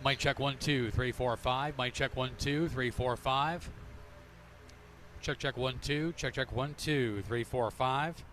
Mic check 1 2 3 4 5. Mic check 1 2 3 4 5. Check 1 2. Check 1 2 3 4 5.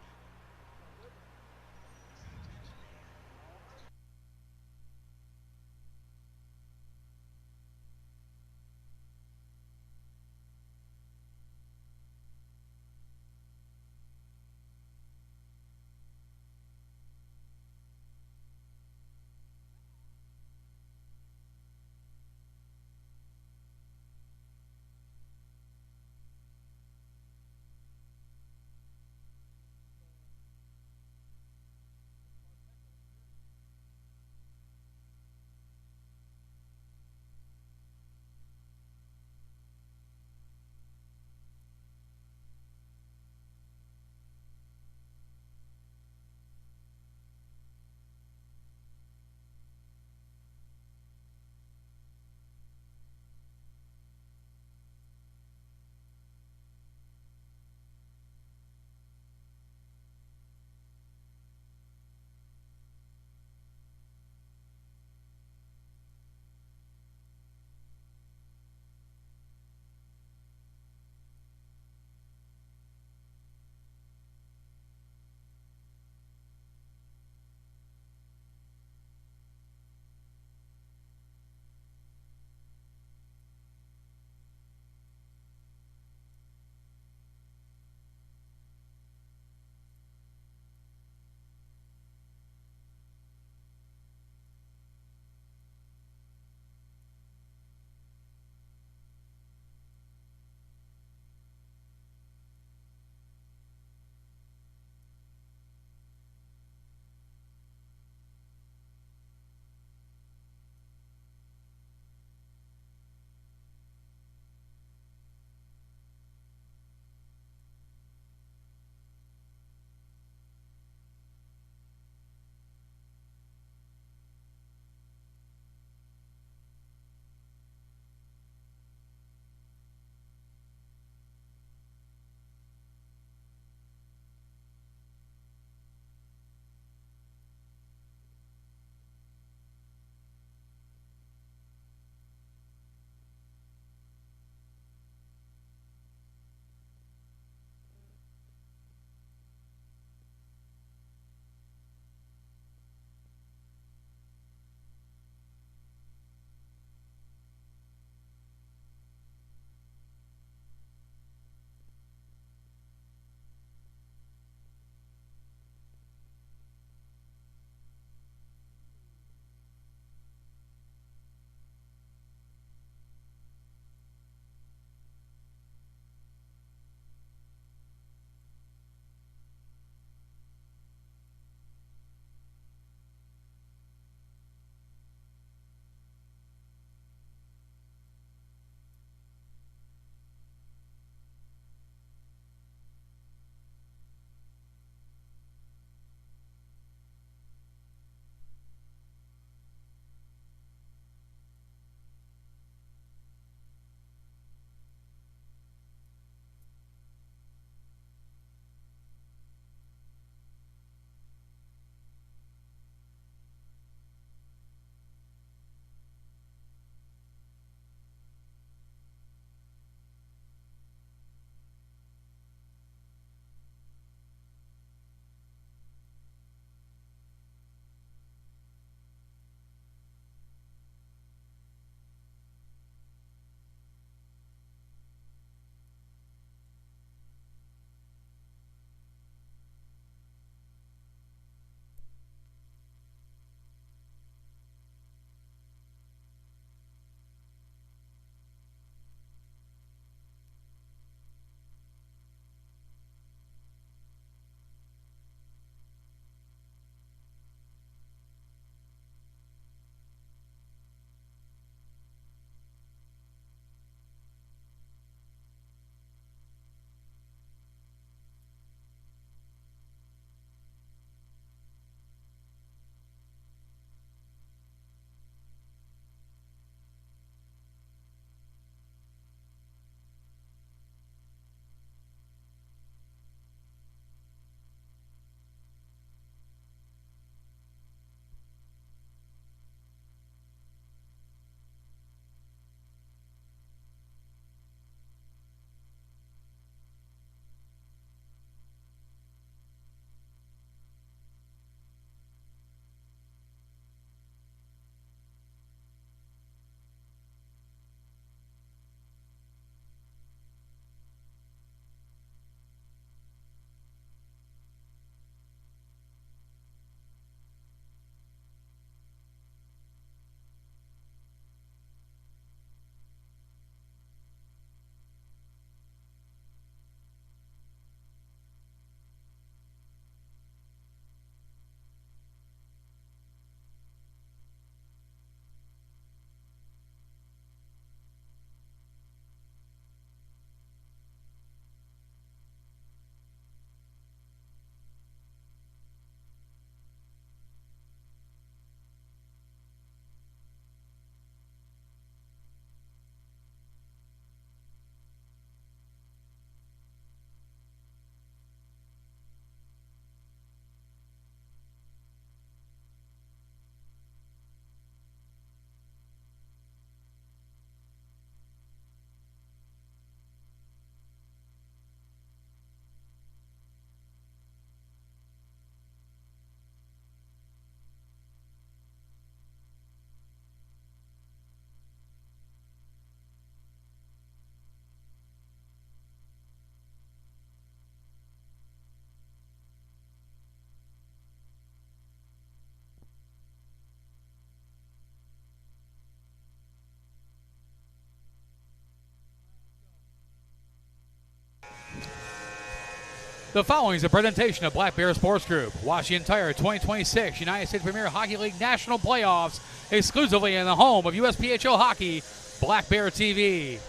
The following is a presentation of Black Bear Sports Group. Watch the entire 2026 United States Premier Hockey League National Playoffs exclusively in the home of USPHL Hockey, Black Bear TV.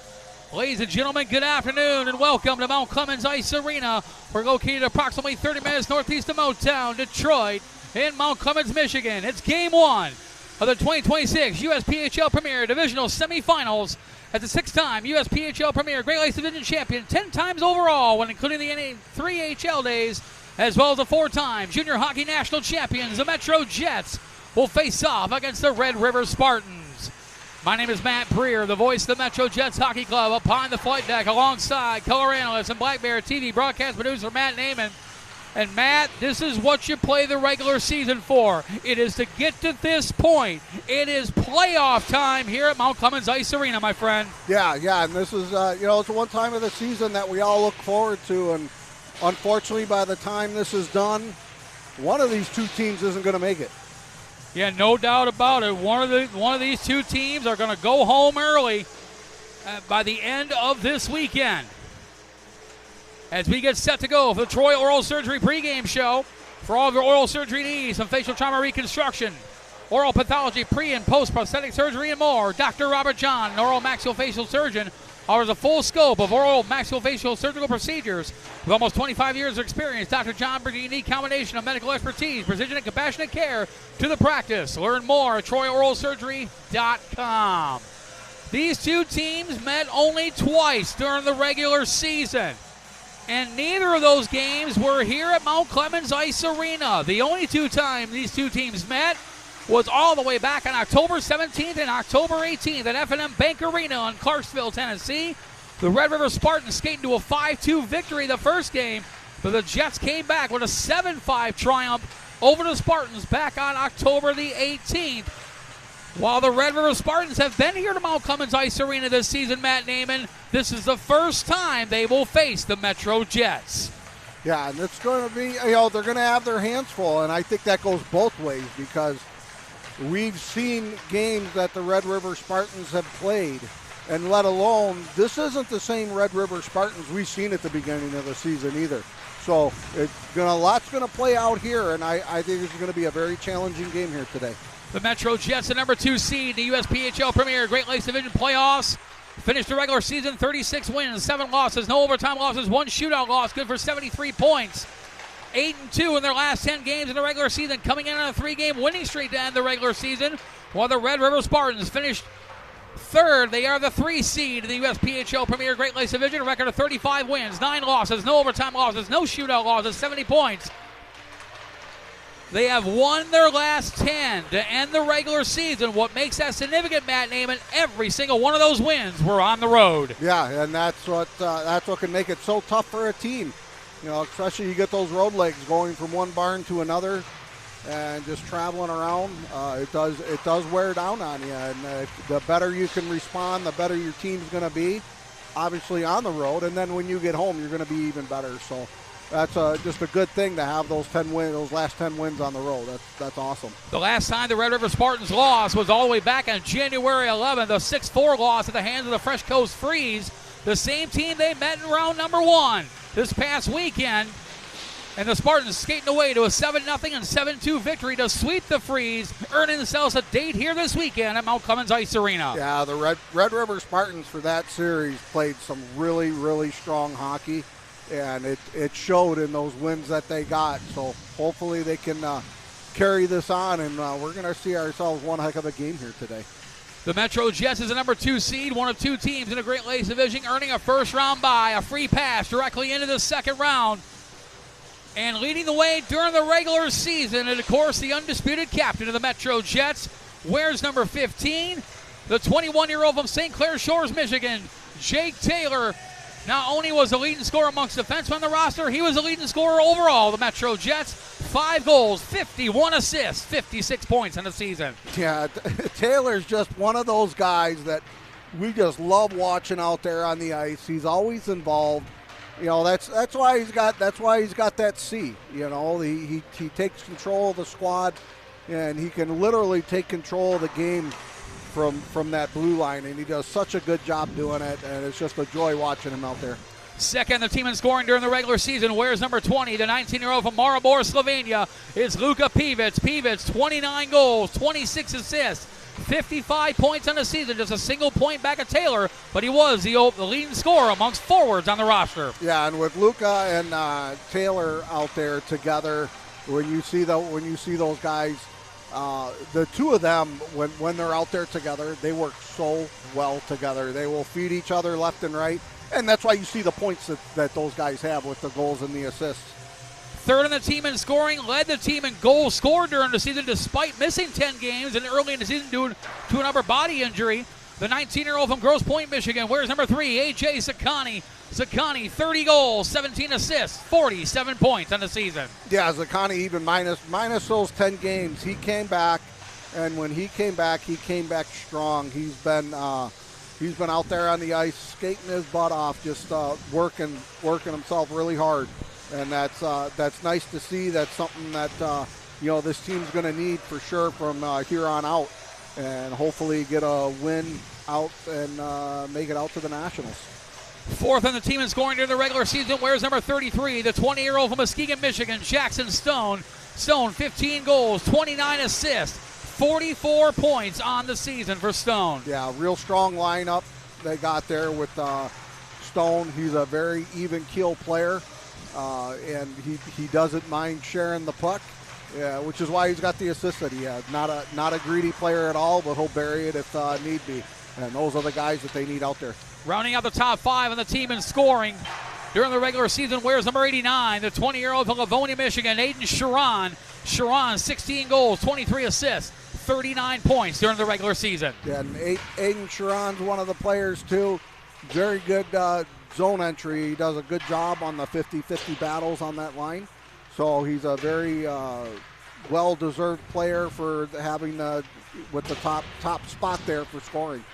Ladies and gentlemen, good afternoon and welcome to Mount Clemens Ice Arena. We're located approximately 30 minutes northeast of Motown, Detroit, in Mount Clemens, Michigan. It's Game 1 of the 2026 USPHL Premier Divisional Semifinals as a six-time USPHL Premier Great Lakes Division champion, 10 times overall when including the 3 HL days, as well as the 4-time Junior Hockey National Champions, the MetroJets, will face off against the Red River Spartans. My name is Matt Breer, the voice of the MetroJets Hockey Club, upon the flight deck alongside color analyst and Black Bear TV broadcast producer Matt Naiman. And Matt, this is what you play the regular season for. It is to get to this point. It is playoff time here at Mount Clemens Ice Arena, my friend. Yeah, and this is, it's one time of the season that we all look forward to, and unfortunately, by the time this is done, one of these two teams isn't going to make it. Yeah, no doubt about it. One of these two teams are going to go home early by the end of this weekend. As we get set to go for the Troy Oral Surgery pregame show, for all of your oral surgery needs, some facial trauma reconstruction, oral pathology, pre- and post-prosthetic surgery, and more, Dr. Robert John, an oral maxillofacial surgeon, offers a full scope of oral maxillofacial surgical procedures. With almost 25 years of experience, Dr. John brings a unique combination of medical expertise, precision, and compassionate care to the practice. Learn more at TroyOralSurgery.com. These two teams met only twice during the regular season, and neither of those games were here at Mount Clemens Ice Arena. The only two times these two teams met was all the way back on October 17th and October 18th at F&M Bank Arena in Clarksville, Tennessee. The Red River Spartans skated to a 5-2 victory the first game, but the Jets came back with a 7-5 triumph over the Spartans back on October the 18th. While the Red River Spartans have been here to Mount Clemens Ice Arena this season, Matt Naiman, this is the first time they will face the MetroJets. Yeah, and it's going to be, they're going to have their hands full, and I think that goes both ways because we've seen games that the Red River Spartans have played, and let alone, this isn't the same Red River Spartans we've seen at the beginning of the season either. So a lot's going to play out here, and I think it's going to be a very challenging game here today. The MetroJets, the number 2 seed, the USPHL Premier Great Lakes Division playoffs, finished the regular season 36 wins, 7 losses, no overtime losses, 1 shootout loss, good for 73 points. 8-2 in their last 10 games in the regular season, coming in on a 3-game winning streak to end the regular season, while the Red River Spartans finished third. They are the 3 seed in the USPHL Premier Great Lakes Division, a record of 35 wins, 9 losses, no overtime losses, no shootout losses, 70 points. They have won their last 10 to end the regular season. What makes that significant, Matt Naiman, every single one of those wins were on the road. Yeah, and that's what can make it so tough for a team. Especially you get those road legs going from one barn to another and just traveling around. It does wear down on you, and the better you can respond, the better your team's going to be, obviously on the road, and then when you get home, you're going to be even better. So that's just a good thing to have those last 10 wins on the road. That's awesome. The last time the Red River Spartans lost was all the way back on January 11th, the 6-4 loss at the hands of the Fresh Coast Freeze, the same team they met in round number 1 this past weekend. And the Spartans skating away to a 7-0 and 7-2 victory to sweep the Freeze, earning themselves a date here this weekend at Mount Clemens Ice Arena. Yeah, the Red River Spartans for that series played some really, really strong hockey, and it showed in those wins that they got. So hopefully they can carry this on, and we're going to see ourselves one heck of a game here today. The MetroJets is the number 2 seed, one of 2 teams in the Great Lakes Division, earning a first-round bye, a free pass directly into the second round. And leading the way during the regular season, and of course the undisputed captain of the MetroJets, wears number 15, the 21-year-old from St. Clair Shores, Michigan, Jake Taylor. Not only was the leading scorer amongst defensemen on the roster, he was the leading scorer overall. The MetroJets, 5 goals, 51 assists, 56 points in the season. Yeah, Taylor's just one of those guys that we just love watching out there on the ice. He's always involved. That's why he's got that C. He takes control of the squad, and he can literally take control of the game from that blue line, and he does such a good job doing it, and it's just a joy watching him out there. Second on the team in scoring during the regular season wears number 20, the 19-year-old from Maribor, Slovenia, is Luka Pivac. Pivac, 29 goals, 26 assists, 55 points on the season, just a single point back of Taylor, but he was the leading scorer amongst forwards on the roster. Yeah, and with Luka and Taylor out there together, when you see those guys, the two of them, when they're out there together, they work so well together. They will feed each other left and right, and that's why you see the points that those guys have with the goals and the assists. Third on the team in scoring, led the team in goals scored during the season despite missing 10 games and early in the season due to an upper body injury. The 19-year-old from Grosse Pointe, Michigan, wears number 3, A.J. Zaccani. Zaccani, 30 goals, 17 assists, 47 points on the season. Yeah, Zaccani, even minus those 10 games, he came back, and when he came back strong. He's been out there on the ice, skating his butt off, just working himself really hard. And that's nice to see. That's something that this team's going to need for sure from here on out, and hopefully get a win out and make it out to the Nationals. Fourth on the team in scoring during the regular season wears number 33, the 20-year-old from Muskegon, Michigan, Jackson Stone. Stone, 15 goals, 29 assists, 44 points on the season for Stone. Yeah, real strong lineup they got there with Stone. He's a very even keel player. And he doesn't mind sharing the puck, which is why he's got the assist that he has. Not a greedy player at all, but he'll bury it if need be. And those are the guys that they need out there. Rounding out the top 5 on the team in scoring during the regular season wears number 89, the 20-year-old from Livonia, Michigan, Aiden Sharon. Sharon, 16 goals, 23 assists, 39 points during the regular season. Yeah, and Aiden Sharon's one of the players too. Very good zone entry. He does a good job on the 50-50 battles on that line. So he's a very well-deserved player for having with the top spot there for scoring.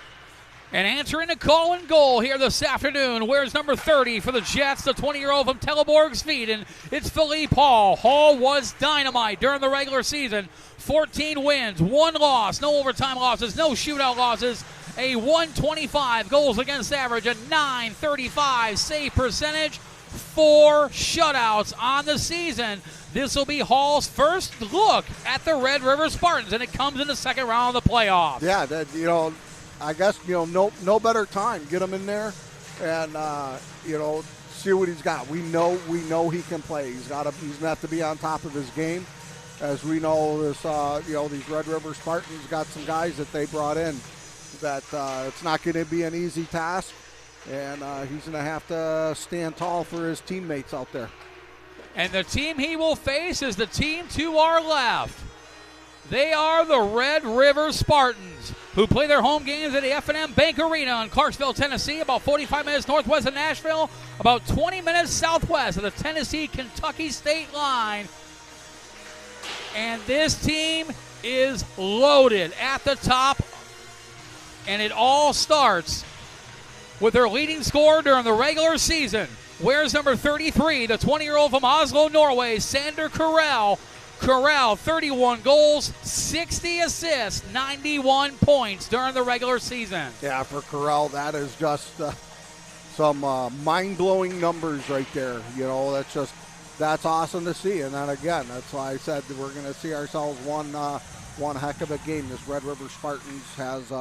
And answering the call and goal here this afternoon, wears number 30 for the Jets, the 20-year-old from Teleborg, Sweden. It's Philippe Hall. Hall was dynamite during the regular season. 14 wins, 1 loss, no overtime losses, no shootout losses. A 125 goals against average, a 935 save percentage, 4 shutouts on the season. This will be Hall's first look at the Red River Spartans, and it comes in the second round of the playoffs. Yeah, I guess no better time. Get him in there, and see what he's got. We know he can play. He's gonna have to be on top of his game. As we know, these Red River Spartans got some guys that they brought in that it's not going to be an easy task, and he's going to have to stand tall for his teammates out there. And the team he will face is the team to our left. They are the Red River Spartans, who play their home games at the F&M Bank Arena in Clarksville, Tennessee, about 45 minutes northwest of Nashville, about 20 minutes southwest of the Tennessee-Kentucky state line. And this team is loaded at the top, and it all starts with their leading scorer during the regular season. Wears number 33, the 20-year-old from Oslo, Norway, Sander Corral. Corral, 31 goals, 60 assists, 91 points during the regular season. Yeah, for Corral, that is just some mind-blowing numbers right there. That's awesome to see. And then again, that's why I said that we're going to see ourselves one heck of a game. This Red River Spartans has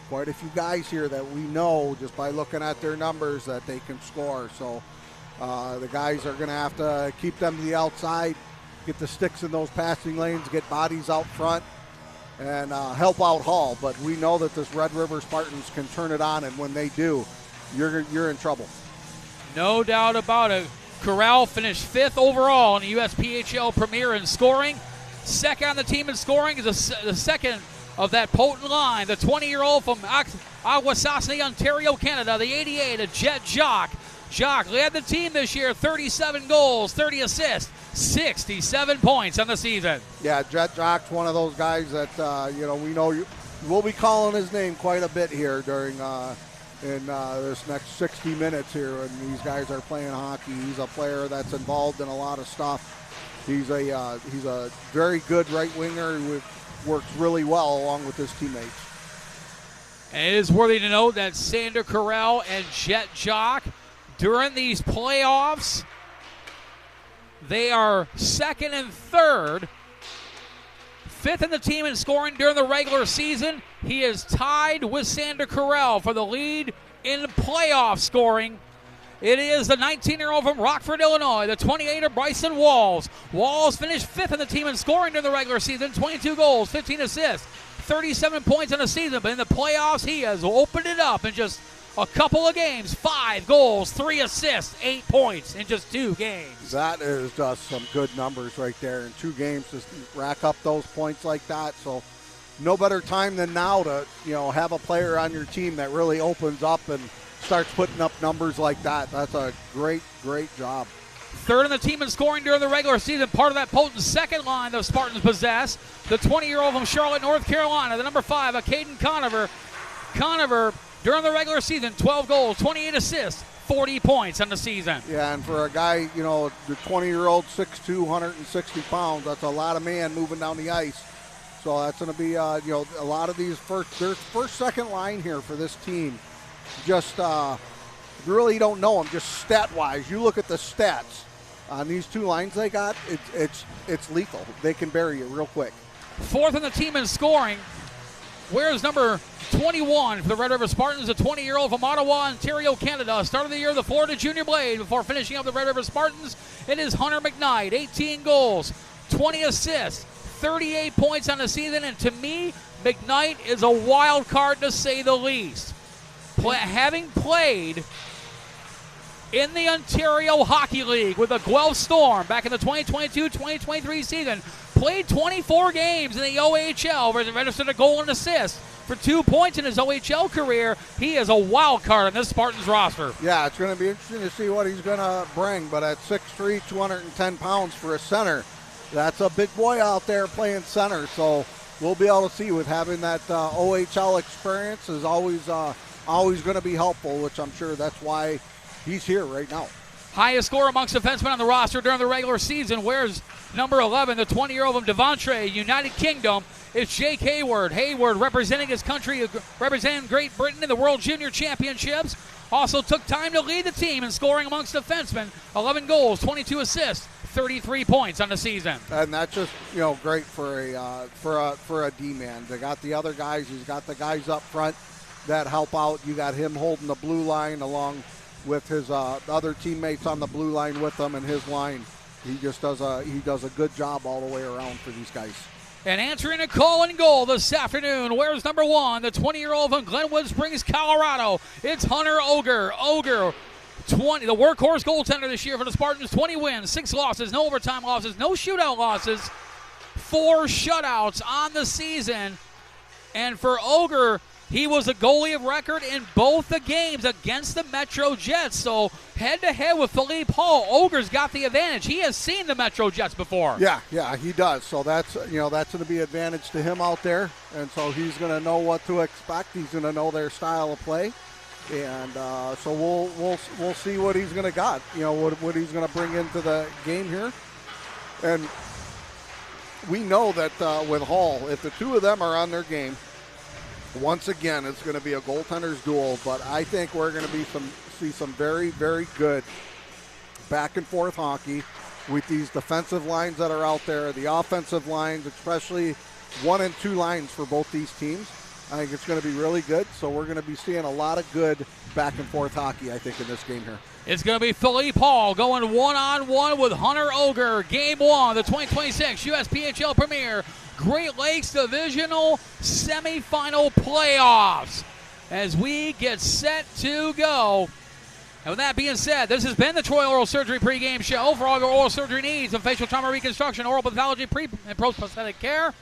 quite a few guys here that we know just by looking at their numbers that they can score. So the guys are going to have to keep them to the outside, get the sticks in those passing lanes, get bodies out front, and help out Hall. But we know that this Red River Spartans can turn it on, and when they do, you're in trouble. No doubt about it. Corral finished 5th overall in the USPHL Premier in scoring. Second on the team in scoring is the second of that potent line, the 20-year-old from Akwesasne, Ontario, Canada, the 88, a Jet Jock. Jock led the team this year, 37 goals, 30 assists, 67 points on the season. Yeah, Jet Jock's one of those guys that, we know we'll be calling his name quite a bit here during this next 60 minutes here, and these guys are playing hockey. He's a player that's involved in a lot of stuff. He's a very good right winger who works really well along with his teammates. And it is worthy to note that Sander Corral and Jet Jock during these playoffs. They are second and third. Fifth in the team in scoring during the regular season. He is tied with Sander Carell for the lead in playoff scoring. It is the 19-year-old from Rockford, Illinois, the 28er Bryson Walls. Walls finished fifth in the team in scoring during the regular season, 22 goals, 15 assists, 37 points in the season. But in the playoffs, he has opened it up in just a couple of games. 5 goals, 3 assists, 8 points in just 2 games. That is just some good numbers right there in 2 games to rack up those points like that. So no better time than now to, have a player on your team that really opens up and starts putting up numbers like that. That's a great, great job. Third in the team in scoring during the regular season. Part of that potent second line the Spartans possess. The 20-year-old from Charlotte, North Carolina, the number 5, Caden Conover. Conover, during the regular season, 12 goals, 28 assists, 40 points on the season. Yeah, and for a guy, the 20-year-old, 6'2", 160 pounds, that's a lot of man moving down the ice. So that's going to be, a lot of these first, second line here for this team. Just really don't know them, just stat-wise. You look at the stats on these 2 lines they got, it's lethal. They can bury you real quick. Fourth in the team in scoring. Where's number 21 for the Red River Spartans, a 20-year-old from Ottawa, Ontario, Canada. Started the year the Florida Junior Blade before finishing up the Red River Spartans. It is Hunter McKnight, 18 goals, 20 assists, 38 points on the season. And to me, McKnight is a wild card to say the least. Having played in the Ontario Hockey League with the Guelph Storm back in the 2022-2023 season, played 24 games in the OHL, registered a goal and assist for 2 points in his OHL career. He is a wild card on this Spartans roster. Yeah, it's going to be interesting to see what he's going to bring, but at 6'3", 210 pounds for a center, that's a big boy out there playing center, so we'll be able to see with having that OHL experience is always going to be helpful, which I'm sure that's why he's here right now. Highest scorer amongst defensemen on the roster during the regular season. Where's number 11, the 20-year-old from Devontre, United Kingdom? It's Jake Hayward. Hayward representing his country, representing Great Britain in the World Junior Championships. Also took time to lead the team in scoring amongst defensemen. 11 goals, 22 assists, 33 points on the season. And that's just, great for a D-man. They got the other guys. He's got the guys up front that help out. You got him holding the blue line along with his other teammates on the blue line with him and his line. He just does a good job all the way around for these guys. And answering a call and goal this afternoon, where's number 1, the 20-year-old from Glenwood Springs, Colorado? It's Hunter Oger. Oger, the workhorse goaltender this year for the Spartans. 20 wins, 6 losses, no overtime losses, no shootout losses, 4 shutouts on the season. And for Oger, he was a goalie of record in both the games against the MetroJets. So head-to-head with Philippe Hall, Oger's got the advantage. He has seen the MetroJets before. Yeah, he does. So that's going to be advantage to him out there. And so he's going to know what to expect. He's going to know their style of play. And so we'll see what he's going to got. What he's going to bring into the game here. And we know that with Hall, if the 2 of them are on their game, once again, it's going to be a goaltender's duel, but I think we're going to see some very, very good back-and-forth hockey with these defensive lines that are out there, the offensive lines, especially 1 and 2 lines for both these teams. I think it's going to be really good, so we're going to be seeing a lot of good back-and-forth hockey, I think, in this game here. It's going to be Philippe Hall going one-on-one with Hunter Oger. Game 1, the 2026 USPHL Premier Great Lakes Divisional Semifinal Playoffs as we get set to go. And with that being said, this has been the Troy Oral Surgery pregame show. For all your oral surgery needs and facial trauma reconstruction, oral pathology, pre- and post-prosthetic care,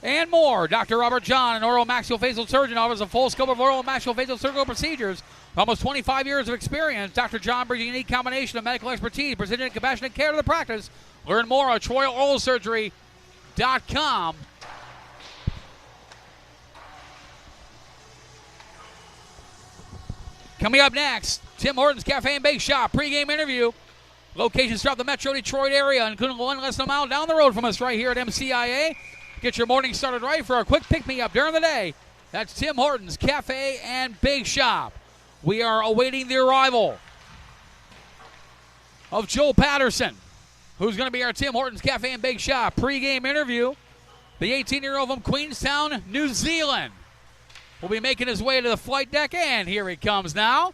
and more, Dr. Robert John, an oral maxillofacial surgeon, offers a full scope of oral maxillofacial surgical procedures. Almost 25 years of experience, Dr. John brings a unique combination of medical expertise, precision, and compassionate care to the practice. Learn more at TroyOralSurgery.com. Coming up next, Tim Hortons Cafe and Bake Shop pregame interview. Locations throughout the Metro Detroit area, including one less than a mile down the road from us right here at MCIA. Get your morning started right for a quick pick-me-up during the day. That's Tim Hortons Cafe and Bake Shop. We are awaiting the arrival of Joel Patterson, who's going to be our Tim Hortons Cafe and Bake Shop pregame interview. The 18-year-old from Queenstown, New Zealand, will be making his way to the flight deck, and here he comes now.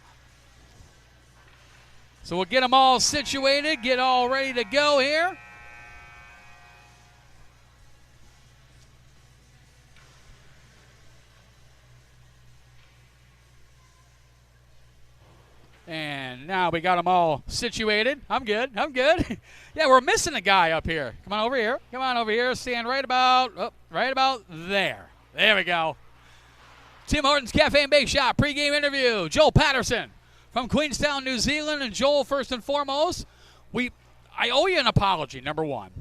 So we'll get them all situated, get all ready to go here. And now we got them all situated. I'm good. Yeah, we're missing a guy up here. Come on over here. Stand right about there. There we go. Tim Hortons Cafe and Bake Shop pregame interview. Joel Patterson from Queenstown, New Zealand. And Joel, first and foremost, I owe you an apology, number one.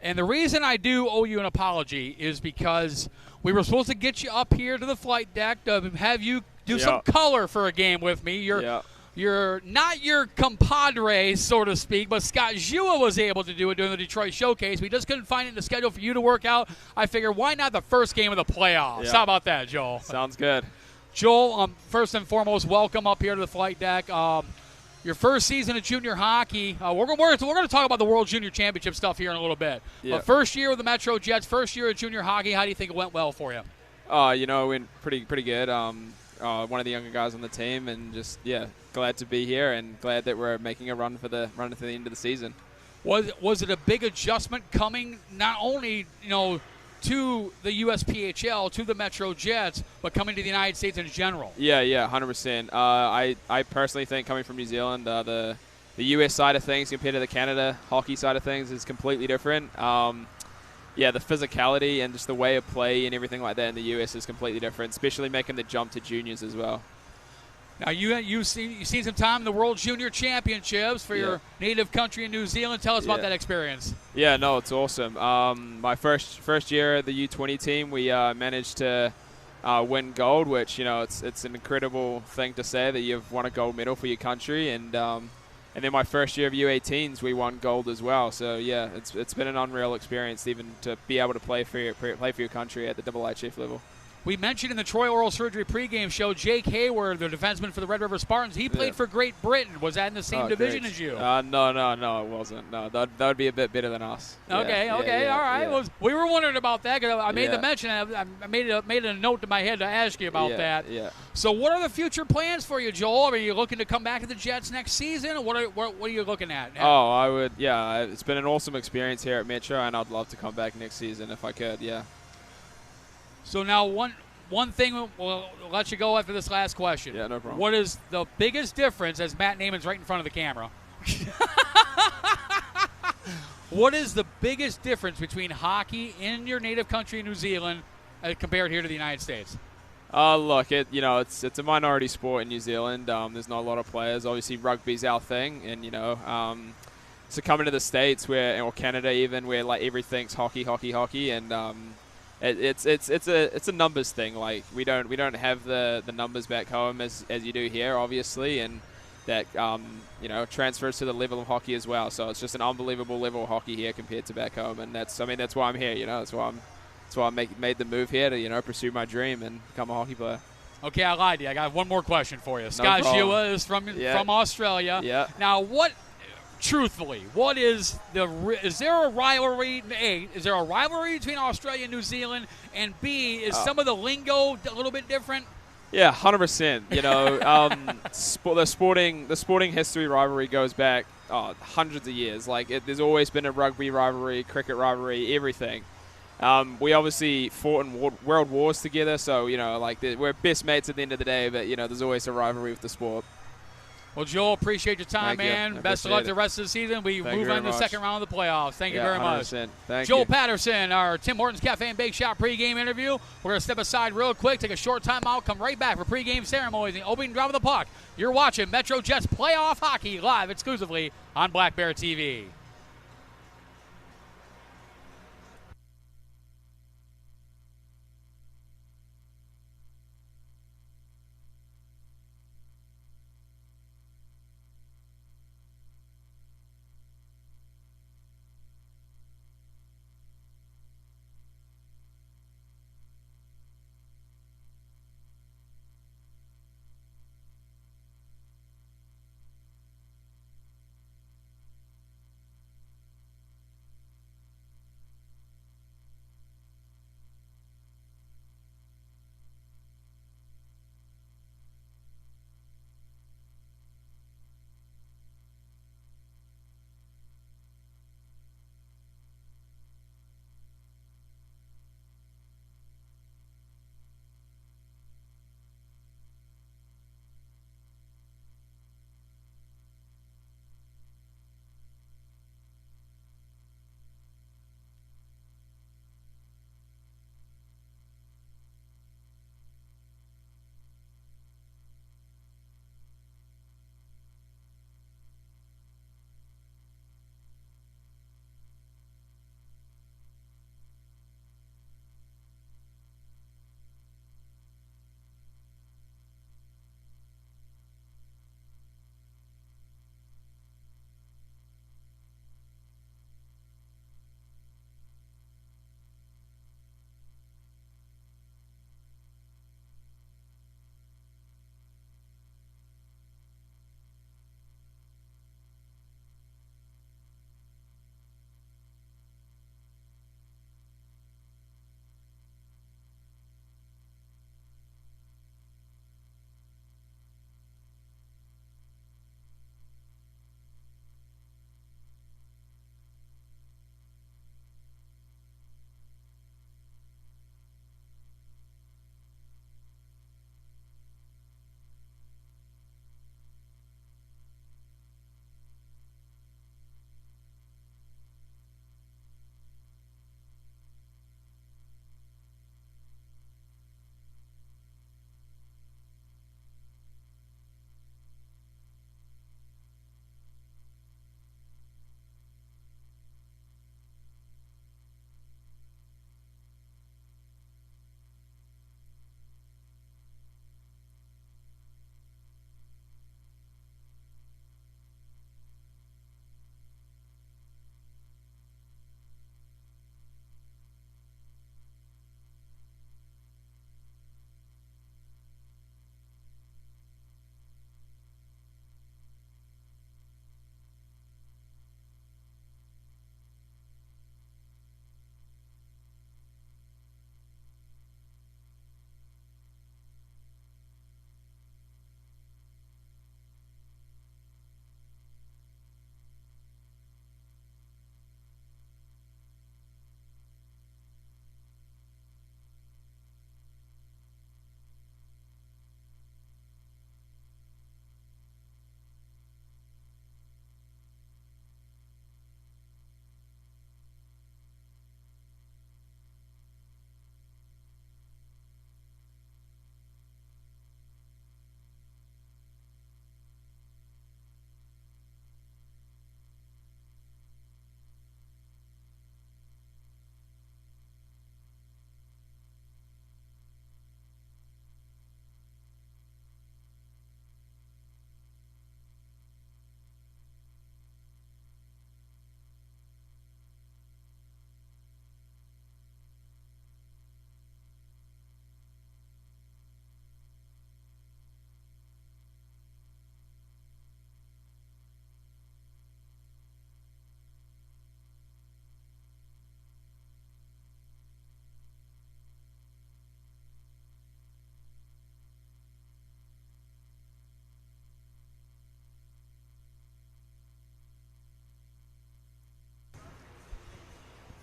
And the reason I do owe you an apology is because we were supposed to get you up here to the flight deck to have you do some color for a game with me. You're not your compadre, so to speak, but Scott Jua was able to do it during the Detroit Showcase. We just couldn't find it in the schedule for you to work out. I figured, why not the first game of the playoffs? Yeah. How about that, Joel? Sounds good. Joel, first and foremost, welcome up here to the flight deck. Your first season of junior hockey. We're going to talk about the World Junior Championship stuff here in a little bit. Yeah. But first year with the MetroJets, first year of junior hockey, how do you think it went well for you? It went pretty good. One of the younger guys on the team, and just glad to be here and glad that we're making a run to the end of the season. Was it a big adjustment coming not only to the USPHL, to the MetroJets, but coming to the United States in general? Yeah, 100%. I personally think coming from New Zealand, the US side of things compared to the Canada hockey side of things is completely different. The physicality and just the way of play and everything like that in the U.S. is completely different, especially making the jump to juniors as well. Now, you've seen some time in the World Junior Championships for your native country in New Zealand. Tell us about that experience. Yeah, no, it's awesome. My first year at the U20 team, we managed to win gold, which, it's an incredible thing to say that you've won a gold medal for your country. And then my first year of U18s, we won gold as well. So it's been an unreal experience even to be able to play for your country at the IIHF level. We mentioned in the Troy Oral Surgery pregame show, Jake Hayward, the defenseman for the RedRiver Spartans. He played for Great Britain. Was that in the same division as you? No, it wasn't. No, that would be a bit better than us. Okay, all right. Yeah. Well, we were wondering about that because I made the mention. I made a note to my head to ask you about that. Yeah. So, what are the future plans for you, Joel? Are you looking to come back to the Jets next season, or what are you looking at? Oh, I would. Yeah, it's been an awesome experience here at Metro, and I'd love to come back next season if I could. Yeah. So now one thing, we'll let you go after this last question. Yeah, no problem. What is the biggest difference, as Matt Naiman's right in front of the camera, what is the biggest difference between hockey in your native country, New Zealand, compared here to the United States? Look, it's a minority sport in New Zealand. There's not a lot of players. Obviously, rugby's our thing, and so coming to the States or Canada even, where like everything's hockey, and it's a numbers thing. Like we don't have the numbers back home as you do here, obviously, and that transfers to the level of hockey as well. So it's just an unbelievable level of hockey here compared to back home, and that's why I'm here. That's why I made the move here to pursue my dream and become a hockey player. Okay, I lied to you. I got one more question for you. Scott Jua is from Australia. Yeah. Now, truthfully, is there a rivalry? A, is there a rivalry between Australia and New Zealand? And B, is some of the lingo a little bit different? Yeah, 100%. The sporting history rivalry goes back hundreds of years. There's always been a rugby rivalry, cricket rivalry, everything. We obviously fought in world wars together, so we're best mates at the end of the day. But there's always a rivalry with the sport. Well, Joel, appreciate your time, man. Best of luck the rest of the season. We move on to the second round of the playoffs. Thank you very much. Thank Joel you. Patterson, our Tim Hortons Cafe and Bake Shop pregame interview. We're going to step aside real quick, take a short time out, come right back for pregame ceremonies and opening drop of the puck. You're watching MetroJets playoff hockey live exclusively on Black Bear TV.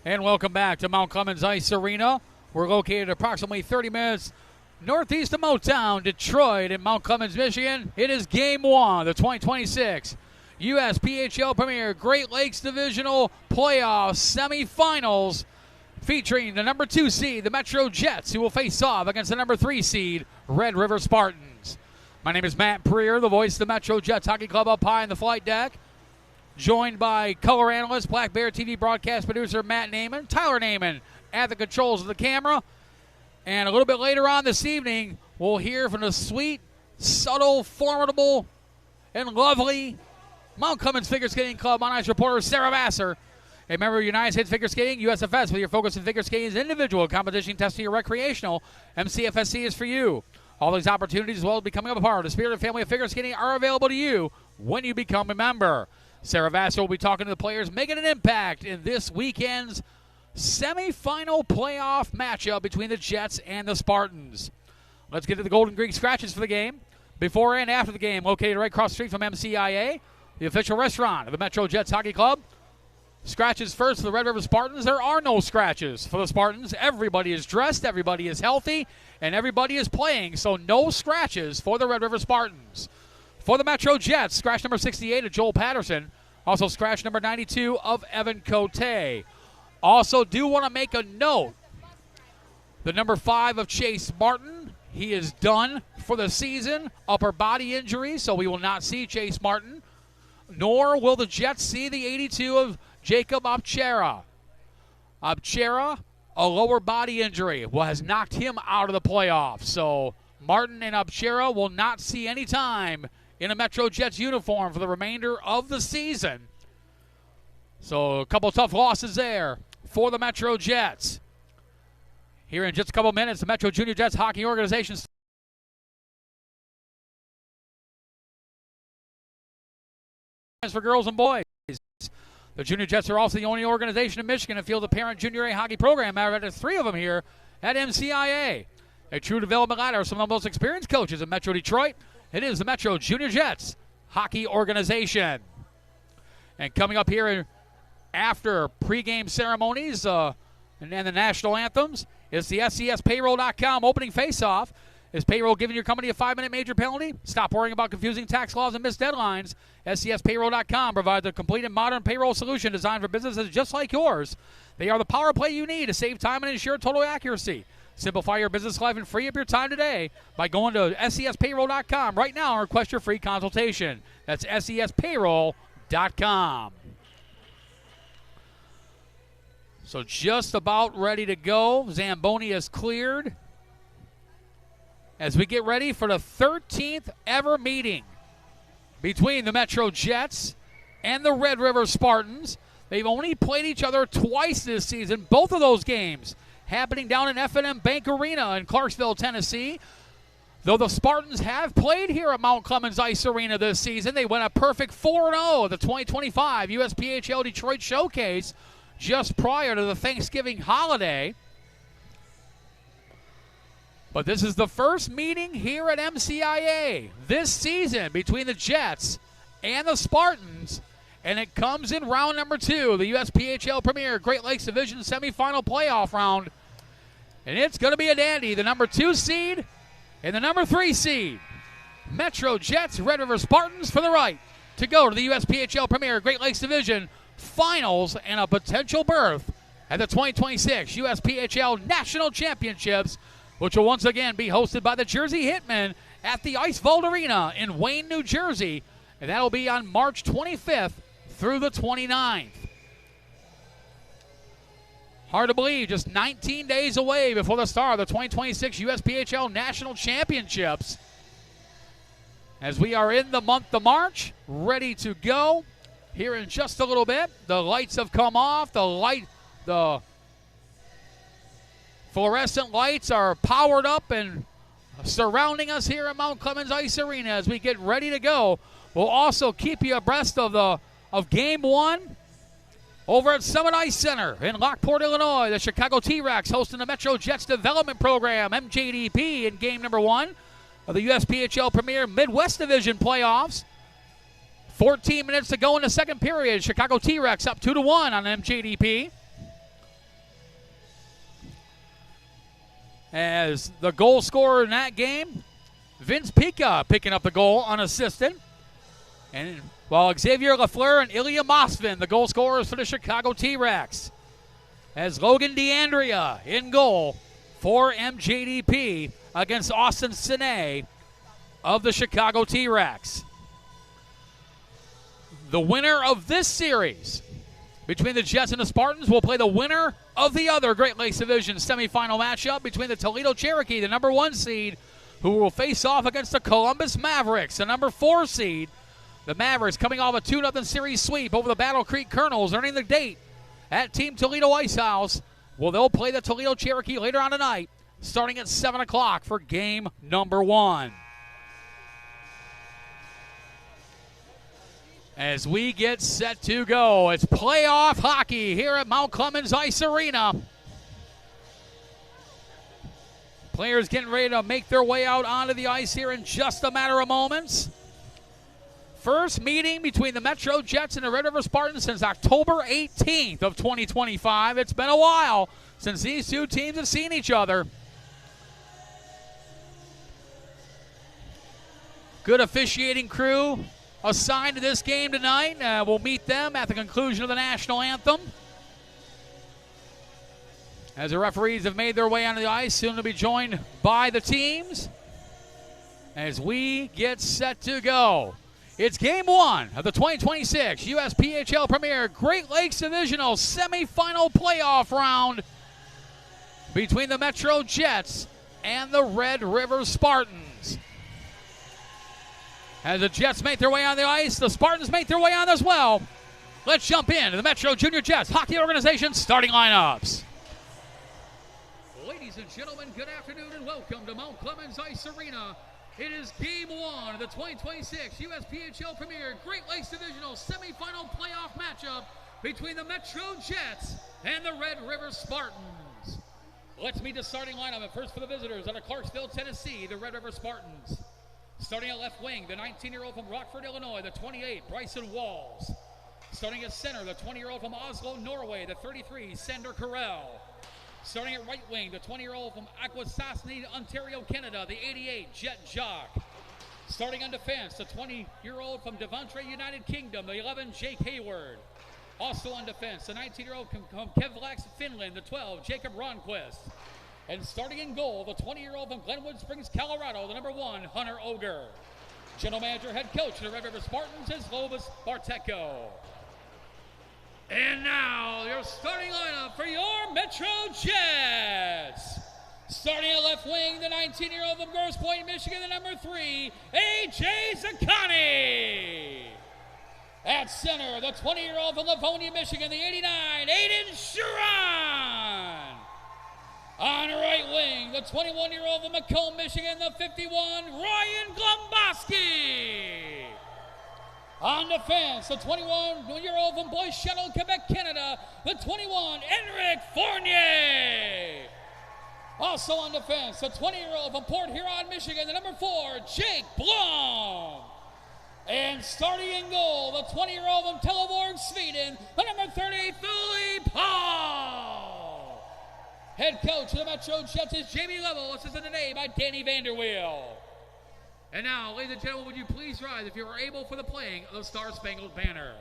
And welcome back to Mount Clemens Ice Arena. We're located approximately 30 minutes northeast of Motown, Detroit, in Mount Clemens, Michigan. It is Game 1 of the 2026 USPHL Premier Great Lakes Divisional Playoff Semifinals, featuring the number 2 seed, the MetroJets, who will face off against the number 3 seed, RedRiver Spartans. My name is Matt Preer, the voice of the MetroJets Hockey Club up high in the flight deck, joined by color analyst, Black Bear TV broadcast producer Matt Naiman, Tyler Naiman at the controls of the camera. And a little bit later on this evening, we'll hear from the sweet, subtle, formidable, and lovely Mount Clemens Figure Skating Club on ice reporter Sarah Vassar, a member of United States Figure Skating, USFS, with your focus in figure skating's individual competition, testing, or recreational. MCFSC is for you. All these opportunities, as well as becoming a part of the Spirit Family of Figure Skating, are available to you when you become a member. Sarah Vassar will be talking to the players making an impact in this weekend's semifinal playoff matchup between the Jets and the Spartans. Let's get to the Golden Greek scratches for the game. Before and after the game, located right across the street from MCIA, the official restaurant of the MetroJets Hockey Club. Scratches first for the RedRiver Spartans. There are no scratches for the Spartans. Everybody is dressed, everybody is healthy, and everybody is playing, so no scratches for the RedRiver Spartans. For the MetroJets, scratch number 68 of Joel Patterson. Also scratch number 92 of Evan Cote. Also do want to make a note. The number 5 of Chase Martin, he is done for the season. Upper body injury, so we will not see Chase Martin. Nor will the Jets see the 82 of Jacob Obchera. Obchera, a lower body injury, has knocked him out of the playoffs. So Martin and Obchera will not see any time in a MetroJets uniform for the remainder of the season. So a couple tough losses there for the MetroJets. Here in just a couple minutes, the Metro Junior Jets Hockey Organization for girls and boys. The Junior Jets are also the only organization in Michigan to field a parent junior A hockey program. There's 3 of them here at MCIA. A true development ladder of some of the most experienced coaches in Metro Detroit. It is the Metro Junior Jets Hockey Organization. And coming up here after pregame ceremonies and then the national anthems is the SCSPayroll.com opening faceoff. Is payroll giving your company a 5-minute major penalty? Stop worrying about confusing tax laws and missed deadlines. SCSPayroll.com provides a complete and modern payroll solution designed for businesses just like yours. They are the power play you need to save time and ensure total accuracy. Simplify your business life and free up your time today by going to SCSPayroll.com right now and request your free consultation. That's SCSPayroll.com. So just about ready to go. Zamboni is cleared as we get ready for the 13th ever meeting between the MetroJets and the RedRiver Spartans. They've only played each other twice this season, both of those games happening down in F&M Bank Arena in Clarksville, Tennessee. Though the Spartans have played here at Mount Clemens Ice Arena this season, they went a perfect 4-0 at the 2025 USPHL Detroit Showcase just prior to the Thanksgiving holiday. But this is the first meeting here at MCIA this season between the Jets and the Spartans, and it comes in round number 2, the USPHL Premier Great Lakes Division semifinal playoff round. And it's going to be a dandy. The number 2 seed and the number 3 seed, MetroJets, RedRiver Spartans, for the right to go to the USPHL Premier Great Lakes Division finals and a potential berth at the 2026 USPHL National Championships, which will once again be hosted by the Jersey Hitmen at the Ice Vault Arena in Wayne, New Jersey. And that'll be on March 25th through the 29th. Hard to believe, just 19 days away before the start of the 2026 USPHL National Championships. As we are in the month of March, ready to go. Here in just a little bit, the lights have come off. The fluorescent lights are powered up and surrounding us here at Mount Clemens Ice Arena as we get ready to go. We'll also keep you abreast of Game 1 over at Summit Ice Center in Lockport, Illinois. The Chicago T-Rex hosting the MetroJets Development Program, MJDP, in Game number 1 of the USPHL Premier Midwest Division playoffs. 14 minutes to go in the second period. Chicago T-Rex up 2-1 on MJDP. as the goal scorer in that game, Vince Pica picking up the goal unassisted. And while Xavier Lafleur and Ilya Mosvin, the goal scorers for the Chicago T-Rex. As Logan DeAndrea in goal for MJDP against Austin Sine of the Chicago T-Rex. The winner of this series between the Jets and the Spartans will play the winner of the other Great Lakes Division semifinal matchup between the Toledo Cherokee, the number 1 seed, who will face off against the Columbus Mavericks, the number 4 seed. The Mavericks coming off a 2-0 series sweep over the Battle Creek Colonels, earning the date at Team Toledo Ice House. Well, they'll play the Toledo Cherokee later on tonight, starting at 7 o'clock for game number 1. As we get set to go, it's playoff hockey here at Mount Clemens Ice Arena. Players getting ready to make their way out onto the ice here in just a matter of moments. First meeting between the MetroJets and the Red River Spartans since October 18th of 2025. It's been a while since these two teams have seen each other. Good officiating crew assigned to this game tonight. We'll meet them at the conclusion of the national anthem. As the referees have made their way onto the ice, soon to be joined by the teams. As we get set to go, it's game 1 of the 2026 USPHL Premier Great Lakes Divisional semifinal playoff round between the MetroJets and the Red River Spartans. As the Jets make their way on the ice, the Spartans make their way on as well. Let's jump into the Metro Junior Jets Hockey Organization starting lineups. Ladies and gentlemen, good afternoon and welcome to Mount Clemens Ice Arena. It is game 1 of the 2026 USPHL Premier Great Lakes Divisional semifinal playoff matchup between the MetroJets and the Red River Spartans. Let's meet the starting lineup. And first for the visitors out of Clarksville, Tennessee, the Red River Spartans. Starting at left wing, the 19-year-old from Rockford, Illinois, the 28, Bryson Walls. Starting at center, the 20-year-old from Oslo, Norway, the 33, Sander Carell. Starting at right wing, the 20-year-old from Akwesasne, Ontario, Canada, the 88, Jet Jock. Starting on defense, the 20-year-old from Devontre, United Kingdom, the 11, Jake Hayward. Also on defense, the 19-year-old from Kevlax, Finland, the 12, Jacob Ronquist. And starting in goal, the 20-year-old from Glenwood Springs, Colorado, the number 1, Hunter Oger. General manager, head coach of the Red River Spartans is Lobus Barteco. And now, your starting lineup for your MetroJets. Starting at left wing, the 19-year-old from Grosse Pointe, Michigan, the number 3, A.J. Zakani. At center, the 20-year-old from Livonia, Michigan, the 89, Aiden Shuron. On right wing, the 21-year-old from Macomb, Michigan, the 51, Ryan Glomboski. On defense, the 21-year-old from Bois Château, Quebec, Canada, the 21, Enric Fournier. Also on defense, the 20-year-old from Port Huron, Michigan, the number 4, Jake Blom. And starting in goal, the 20-year-old from Teleborg, Sweden, the number 30, Philly Paul. Head coach of the MetroJets is Jamie Level, assisted today by Danny Vanderweel. And now, ladies and gentlemen, would you please rise if you are able for the playing of the Star-Spangled Banner.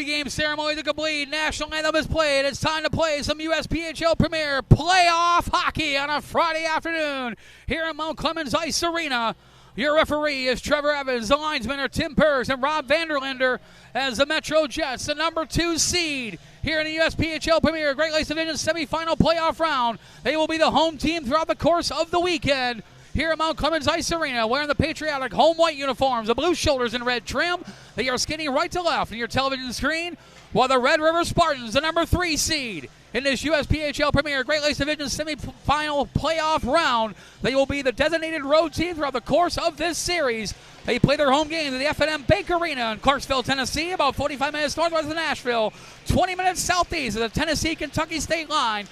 Pre-game ceremony to complete. National anthem is played. It's time to play some USPHL Premier playoff hockey on a Friday afternoon here at Mount Clemens Ice Arena. Your referee is Trevor Evans. The linesmen are Tim Perks and Rob Vanderlander as the MetroJets, the number 2 seed here in the USPHL Premier Great Lakes Division semifinal playoff round. They will be the home team throughout the course of the weekend here at Mount Clemens Ice Arena, wearing the patriotic home white uniforms, the blue shoulders and red trim. They are skinning right to left on your television screen, while the RedRiver Spartans, the number 3 seed in this USPHL Premier Great Lakes Division semifinal playoff round, they will be the designated road team throughout the course of this series. They play their home game at the F&M Bank Arena in Clarksville, Tennessee, about 45 minutes northwest of Nashville, 20 minutes southeast of the Tennessee-Kentucky state line.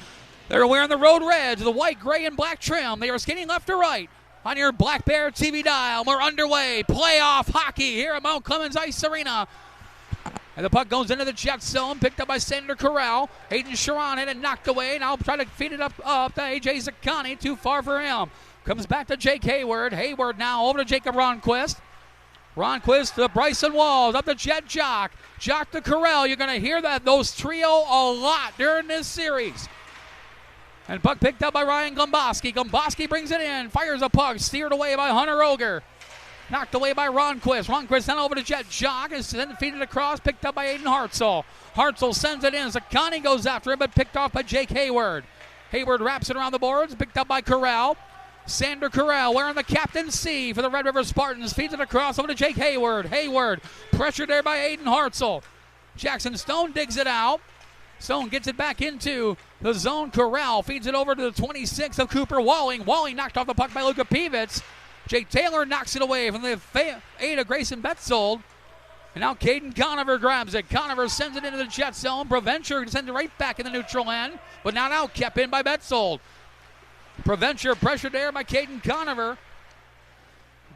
They're wearing the road reds, the white, gray, and black trim. They are skating left to right on your Black Bear TV dial. We're underway. Playoff hockey here at Mount Clemens Ice Arena. And the puck goes into the Jet zone, picked up by Sander Corral. Hayden Sharon had it knocked away. Now try to feed it up to AJ Zaccani. Too far for him. Comes back to Jake Hayward. Hayward now over to Jacob Ronquist. Ronquist to Bryson Walls. Up to Jet Jock. Jock to Corral. You're going to hear those trio a lot during this series. And puck picked up by Ryan Gomboski. Gomboski brings it in. Fires a puck. Steered away by Hunter Oger. Knocked away by Ronquist. Ronquist then over to Jet Jock. And then feeded across. Picked up by Aiden Hartzell. Hartzell sends it in. Zaccani goes after him, but picked off by Jake Hayward. Hayward wraps it around the boards. Picked up by Corral. Sander Corral wearing the captain C for the Red River Spartans. Feeds it across over to Jake Hayward. Hayward pressured there by Aiden Hartzell. Jackson Stone digs it out. Stone gets it back into the zone. Corral feeds it over to the 26 of Cooper Walling. Walling knocked off the puck by Luka Pivitz. Jake Taylor knocks it away from the 8 of Grayson Betzold. And now Caden Conover grabs it. Conover sends it into the Jet zone. Provencher sends it right back in the neutral end, but now kept in by Betzold. Provencher pressured there by Caden Conover.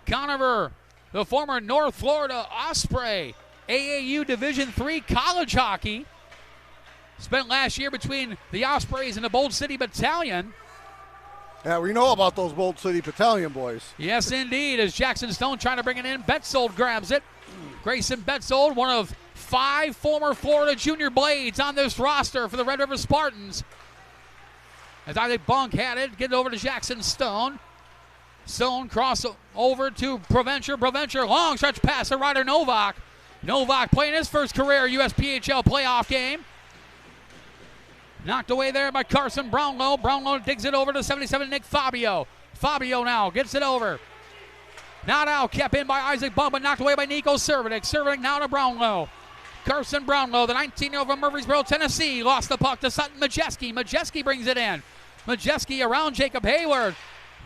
Conover, the former North Florida Osprey, AAU Division III college hockey. Spent last year between the Ospreys and the Bold City Battalion. Yeah, we know about those Bold City Battalion boys. Yes, indeed. As Jackson Stone trying to bring it in, Betzold grabs it. Grayson Betzold, one of 5 former Florida Junior Blades on this roster for the Red River Spartans. As Isaac Bunk had it, get it over to Jackson Stone. Stone cross over to Provencher. Provencher, long stretch pass to Ryder Novak. Novak playing his first career USPHL playoff game. Knocked away there by Carson Brownlow. Brownlow digs it over to 77 Nick Fabio. Fabio now gets it over. Not out, kept in by Isaac Bump, but knocked away by Nico Cervinic. Cervinic now to Brownlow. Carson Brownlow, the 19-year-old from Murfreesboro, Tennessee, lost the puck to Sutton Majeski. Majeski brings it in. Majeski around Jacob Hayward.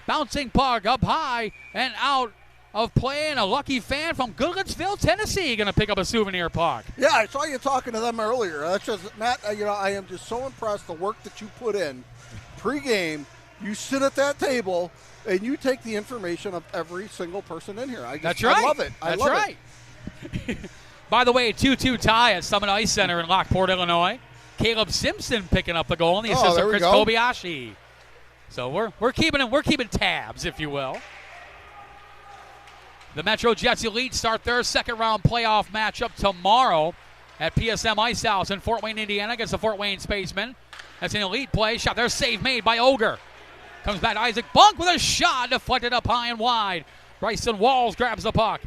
Bouncing puck up high and out of play, and a lucky fan from Goodlettsville, Tennessee, going to pick up a souvenir puck. Yeah, I saw you talking to them earlier. That's just, Matt, I am just so impressed the work that you put in. Pre-game, you sit at that table, and you take the information of every single person in here. That's right. I love it. That's right. By the way, 2-2 tie at Summit Ice Center in Lockport, Illinois. Caleb Simpson picking up the goal, and the assist of Chris Kobayashi. So we're keeping tabs, if you will. The MetroJets Elite start their second round playoff matchup tomorrow at PSM Ice House in Fort Wayne, Indiana against the Fort Wayne Spacemen. That's an elite play. Shot there, save made by Oger. Comes back to Isaac Bunk with a shot deflected up high and wide. Bryson Walls grabs the puck.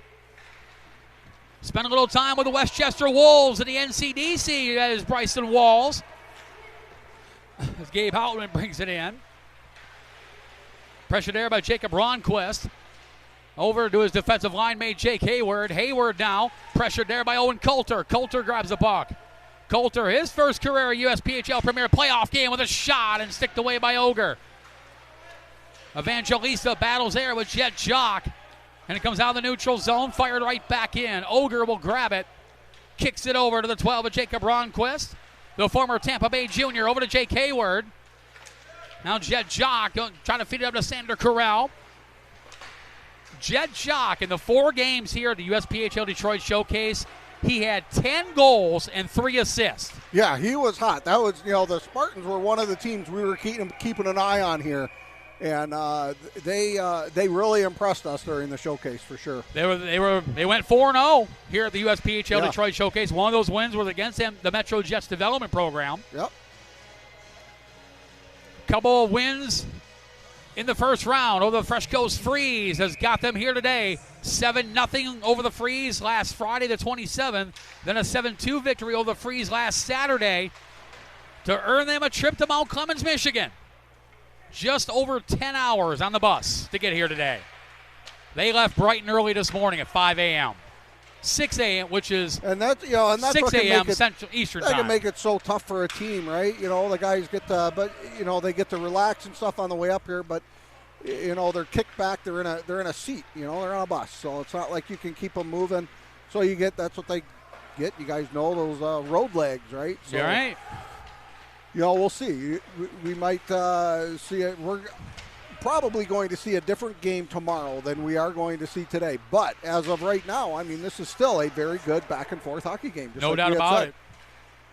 Spent a little time with the Westchester Wolves in the NCDC as Bryson Walls. As Gabe Houtman brings it in. Pressure there by Jacob Ronquist. Over to his defensive line mate, Jake Hayward. Hayward now pressured there by Owen Coulter. Coulter grabs the puck. Coulter, his first career USPHL Premier playoff game with a shot and sticked away by Oger. Evangelista battles there with Jet Jock. And it comes out of the neutral zone, fired right back in. Oger will grab it. Kicks it over to the 12 of Jacob Ronquist. The former Tampa Bay Junior over to Jake Hayward. Now Jet Jock trying to feed it up to Sander Corral. Jet Jock in the 4 games here at the USPHL Detroit Showcase, he had 10 goals and 3 assists. Yeah, he was hot. That was, the Spartans were one of the teams we were keeping an eye on here. And they really impressed us during the showcase for sure. They went 4-0 here at the USPHL Yeah. Detroit Showcase. One of those wins was against the MetroJets development program. Yep. Couple of wins in the first round over the Fresh Coast Freeze has got them here today. 7-0 over the Freeze last Friday the 27th. Then a 7-2 victory over the Freeze last Saturday to earn them a trip to Mount Clemens, Michigan. Just over 10 hours on the bus to get here today. They left bright and early this morning at 5 a.m. 6 a.m., which is and that's 6 a.m. Central Eastern That time. can make it so tough for a team, right? The guys get they get to relax and stuff on the way up here, but they're kicked back. They're in a seat. They're on a bus, so it's not like you can keep them moving. So that's what they get. You guys know those road legs, right? So, You're right. We'll see. We might see it. We're probably going to see a different game tomorrow than we are going to see today. But as of right now, I mean, this is still a very good back-and-forth hockey game. No doubt about it.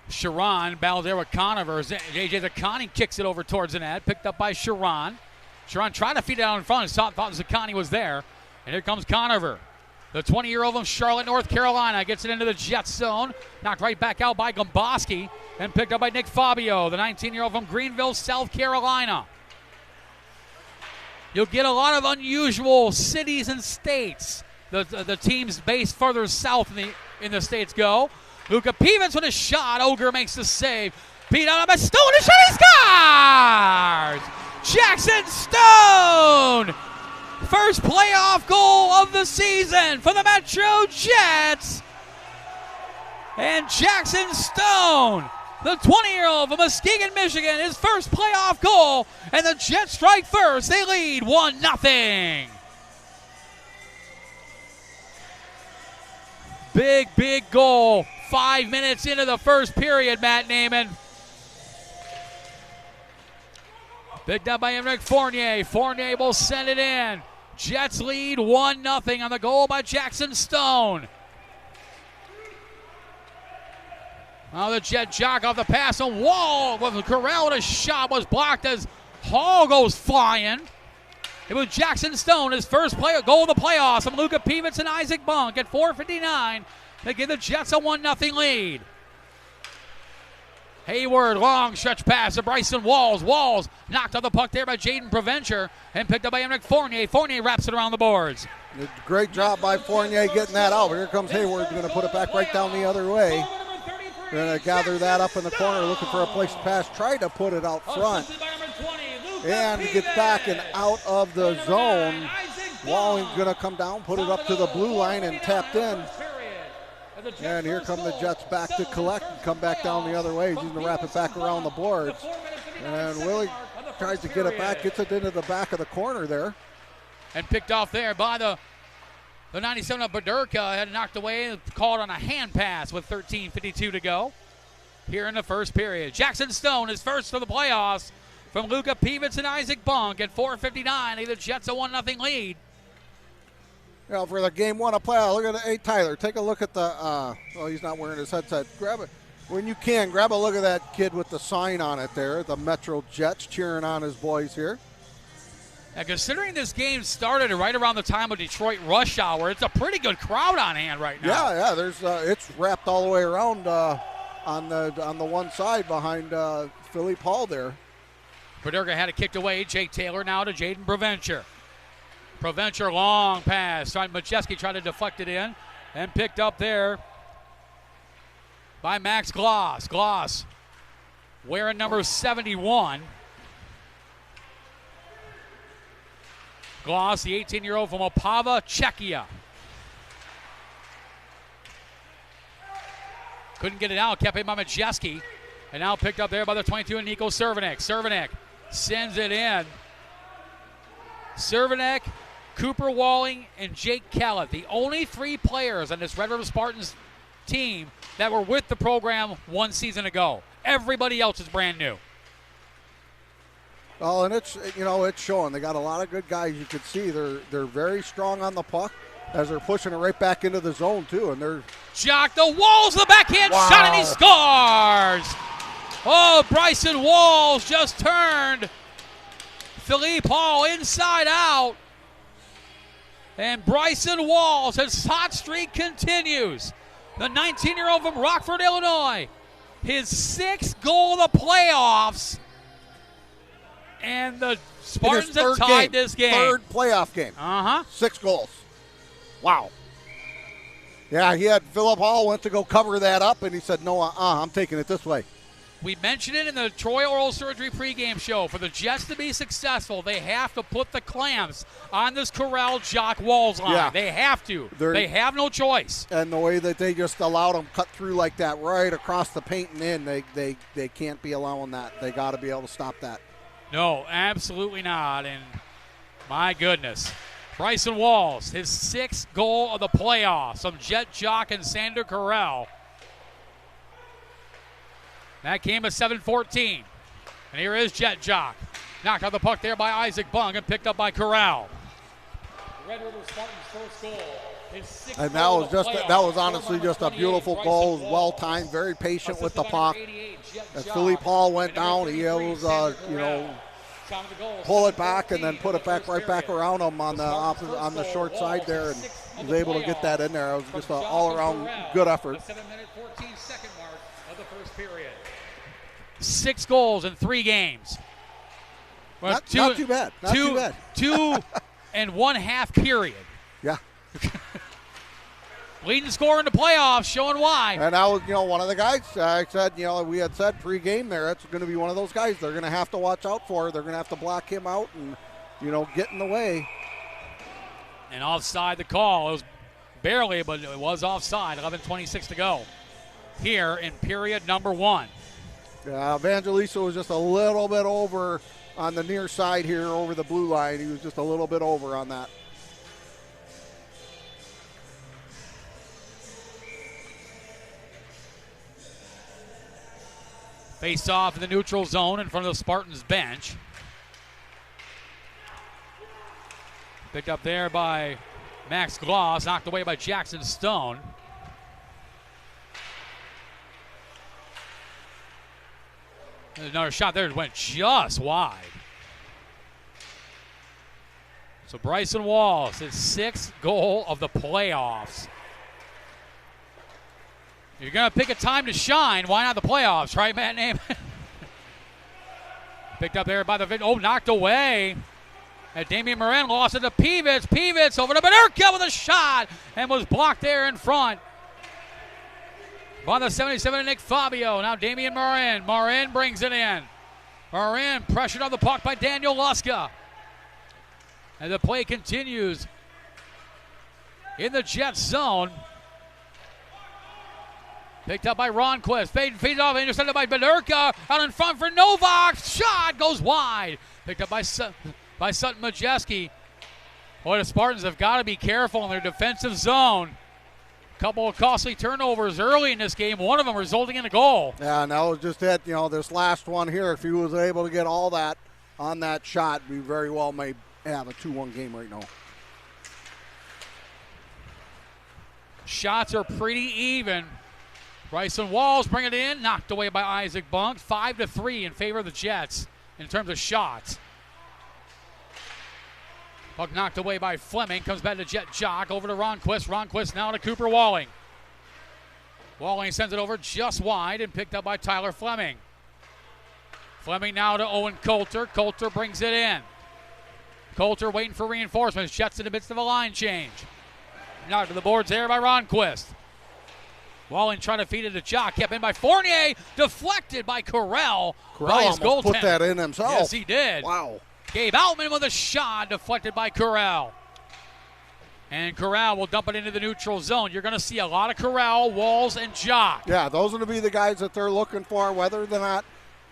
Sharon battles there with Conover. J.J. Zaccani kicks it over towards the net, picked up by Sharon. Sharon tried to feed it out in front and thought Zaccani was there. And here comes Conover. The 20-year-old from Charlotte, North Carolina, gets it into the Jets zone. Knocked right back out by Gomboski and picked up by Nick Fabio, the 19-year-old from Greenville, South Carolina. You'll get a lot of unusual cities and states. The teams based further south in the states go. Luka Pevens with a shot. Ogre makes the save. Beat out by Stone. And shot, he scores! Jackson Stone! First playoff goal of the season for the MetroJets. And Jackson Stone, the 20-year-old from Muskegon, Michigan, his first playoff goal. And the Jets strike first. They lead 1-0. Big goal. 5 minutes into the first period, Matt Naiman. Picked up by Emmerich Fournier. Fournier will send it in. Jets lead 1-0 on the goal by Jackson Stone. Now the Jet jock off the pass on Wall with Corral with a shot was blocked as Hall goes flying. It was Jackson Stone, his first goal of the playoffs from Luka Pevens and Isaac Bunk at 4:59. They give the Jets a 1-0 lead. Hayward, long stretch pass to Bryson Walls. Walls knocked off the puck there by Jaden Provencher and picked up by Emmerich Fournier. Fournier wraps it around the boards. Great job by Fournier getting that out. Here comes Hayward, going to put it back right down the other way. Going to gather that up in the corner, looking for a place to pass. Tried to put it out front. And gets back and out of the zone. Walling's going to come down, put it up to the blue line and tapped in. And here come the Jets back to collect and come back down the other way. He's going to wrap it back around the boards. And Willie tries to get it back, gets it into the back of the corner there. And picked off there by the 97 of Badurka. Had knocked away and called on a hand pass with 13:52 to go here in the first period. Jackson Stone is first to the playoffs from Luka Pevens and Isaac Bunk at 4:59. The Jets a 1-0 lead. For the game one of playoff, look at it. Hey, Tyler, take a look at the, he's not wearing his headset. Grab it. When you can, grab a look at that kid with the sign on it there, the MetroJets cheering on his boys here. And considering this game started right around the time of Detroit rush hour, it's a pretty good crowd on hand right now. Yeah, there's it's wrapped all the way around on the one side behind Philippe Hall there. Badurka had it kicked away. Jake Taylor now to Jaden Provencher. Provencher, long pass. Majeski tried to deflect it in and picked up there by Max Gloss. Gloss wearing number 71. Gloss, the 18-year-old from Opava, Czechia. Couldn't get it out. Kept it by Majeski. And now picked up there by the 22 and Nico Cervenek. Cervenek sends it in. Cervenek, Cooper Walling, and Jake Kellett, the only three players on this Red River Spartans team that were with the program one season ago. Everybody else is brand new. Oh, and it's showing. They got a lot of good guys. You can see they're very strong on the puck as they're pushing it right back into the zone too. And they're Jock the Walls, the backhand shot, and he scores. Oh, Bryson Walls just turned Philippe Hall inside out. And Bryson Walls, his hot streak continues. The 19-year-old from Rockford, Illinois. His 6th goal of the playoffs. And the Spartans have tied this game. Third playoff game. 6 goals. Wow. Yeah, he had Philip Hall went to go cover that up, and he said, no, I'm taking it this way. We mentioned it in the Troy Oral Surgery pregame show. For the Jets to be successful, they have to put the clamps on this Corral Jock Walls line. Yeah. They have to. They have no choice. And the way that they just allowed them cut through like that right across the paint and in, they can't be allowing that. They got to be able to stop that. No, absolutely not. And my goodness. Bryson Walls, his 6th goal of the playoffs from Jet Jock and Sander Corral. That came at 7-14. And here is Jet Jock. Knocked out the puck there by Isaac Bung and picked up by Corral. Red River Spartans' first goal. His 6th And goal that was honestly just a beautiful goal. Well timed, very patient with the puck. As Philippe Hall went down, he was pull it back and then put it back right back around him on the short side there, and was able to get that in there. It was just an all-around good effort. 7-minute, 14-second mark of the first period. 6 goals in 3 games. Well, not too bad. Not too bad. 2 and 1/2 period. Yeah. Leading scorer in the playoffs, showing why. And that was, one of the guys I said, we had said pre-game there, it's going to be one of those guys they're going to have to watch out for. They're going to have to block him out and, get in the way. And offside the call. It was barely, but it was offside. 11:26 to go here in period number 1. Evangelista was just a little bit over on the near side here over the blue line. He was just a little bit over on that. Face off in the neutral zone in front of the Spartans bench. Picked up there by Max Gloss, knocked away by Jackson Stone. There's another shot there, it went just wide. So Bryson Walls, his 6th goal of the playoffs. You're going to pick a time to shine. Why not the playoffs, right, Matt Name? Picked up there by knocked away. And Damian Morin lost it to Pevitz. Pevitz over to Benerka with a shot and was blocked there in front by the 77 Nick Fabio. Now Damian Morin. Morin brings it in. Morin pressured on the puck by Daniel Luska. And the play continues in the Jets zone. Picked up by Ronquist. Feeds off, intercepted by Benerka. Out in front for Novak. Shot goes wide. Picked up by Sutton Majeski. Boy, the Spartans have got to be careful in their defensive zone. Couple of costly turnovers early in this game, one of them resulting in a goal. Yeah, and that was just it. This last one here, if he was able to get all that on that shot, we very well may have a 2-1 game right now. Shots are pretty even. Bryson Walls bring it in, knocked away by Isaac Bunk. 5-3 in favor of the Jets in terms of shots. Puck knocked away by Fleming. Comes back to Jet Jock. Over to Ronquist. Ronquist now to Cooper Walling. Walling sends it over just wide and picked up by Tyler Fleming. Fleming now to Owen Coulter. Coulter brings it in. Coulter waiting for reinforcements. Jets in the midst of a line change. Knocked to the boards there by Ronquist. Walling trying to feed it to Jock. Kept in by Fournier. Deflected by Corral. By his goaltender. Put that in himself. Yes, he did. Wow. Gabe Outman with a shot. Deflected by Corral. And Corral will dump it into the neutral zone. You're going to see a lot of Corral, Walls, and Jock. Yeah, those are going to be the guys that they're looking for, whether or not,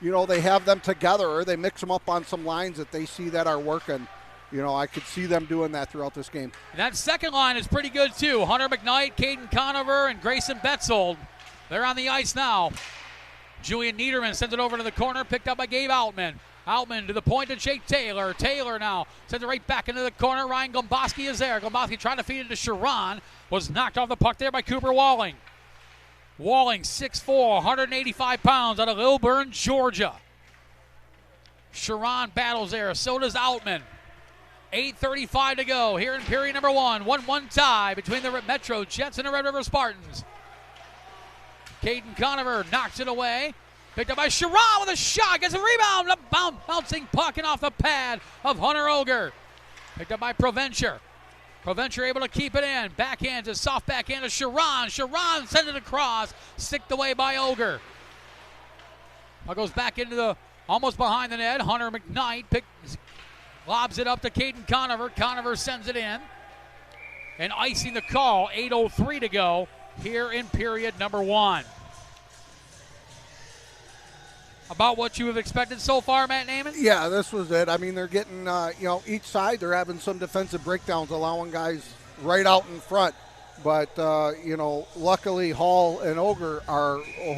they have them together or they mix them up on some lines that they see that are working. I could see them doing that throughout this game. And that second line is pretty good, too. Hunter McKnight, Caden Conover, and Grayson Betzold. They're on the ice now. Julian Niederman sends it over to the corner, picked up by Gabe Outman. Outman to the point to Jake Taylor. Taylor now sends it right back into the corner. Ryan Gomboski is there. Gomboski trying to feed it to Sharon. Was knocked off the puck there by Cooper Walling. Walling, 6'4", 185 pounds, out of Lilburn, Georgia. Sharon battles there. So does Outman. 8:35 to go here in period number 1. 1-1 tie between the MetroJets and the Red River Spartans. Caden Conover knocks it away. Picked up by Sharon with a shot. Gets a rebound. A bouncing puck and off the pad of Hunter Oger. Picked up by Provencher. Provencher able to keep it in. Backhand to soft backhand to Sharon. Sharon sends it across. Sticked away by Oger. Puck goes back into the almost behind the net. Hunter McKnight lobs it up to Caden Conover. Conover sends it in. And icing the call. 8:03 to go here in period number 1. About what you have expected so far, Matt Naiman? Yeah, this was it. I mean, they're getting, each side, they're having some defensive breakdowns, allowing guys right out in front. But, luckily Hall and Oger are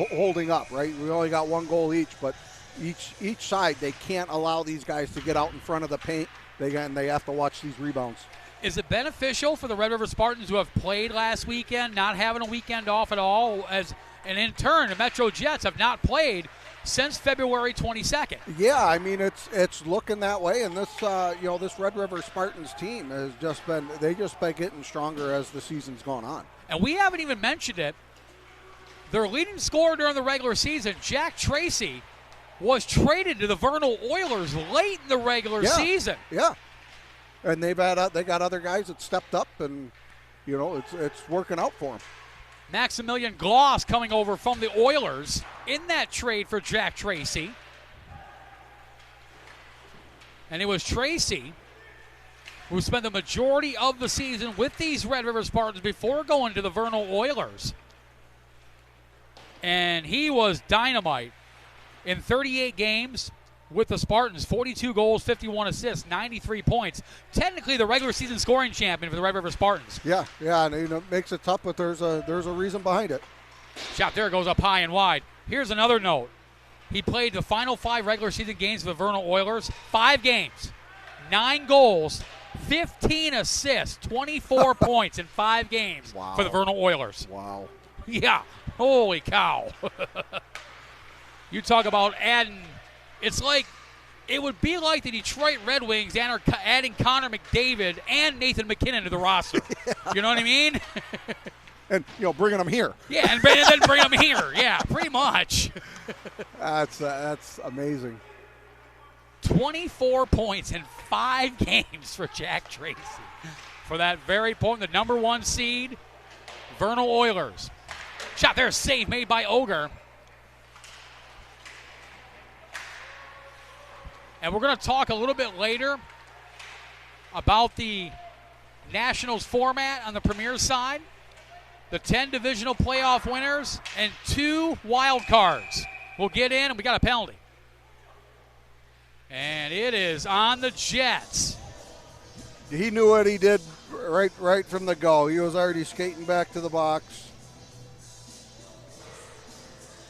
holding up, right? We only got 1 goal each, but each side, they can't allow these guys to get out in front of the paint. They have to watch these rebounds. Is it beneficial for the Red River Spartans who have played last weekend, not having a weekend off at all, and in turn, the MetroJets have not played since February 22nd? Yeah, I mean it's looking that way, and this this Red River Spartans team has just been getting stronger as the season's gone on. And we haven't even mentioned it. Their leading scorer during the regular season, Jack Tracy, was traded to the Vernal Oilers late in the regular season. Yeah, and they got other guys that stepped up, and it's working out for them. Maximilian Gloss coming over from the Oilers in that trade for Jack Tracy. And it was Tracy who spent the majority of the season with these Red River Spartans before going to the Vernal Oilers. And he was dynamite in 38 games with the Spartans. 42 goals, 51 assists, 93 points. Technically the regular season scoring champion for the Red River Spartans. Yeah, and it makes it tough, but there's a reason behind it. Shot there goes up high and wide. Here's another note. He played the final 5 regular season games for the Vernal Oilers. 5 games, 9 goals, 15 assists, 24 points in 5 games for the Vernal Oilers. Wow. Yeah, holy cow. You talk about adding, it would be like the Detroit Red Wings adding Connor McDavid and Nathan McKinnon to the roster. Yeah. You know what I mean? And, bringing them here. Yeah, and then bring them here. Yeah, pretty much. That's amazing. 24 points in 5 games for Jack Tracy. For that very point, the number 1 seed, Vernal Oilers. Shot there, save made by Oger. And we're going to talk a little bit later about the Nationals format on the Premier side. The 10 divisional playoff winners and 2 wild cards will get in, and we got a penalty. And it is on the Jets. He knew what he did right from the go. He was already skating back to the box.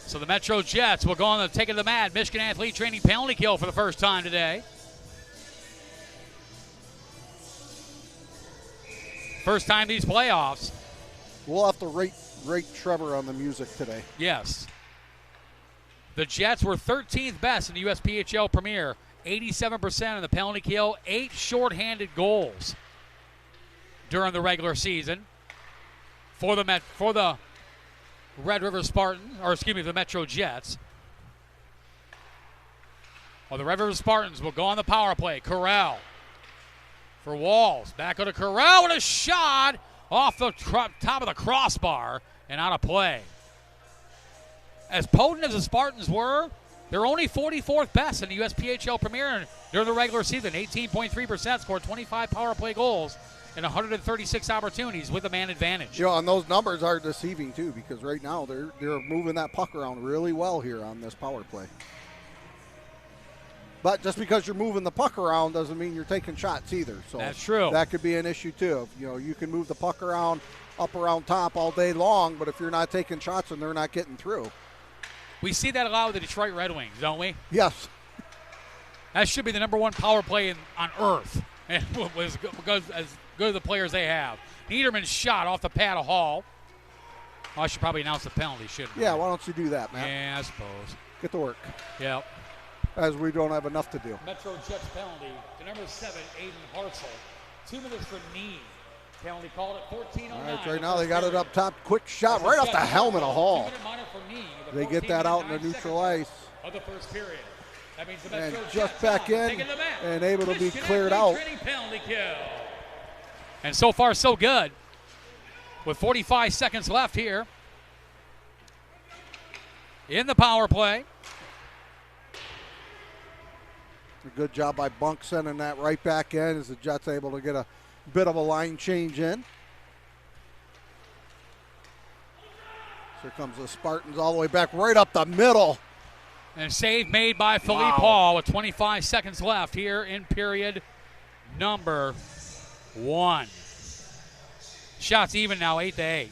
So the MetroJets will go on the take of the mat. Michigan athlete training penalty kill for the first time today. First time these playoffs. We'll have to rate Trevor on the music today. Yes. The Jets were 13th best in the USPHL Premier. 87% on the penalty kill. 8 shorthanded goals during the regular season for the Red River Spartans, the MetroJets. Well, the Red River Spartans will go on the power play. Corral for Walls. Back to Corral with a shot off the top of the crossbar and out of play. As potent as the Spartans were, they're only 44th best in the USPHL Premier during the regular season. 18.3%, scored 25 power play goals and 136 opportunities with a man advantage. And those numbers are deceiving too, because right now they're moving that puck around really well here on this power play. But just because you're moving the puck around doesn't mean you're taking shots either. So that's true. That could be an issue too. You can move the puck around up around top all day long, but if you're not taking shots and they're not getting through. We see that a lot with the Detroit Red Wings, don't we? Yes. That should be the number 1 power play on earth. And because as good as the players they have. Niederman's shot off the pad of Hall. Oh, I should probably announce the penalty, shouldn't I? Yeah, why don't you do that, Matt? Yeah, I suppose. Get to work. Yep. as we don't have enough to do. MetroJets penalty to number 7, Aiden Hartzell. 2 minutes for knee. Penalty called at 14:09. All right, right now they got it up top. Quick shot right off the helmet of Hall. They get that out in the neutral ice. Of the first period. That means the And MetroJets just back in and able to be Michigan cleared athlete out. training penalty kill. And so far, so good. With 45 seconds left here in the power play. A good job by Bunk sending that right back in as the Jets able to get a bit of a line change in. So here comes the Spartans all the way back right up the middle. And a save made by Philippe Hall with 25 seconds left here in period number 1. Shots even now, 8-8.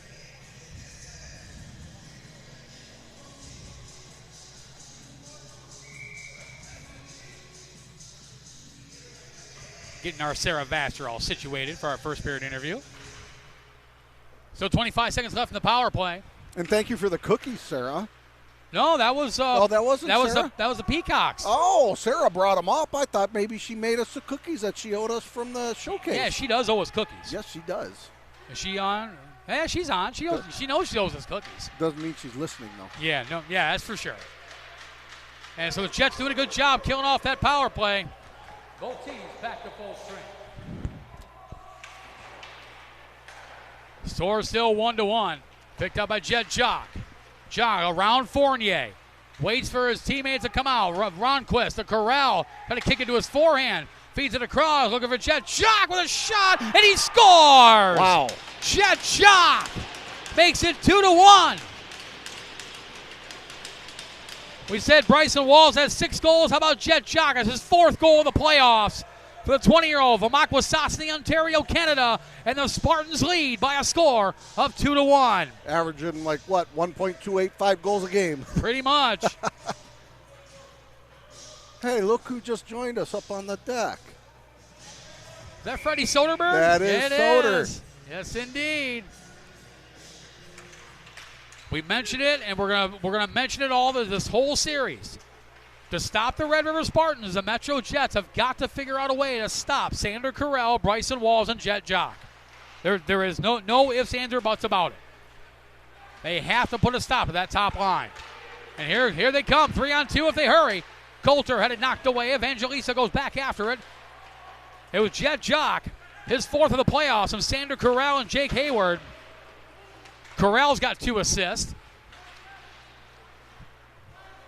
Getting our Sarah Vassar all situated for our first period interview. So 25 seconds left in the power play. And thank you for the cookies, Sarah. No, that was. Oh, that wasn't Sarah? That was the Peacocks. Oh, Sarah brought them up. I thought maybe she made us the cookies that she owed us from the showcase. Yeah, she does owe us cookies. Yes, she does. Is she on? Yeah, she's on. She knows she owes us cookies. Doesn't mean she's listening, though. Yeah, no, yeah, that's for sure. And so the Jets doing a good job killing off that power play. Both teams back to full strength. Score still 1-1. Picked up by Jet Jock. Jock around Fournier. Waits for his teammates to come out. Ronquist, the corral, got to kick it to his forehand. Feeds it across, looking for Jet Jock with a shot, and he scores! Wow. Jet Jock makes it 2-1. We said Bryson Walls has 6 goals. How about Jet Jock? That's his 4th goal of the playoffs for the 20-year-old from Akwesasne, Ontario, Canada. And the Spartans lead by a score of 2-1. Averaging 1.285 goals a game. Pretty much. Hey, look who just joined us up on the deck. Is that Freddie Soderbergh? That is Soder. Yes, indeed. We mentioned it, and we're gonna mention it all this whole series. To stop the Red River Spartans, the MetroJets have got to figure out a way to stop Sander Carell, Bryson Walls, and Jet Jock. There is no ifs, ands, or buts about it. They have to put a stop to that top line. And here they come, 3-on-2 if they hurry. Coulter had it knocked away. Evangelista goes back after it. It was Jet Jock, his 4th of the playoffs, from Sander Carell and Jake Hayward. Carell's got 2 assists.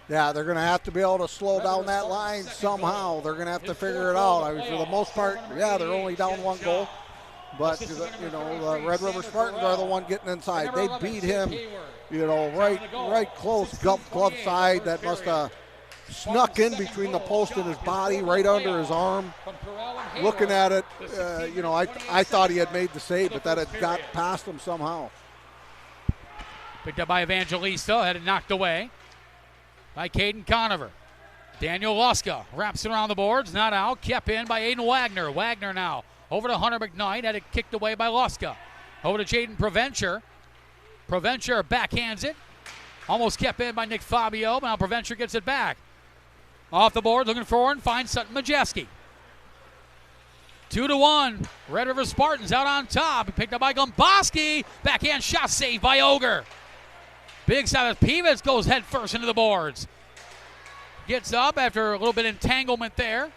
Yeah, they're going to have to be able to slow down that line somehow. They're going to have to figure it out. I mean, for the most part, yeah, they're only down 1 goal. But, the Red River Spartans are the one getting inside. They beat him, right close, glove side. That must have snuck in between the post and his body, right under his arm. Looking at it, I thought he had made the save, but that had got past him somehow. Picked up by Evangelista, had it knocked away by Caden Conover. Daniel Luska wraps it around the boards, not out. Kept in by Aiden Wagner. Wagner now over to Hunter McKnight, had it kicked away by Luska. Over to Jaden Provencher. Provencher backhands it. Almost kept in by Nick Fabio, but now Provencher gets it back. Off the board, looking forward, and finds Sutton Majeski. 2-1. Red River Spartans out on top. Picked up by Gomboski. Backhand shot saved by Ogre. Big side. Pivas goes head first into the boards. Gets up after a little bit of entanglement there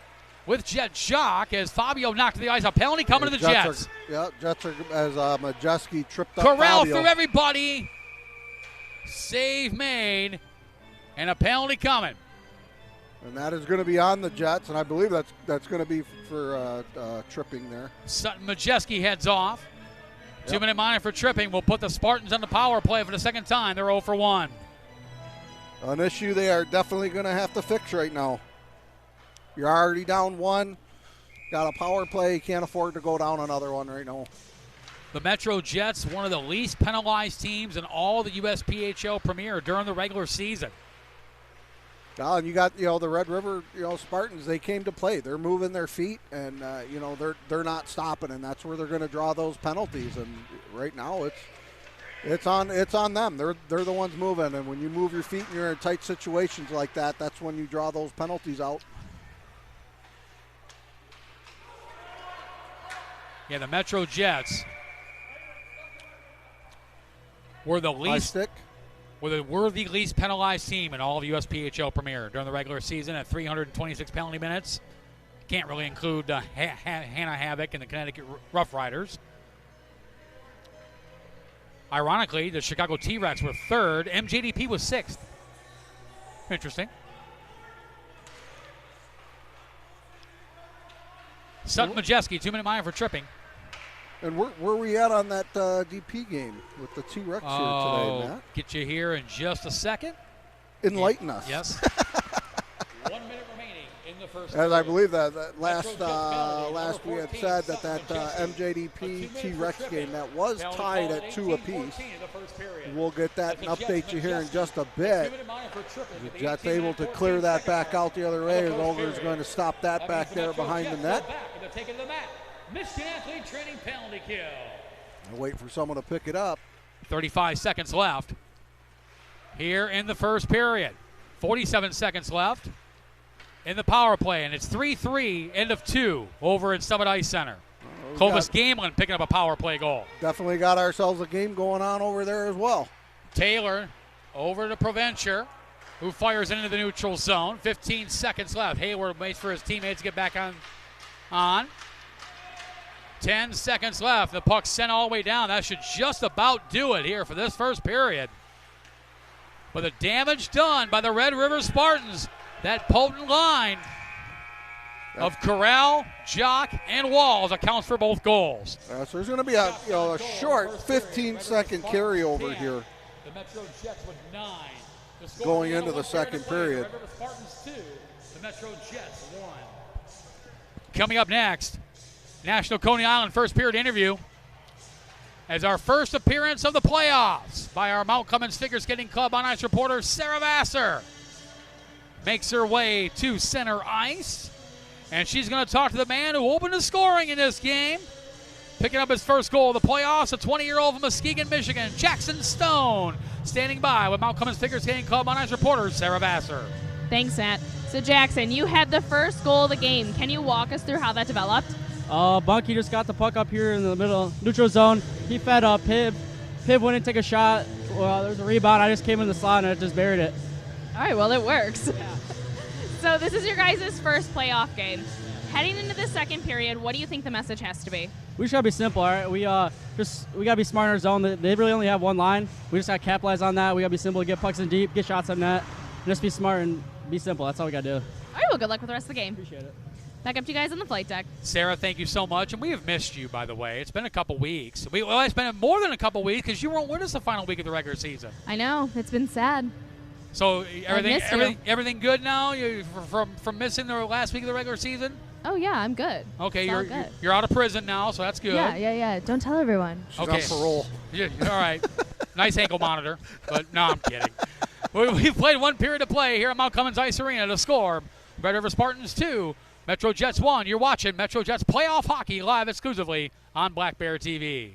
with Jet Jock as Fabio knocked to the ice. A penalty coming to the Jets. Jets are as Majeski tripped up Corral Fabio. through everybody. Save made. And a penalty coming. And that is going to be on the Jets, and I believe that's going to be for tripping there. Sutton Majeski heads off. 2-minute minor for tripping will put the Spartans on the power play for the second time. They're 0 for 1. An issue they are definitely going to have to fix right now. You're already down 1. Got a power play. You can't afford to go down another one right now. The MetroJets, one of the least penalized teams in all the USPHL Premier during the regular season. And you got the Red River Spartans. They came to play. They're moving their feet, and they're not stopping, and that's where they're going to draw those penalties. And right now It's on them. They're the ones moving, and when you move your feet and you're in tight situations like that, that's when you draw those penalties out. Yeah, the MetroJets were the least were the least penalized team in all of USPHL Premier during the regular season at 326 penalty minutes. Can't really include Hannah Havoc and the Connecticut Rough Riders. Ironically, the Chicago T-Rex were third. MJDP was sixth. Interesting. Sutton Majeski, 2-minute minor for tripping. And where we at on that DP game with the T-Rex here today, Matt? Get you here in just a second. Enlighten us. Yes. 1 minute remaining in the first. As I believe that last we had said that MJDP T-Rex game that was tied at 2 apiece. We'll get that and update you here in just a bit. The Jets able to clear that back out the other way. Olger is going to stop that back there behind the net. Michigan athlete training penalty kill. I'll wait for someone to pick it up. 35 seconds left here in the first period. 47 seconds left in the power play, and it's 3-3, end of 2 over in Summit Ice Center. Clovis Gamelin picking up a power play goal. Definitely got ourselves a game going on over there as well. Taylor over to Provencher, who fires into the neutral zone. 15 seconds left. Hayward waits for his teammates to get back on. 10 seconds left. The puck sent all the way down. That should just about do it here for this first period. But the damage done by the Red River Spartans, that potent line of Corral, Jock, and Walls accounts for both goals. So there's going to be a short 15-second carryover here. The MetroJets with 9. Going into the second period. Red River Spartans 2, the MetroJets 1. Coming up next, National Coney Island first period interview as our first appearance of the playoffs by our Mount Clemens Figure Skating Club on ice reporter Sarah Vassar makes her way to center ice, and she's going to talk to the man who opened the scoring in this game, picking up his first goal of the playoffs, a 20-year-old from Muskegon, Michigan, Jackson Stone, standing by with Mount Clemens Figure Skating Club on ice reporter Sarah Vassar. Thanks, Matt. So Jackson, you had the first goal of the game. Can you walk us through how that developed? Bunky just got the puck up here in the middle neutral zone. He fed up Piv. Piv went and took a shot. Well, there was a rebound. I just came in the slot and I just buried it. All right, well, it works. Yeah. So this is your guys' first playoff game. Heading into the second period, what do you think the message has to be? We just gotta be simple, all right? We gotta be smart in our zone. They really only have one line. We just gotta capitalize on that. We gotta be simple, get pucks in deep, get shots on net, and just be smart and be simple. That's all we gotta do. All right, well, good luck with the rest of the game. Appreciate it. Back up to you guys on the flight deck. Sarah, thank you so much. And we have missed you, by the way. It's been a couple weeks. It's been more than a couple weeks because you weren't with us the final week of the regular season. I know. It's been sad. So everything good now? You from missing the last week of the regular season? Oh, yeah, I'm good. Okay, good. You're out of prison now, so that's good. Yeah. Don't tell everyone. She's on parole. Yeah, all right. Nice ankle monitor. But no, I'm kidding. We've played one period of play here at Mount Clemens Ice Arena to score. Red River Spartans 2. MetroJets 1. You're watching MetroJets playoff hockey live exclusively on Black Bear TV.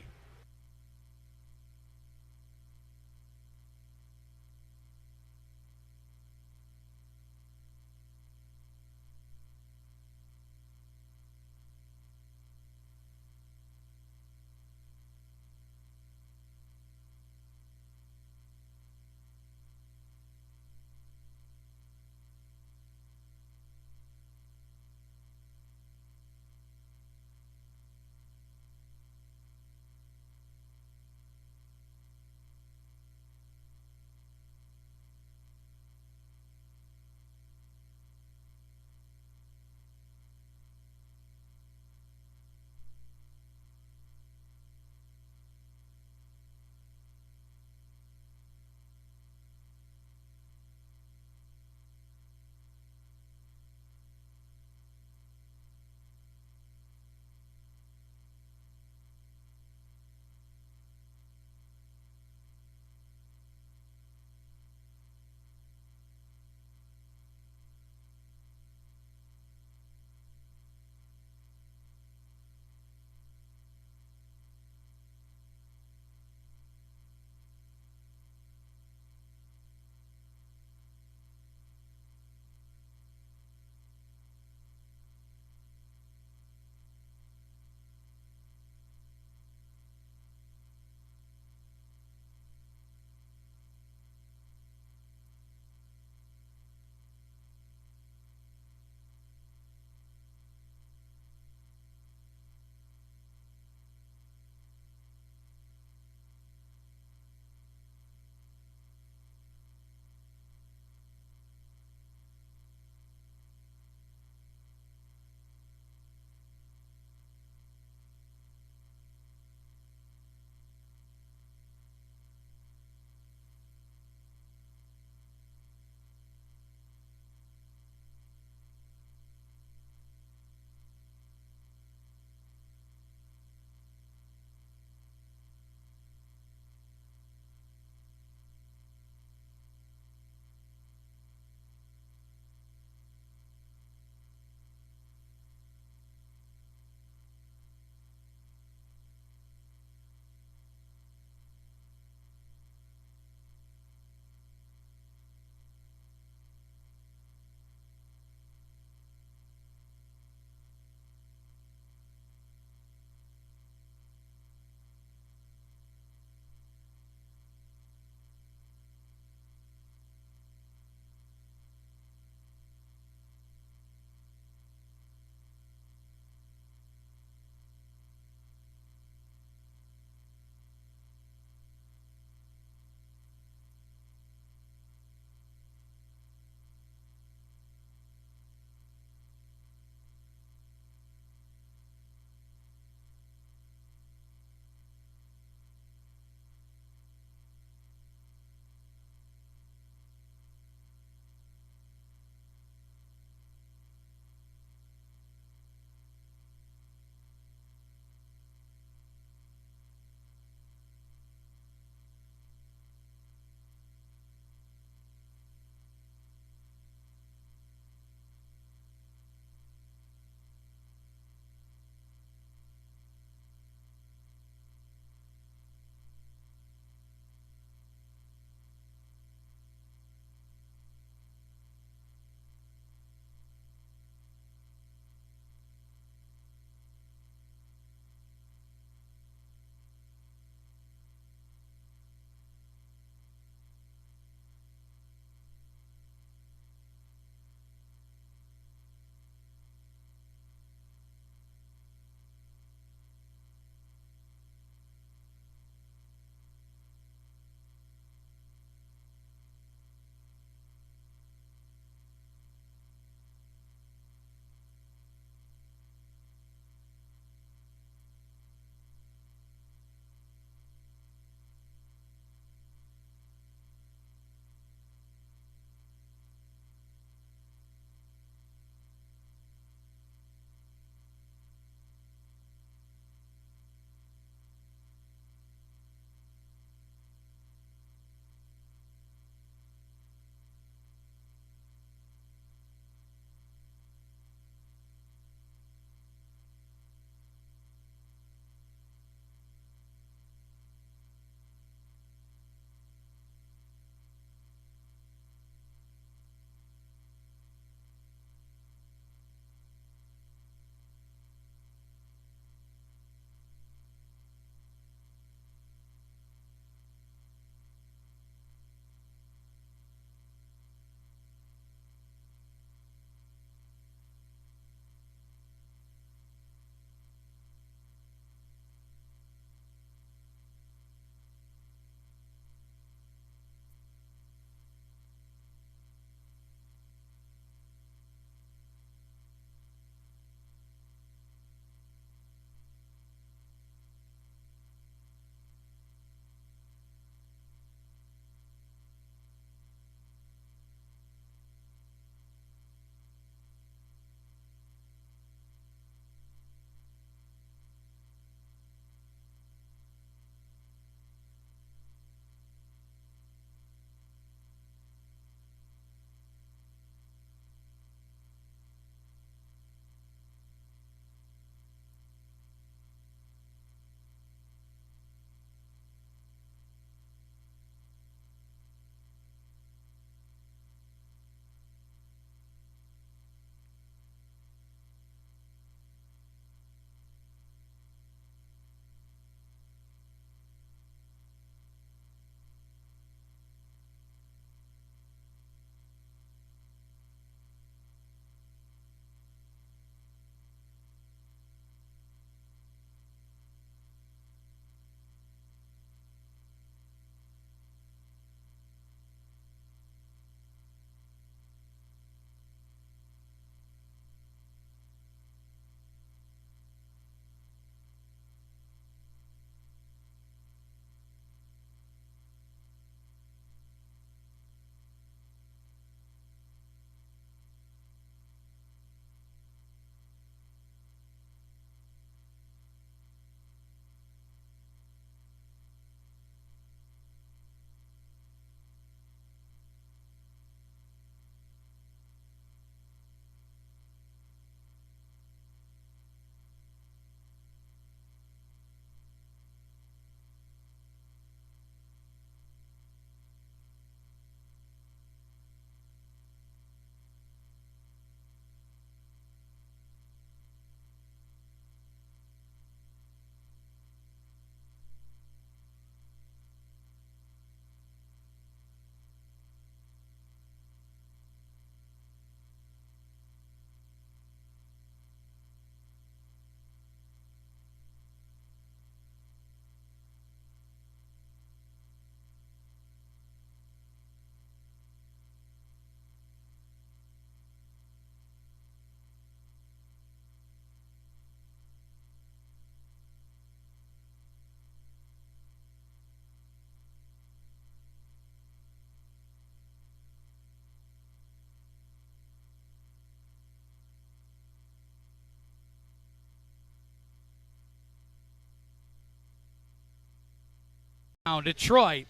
Detroit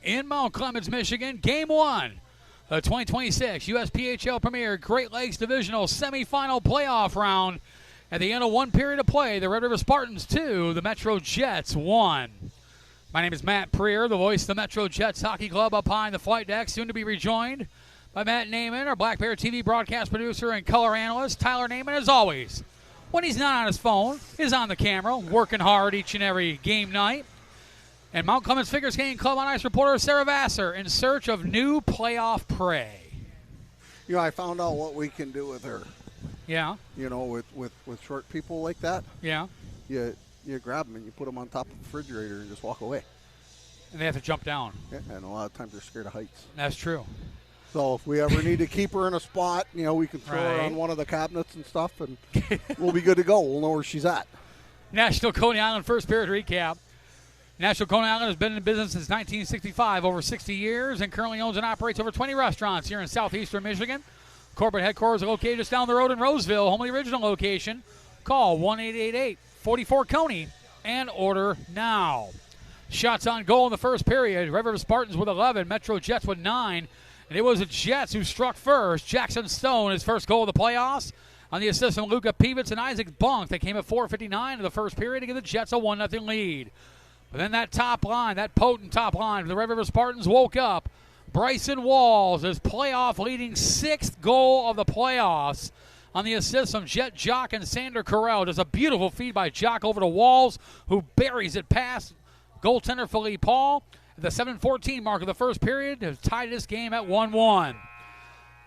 in Mount Clemens, Michigan. Game 1, the 2026 USPHL Premier Great Lakes Divisional Semifinal Playoff Round. At the end of one period of play, the Red River Spartans 2, the MetroJets 1. My name is Matt Preer, the voice of the MetroJets Hockey Club up high in the flight deck, soon to be rejoined by Matt Naiman, our Black Bear TV broadcast producer and color analyst. Tyler Naiman, as always, when he's not on his phone, is on the camera, working hard each and every game night. And Mount Clemens Figure Skating Club on Ice reporter Sarah Vassar in search of new playoff prey. You know, I found out what we can do with her. Yeah. You know, with short people like that. Yeah. You grab them and you put them on top of the refrigerator and just walk away. And they have to jump down. Yeah, and a lot of times they're scared of heights. That's true. So if we ever need to keep her in a spot, you know, we can throw her on one of the cabinets and stuff, and we'll be good to go. We'll know where she's at. National Coney Island first period recap. National Coney Island has been in business since 1965, over 60 years, and currently owns and operates over 20 restaurants here in southeastern Michigan. Corporate headquarters are located just down the road in Roseville, home of the original location. Call 1-888-44-CONEY and order now. Shots on goal in the first period. Red River Spartans with 11, MetroJets with 9. And it was the Jets who struck first. Jackson Stone, his first goal of the playoffs. On the assist from Luka Pivitz and Isaac Bunk, they came at 4:59 in the first period to give the Jets a 1-0 lead. But then that top line, that potent top line, the Red River Spartans woke up. Bryson Walls, his playoff leading 6th goal of the playoffs. On the assist from Jet Jock and Sander Carell. Just a beautiful feed by Jock over to Walls, who buries it past goaltender Philippe Paul. At the 7:14 mark of the first period, has tied this game at 1-1.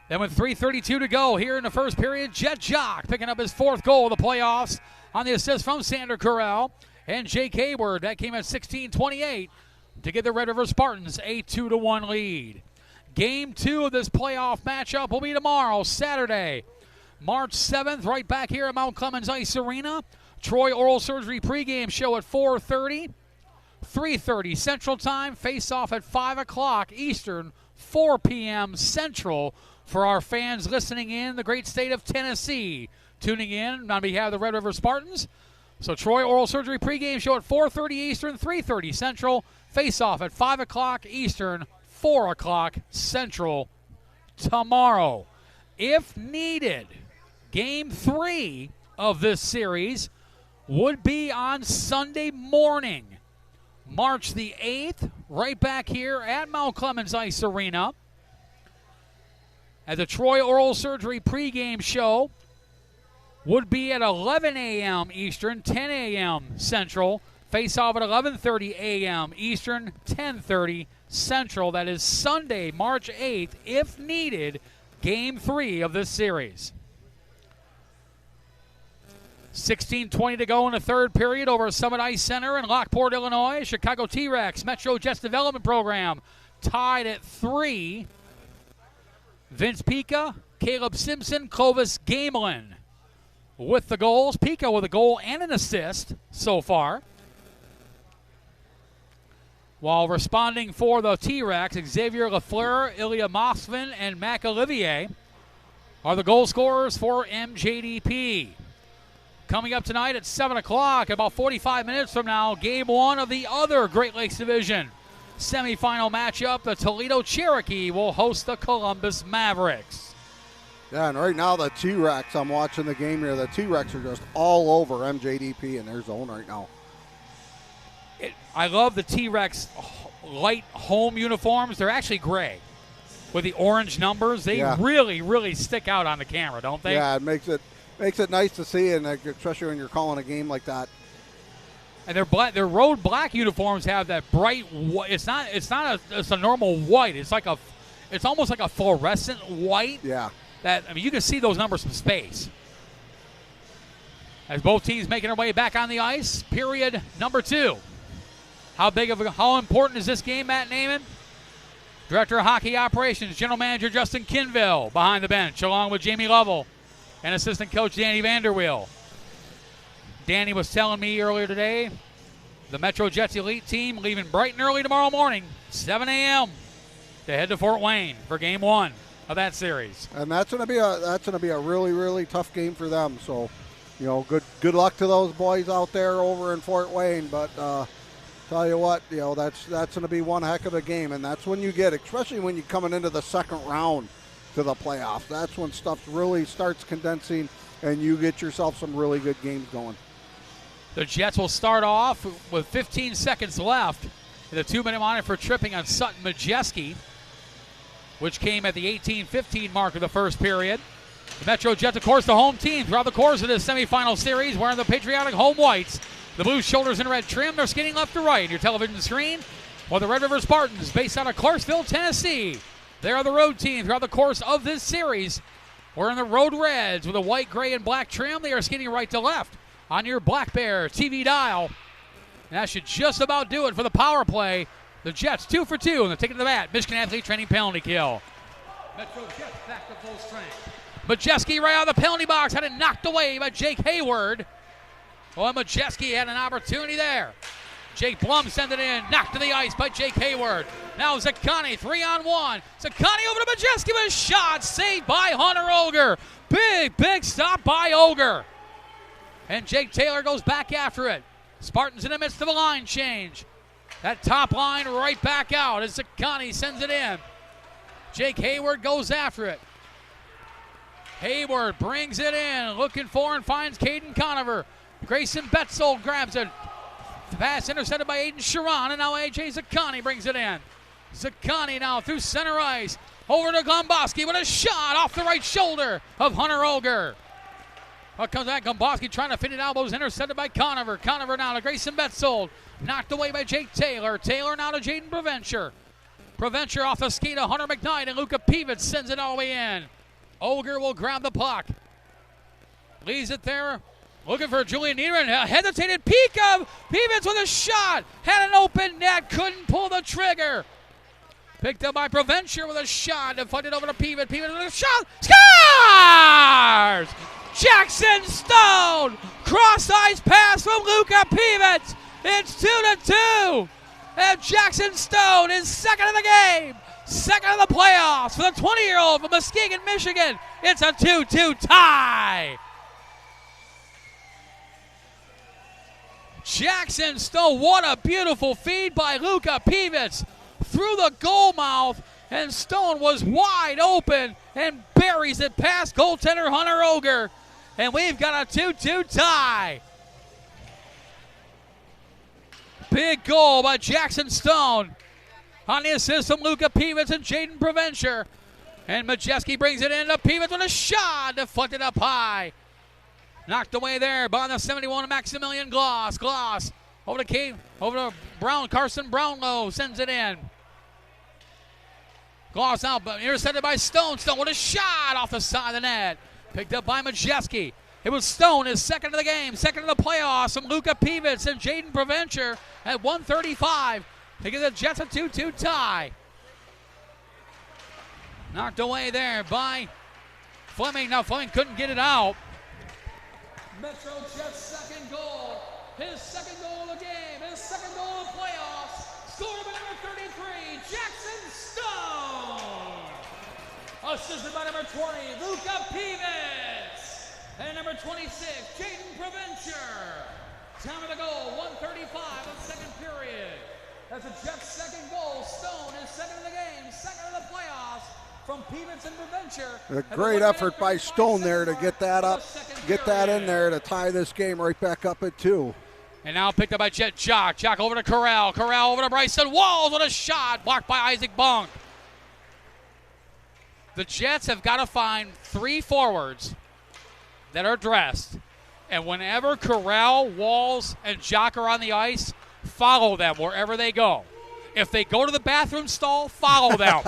Then with 3:32 to go here in the first period, Jet Jock picking up his 4th goal of the playoffs on the assist from Sander Carell. And Jake Hayward, that came at 16:28 to give the Red River Spartans a 2-1 lead. Game 2 of this playoff matchup will be tomorrow, Saturday, March 7th, right back here at Mount Clemens Ice Arena. Troy Oral Surgery pregame show at 4:30. 3:30 Central Time, face-off at 5 o'clock Eastern, 4 p.m. Central for our fans listening in the great state of Tennessee. Tuning in on behalf of the Red River Spartans. So Troy Oral Surgery pregame show at 4:30 Eastern, 3:30 Central, face-off at 5 o'clock Eastern, 4 o'clock Central tomorrow. If needed, Game 3 of this series would be on Sunday morning, March the 8th, right back here at Mount Clemens Ice Arena. At the Troy Oral Surgery pregame show would be at 11 a.m. Eastern, 10 a.m. Central. Face-off at 11:30 a.m. Eastern, 10:30 Central. That is Sunday, March 8th, if needed, Game 3 of this series. 16:20 to go in the third period over Summit Ice Center in Lockport, Illinois. Chicago T-Rex MetroJets Development Program tied at 3. Vince Pica, Caleb Simpson, Clovis Gamelin with the goals. Pica with a goal and an assist so far. While responding for the T-Rex, Xavier Lafleur, Ilya Mosvin, and Mac Olivier are the goal scorers for MJDP. Coming up tonight at 7 o'clock, about 45 minutes from now, Game 1 of the other Great Lakes Division semifinal matchup. The Toledo Cherokee will host the Columbus Mavericks. Yeah, and right now the T-Rex, I'm watching the game here, the T-Rex are just all over MJDP in their zone right now. I love the T-Rex light home uniforms. They're actually gray with the orange numbers. They really, really stick out on the camera, don't they? Yeah, it makes it nice to see, and especially when you're calling a game like that. And their road black uniforms have that bright. It's a normal white. It's almost like a fluorescent white. Yeah. You can see those numbers from space. As both teams making their way back on the ice, period number 2. How important is this game, Matt Naiman? Director of Hockey Operations, General Manager Justin Kinville behind the bench, along with Jamie Lovell and assistant coach Danny Vanderweel. Danny was telling me earlier today, the MetroJets elite team leaving bright and early tomorrow morning, 7 a.m. to head to Fort Wayne for Game 1 of that series. And that's going to be a really, really tough game for them. So, good luck to those boys out there over in Fort Wayne. But Tell you what, that's going to be one heck of a game, and that's when you get, especially when you're coming into the second round to the playoffs. That's when stuff really starts condensing, and you get yourself some really good games going. The Jets will start off with 15 seconds left in the 2-minute monitor for tripping on Sutton Majeski, which came at the 18-15 mark of the first period. The MetroJets, of course, the home team throughout the course of this semifinal series, wearing the patriotic home whites. The blue shoulders in red trim, they're skating left to right on your television screen. While the RedRiver Spartans, based out of Clarksville, Tennessee, they are the road team throughout the course of this series. Wearing the road reds with a white, gray, and black trim, they are skating right to left on your Black Bear TV dial. And that should just about do it for the power play. The Jets 2 for 2, and they're taking to the mat. Michigan athlete training penalty kill. MetroJets back to full strength. Majeski right out of the penalty box, had it knocked away by Jake Hayward. Well, Majeski had an opportunity there. Jake Blum sent it in, knocked to the ice by Jake Hayward. Now Zaccani, 3-on-1. Zaccani over to Majeski with a shot, saved by Hunter Olger. Big stop by Olger. And Jake Taylor goes back after it. Spartans in the midst of a line change. That top line right back out as Zaccani sends it in. Jake Hayward goes after it. Hayward brings it in, looking for and finds Caden Conover. Grayson Betzel grabs it. The pass intercepted by Aiden Sharon, and now AJ Zaccani brings it in. Zaccani now through center ice. Over to Gomboski with a shot off the right shoulder of Hunter Olger. Out comes that Gomboski trying to fit it elbows, intercepted by Conover. Conover now to Grayson Betzold. Knocked away by Jake Taylor. Taylor now to Jaden Provencher. Provencher off the skate of Hunter McKnight, and Luca Pivets sends it all the way in. Olger will grab the puck. Leaves it there. Looking for Julian Niederman. A hesitated peek of Pivets with a shot. Had an open net. Couldn't pull the trigger. Picked up by Provencher with a shot. Deflected over to Pivets. Pivets with a shot. Scores! Jackson Stone. Cross-ice pass from Luca Pivets. It's 2-2. And Jackson Stone is second of the game. Second of the playoffs for the 20-year-old from Muskegon, Michigan. It's a 2-2 tie. Jackson Stone, what a beautiful feed by Luca Pivets through the goal mouth, and Stone was wide open and buries it past goaltender Hunter Olger, and we've got a 2-2 tie. Big goal by Jackson Stone. On the assist from Luca Pivets and Jaden Provencher. And Majeski brings it in to Pivets with a shot, deflected up high. Knocked away there by the 71 Maximilian Gloss. Gloss over to Brown. Carson Brownlow sends it in. Gloss out, but intercepted by Stone. Stone with a shot off the side of the net. Picked up by Majeski. It was Stone, his second of the game, second of the playoffs from Luca Pivets and Jaden Provencher at 1:35 to give the Jets a 2-2 tie. Knocked away there by Fleming. Now Fleming couldn't get it out. MetroJets' second goal. His second goal of the game. His second goal of the playoffs. Scored by number 33, Jackson Stone. Assisted by number 20, Luca Pivets. And number 26, Jaden Provencher. Time of the goal, 1:35 of the second period. That's the Jets' second goal. Stone is second of the game, second of the playoffs from Pivets and Provencher. A great effort by Stone there to get that up, get that in there to tie this game right back up at 2. And now picked up by Jet Jock. Jock over to Corral. Corral over to Bryson Walls with a shot blocked by Isaac Bonk. The Jets have got to find 3 forwards that are dressed. And whenever Corral, Walls, and Jock are on the ice, follow them wherever they go. If they go to the bathroom stall, follow them.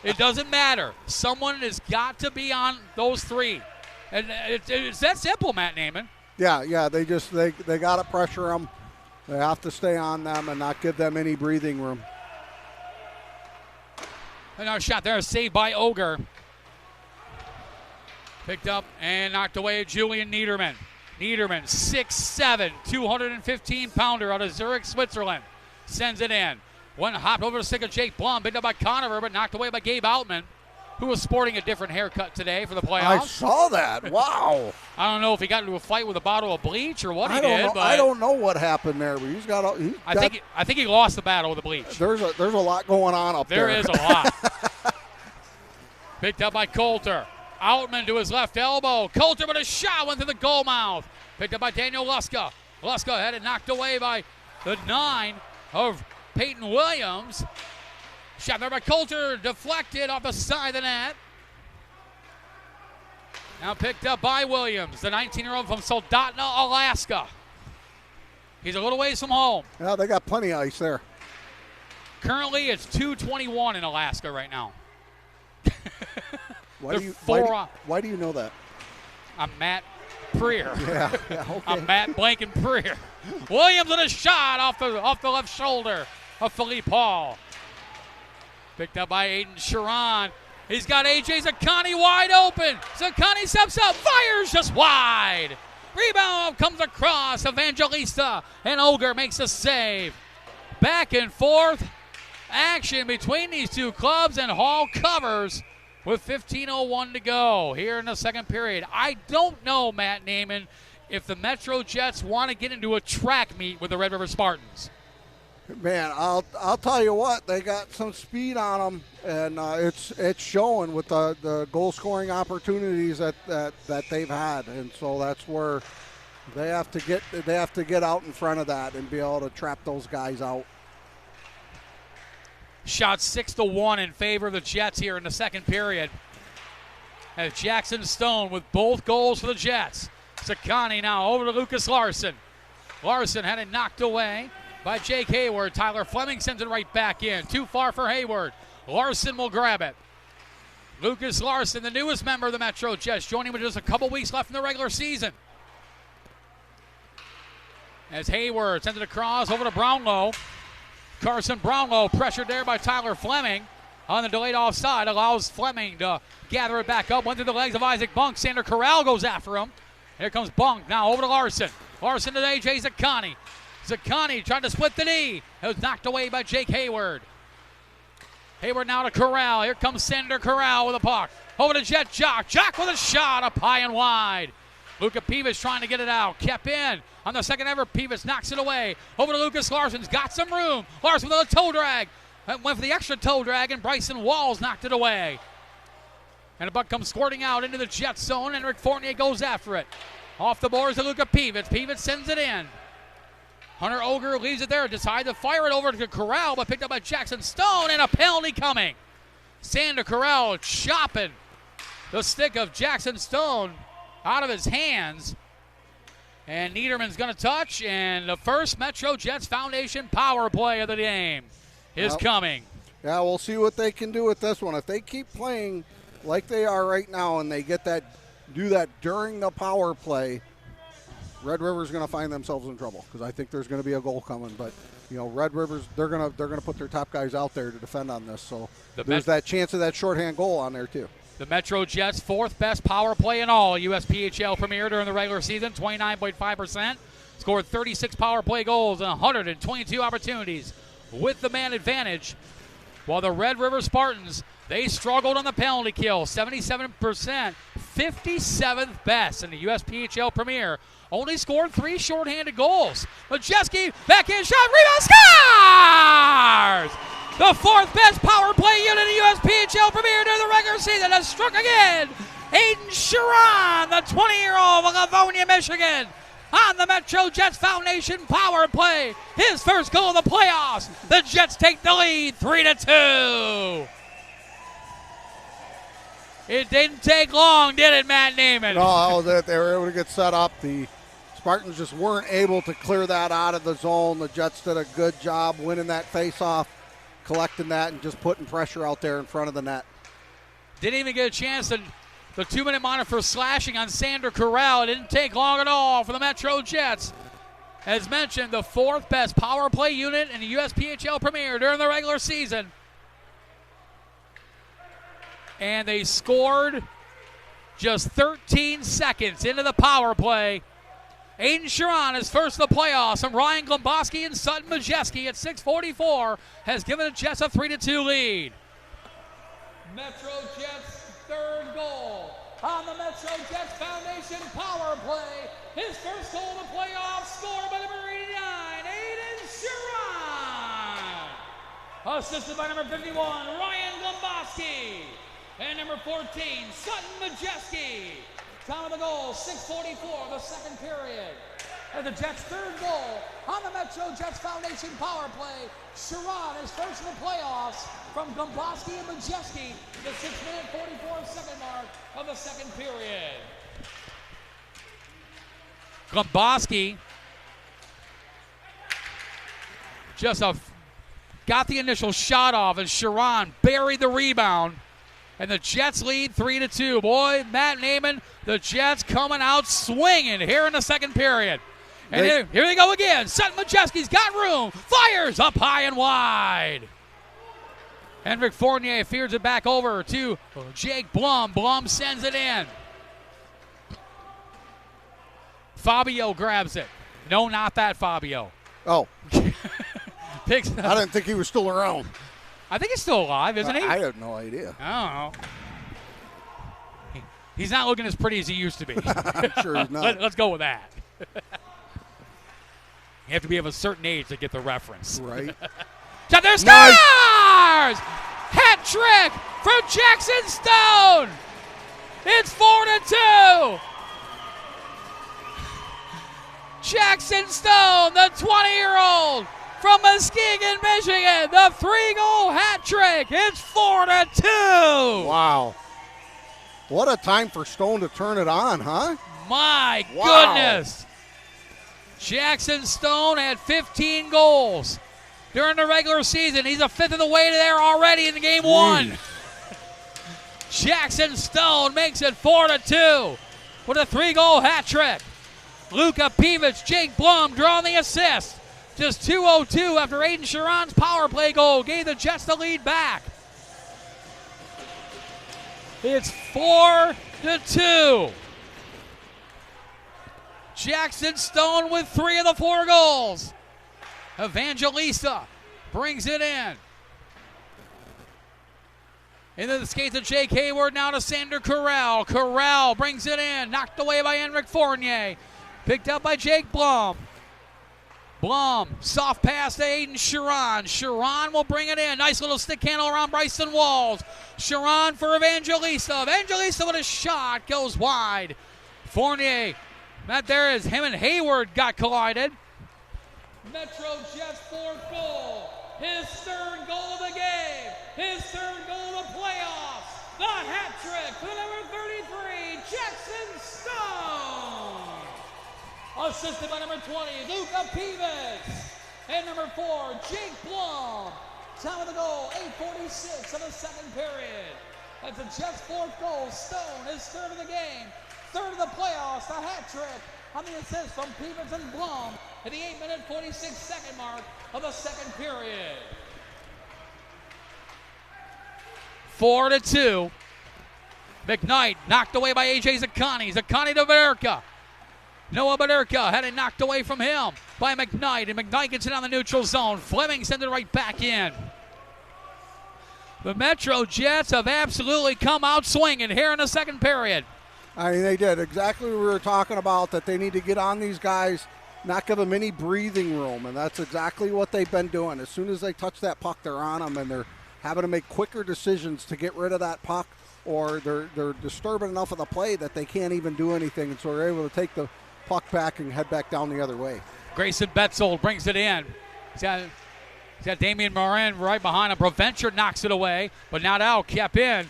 It doesn't matter. Someone has got to be on those 3. And it's that simple, Matt Naiman. Yeah, they got to pressure them. They have to stay on them and not give them any breathing room. Another shot there, saved by Olger. Picked up and knocked away Julian Niederman. Niederman, 6'7", 215-pounder out of Zurich, Switzerland. Sends it in. One hopped over the stick of Jake Blum, picked up by Conover, but knocked away by Gabe Outman. who was sporting a different haircut today for the playoffs. I saw that. Wow. I don't know if he got into a fight with a bottle of bleach or what he did. But I don't know what happened there, but I think he lost the battle with the bleach. There's a lot going on up there. There is a lot. Picked up by Coulter. Outman to his left elbow. Coulter with a shot went to the goal mouth. Picked up by Daniel Luska. Luska had it knocked away by the 9 of Peyton Williams. Shot there by Coulter, deflected off the side of the net. Now picked up by Williams, the 19-year-old from Soldotna, Alaska. He's a little ways from home. Yeah, they got plenty of ice there. Currently, it's 2:21 in Alaska right now. Why do you know that? I'm Matt Preer. Yeah, okay. I'm Matt Blanken Preer. Williams with a shot off the left shoulder of Philippe Hall. Picked up by Aiden Sharon. He's got A.J. Zaccani wide open. Zaccani steps up, fires just wide. Rebound comes across. Evangelista, and Ogre makes a save. Back and forth action between these two clubs, and Hall covers with 15:01 to go here in the second period. I don't know, Matt Naiman, if the MetroJets want to get into a track meet with the Red River Spartans. Man, I'll tell you what, they got some speed on them, and it's showing with the goal scoring opportunities that they've had, and so that's where they have to get out in front of that and be able to trap those guys out. Shot 6-1 in favor of the Jets here in the second period. As Jackson Stone with both goals for the Jets. Zaccani now over to Lucas Larson. Larson had it knocked away by Jake Hayward. Tyler Fleming sends it right back in. Too far for Hayward. Larson will grab it. Lucas Larson, the newest member of the MetroJets, joining with just a couple weeks left in the regular season. As Hayward sends it across over to Brownlow. Carson Brownlow pressured there by Tyler Fleming on the delayed offside. Allows Fleming to gather it back up. Went through the legs of Isaac Bunk. Sander Corral goes after him. Here comes Bunk now over to Larson. Larson to A.J. Zaccani. Zaccani trying to split the knee. It was knocked away by Jake Hayward. Hayward now to Corral. Here comes Sander Corral with a puck. Over to Jet Jock. Jock with a shot up high and wide. Luca Pivas trying to get it out. Kept in on the second ever. Pivas knocks it away. Over to Lucas Larson's got some room. Larson with a toe drag. Went for the extra toe drag, and Bryson Walls knocked it away. And the puck comes squirting out into the Jet zone, and Rick Fournier goes after it. Off the boards to Luca Pivas. Pivas sends it in. Hunter Ogre leaves it there. Decided to fire it over to Corral, but picked up by Jackson Stone, and a penalty coming. Sander Corral chopping the stick of Jackson Stone out of his hands. And Niederman's going to touch, and the first MetroJets Foundation power play of the game is coming. Yeah, we'll see what they can do with this one. If they keep playing like they are right now and they do that during the power play, Red River's going to find themselves in trouble, because I think there's going to be a goal coming. But Red River's they're going to put their top guys out there to defend on this. So there's that chance of that shorthand goal on there too. The MetroJets' fourth best power play in all USPHL Premier during the regular season, 29.5%. Scored 36 power play goals and 122 opportunities with the man advantage. While the Red River Spartans, they struggled on the penalty kill, 77%, 57th best in the USPHL Premier. Only scored 3 shorthanded goals. Majeski, backhand shot, rebound, scores! The fourth best power play unit in the USPHL Premier during the regular season has struck again. Aiden Sharon, the 20-year-old of Livonia, Michigan, on the MetroJets Foundation power play. His first goal of the playoffs. The Jets take the lead 3-2. It didn't take long, did it, Matt Naiman? No, they were able to get set up. The Spartans just weren't able to clear that out of the zone. The Jets did a good job winning that face-off, collecting that, and just putting pressure out there in front of the net. Didn't even get a chance to the 2-minute monitor for slashing on Sander Corral. It didn't take long at all for the MetroJets. As mentioned, the fourth best power play unit in the USPHL Premier during the regular season. And they scored just 13 seconds into the power play. Aiden Sharon, his first of the playoffs, from Ryan Glomboski and Sutton Majeski at 6:44, has given the Jets a 3-2 lead. MetroJets' third goal on the MetroJets Foundation power play. His first goal of the playoffs, scored by number 89, Aiden Sharon. Assisted by number 51, Ryan Gomboski. And number 14, Sutton Majeski. Time of the goal, 6:44 of the second period. And the Jets' third goal on the MetroJets Foundation power play. Sharon is first in the playoffs from Gomboski and Majeski, the 6-minute 44-second mark of the second period. Gomboski just got the initial shot off, and Sharon buried the rebound. And the Jets lead 3-2. Boy, Matt Naiman, the Jets coming out swinging here in the second period. And here they go again. Sutton Majeski's got room. Fires up high and wide. Henrik Fournier fears it back over to Jake Blum. Blum sends it in. Fabio grabs it. No, not that Fabio. Oh. Picks I didn't think he was still around. I think he's still alive, isn't he? I have no idea. I don't know. He's not looking as pretty as he used to be. I'm sure he's not. Let's go with that. You have to be of a certain age to get the reference. Right. So there's scores! Hat trick from Jackson Stone. It's 4-2. Jackson Stone, the 20-year-old from Muskegon, Michigan, the 3-goal hat trick. It's 4-2. Wow. What a time for Stone to turn it on, huh? My goodness. Jackson Stone had 15 goals during the regular season. He's a fifth of the way there already in game one. Jackson Stone makes it 4-2 with a 3-goal hat trick. Luka Pevic, Jake Blum drawing the assist. Just 2:02 after Aiden Sharon's power play goal gave the Jets the lead back. It's 4-2. Jackson Stone with 3 of the 4 goals. Evangelista brings it in. Into the skates of Jake Hayward, now to Sander Corral. Corral brings it in, knocked away by Henrik Fournier. Picked up by Jake Blum. Blum, soft pass to Aiden Sharon. Sharon will bring it in. Nice little stick handle around Bryson Walls. Sharon for Evangelista. Evangelista with a shot, goes wide. Fournier, that there is him and Hayward got collided. MetroJets' 4th goal. His 3rd goal of the game. His 3rd goal of the playoffs. The hat trick for number 33, Jackson Stone. Assisted by number 20, Luka Pevic. And number 4, Jake Blum. Time of the goal, 8:46 of the second period. That's the Jets' 4th goal. Stone, his 3rd of the game. 3rd of the playoffs, the hat trick on the assist from Pevic and Blum at the 8-minute 46-second mark of the second period. 4-2. McKnight knocked away by A.J. Zaccani. Zaccani to Baderka. Noah Baderka had it knocked away from him by McKnight, and McKnight gets it on the neutral zone. Fleming sends it right back in. The MetroJets have absolutely come out swinging here in the second period. I mean, they did exactly what we were talking about, that they need to get on these guys, not give them any breathing room, and that's exactly what they've been doing. As soon as they touch that puck, they're on them, and they're having to make quicker decisions to get rid of that puck, or they're disturbing enough of the play that they can't even do anything, and so they're able to take the puck back and head back down the other way. Grayson Betzold brings it in. He's got Damian Morin right behind him. Provencher knocks it away, but not out. Kept in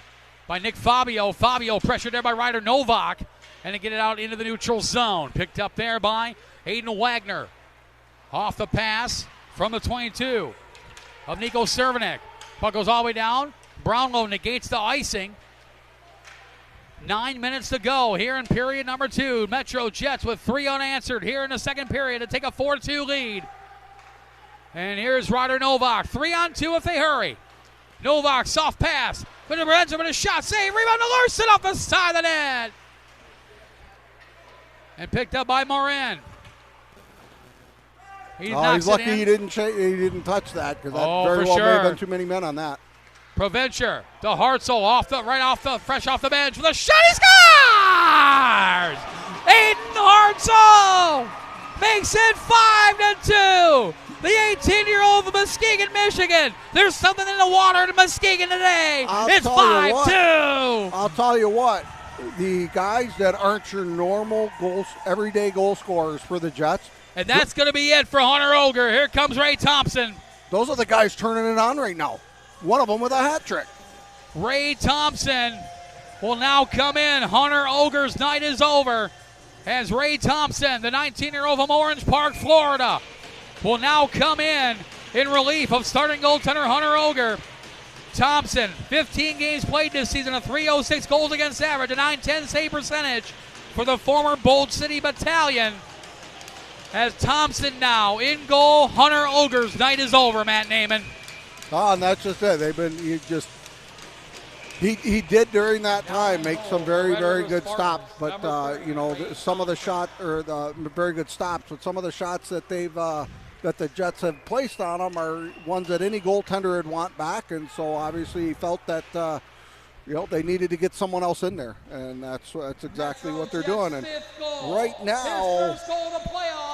by Nick Fabio. Fabio pressured there by Ryder Novak, and to get it out into the neutral zone. Picked up there by Aiden Wagner. Off the pass from the 22 of Nico Cervenek. Puck goes all the way down. Brownlow negates the icing. 9 minutes to go here in period number 2. MetroJets with 3 unanswered here in the second period to take a 4-2 lead. And here's Ryder Novak. 3-on-2 if they hurry. Novak, soft pass. But ends up with a shot. Save. Rebound to Larson off the side of the net. And picked up by Morin. He's lucky he didn't touch that, because that very well may have been too many men on that. Provencher to Hartzell fresh off the bench with a shot. He scores! Aiden Hartzell makes it 5-2. The 18-year-old from Muskegon, Michigan. There's something in the water in Muskegon today. It's 5-2. I'll tell you what. The guys that aren't your normal everyday goal scorers for the Jets. And that's going to be it for Hunter Olger. Here comes Ray Thompson. Those are the guys turning it on right now. One of them with a hat trick. Ray Thompson will now come in. Hunter Olger's night is over as Ray Thompson, the 19-year-old from Orange Park, Florida, will now come in relief of starting goaltender Hunter Olger. Thompson, 15 games played this season, a .306 goals against average, a .910 save percentage for the former Bold City Battalion. As Thompson now in goal, Hunter Olger's night is over, Matt Naiman. Oh, and that's just it. He did during that time make some very, very good stops, but some of the shots very good stops, but some of the shots that that the Jets have placed on him are ones that any goaltender would want back, and so obviously he felt that they needed to get someone else in there, and that's exactly what they're doing. And right now,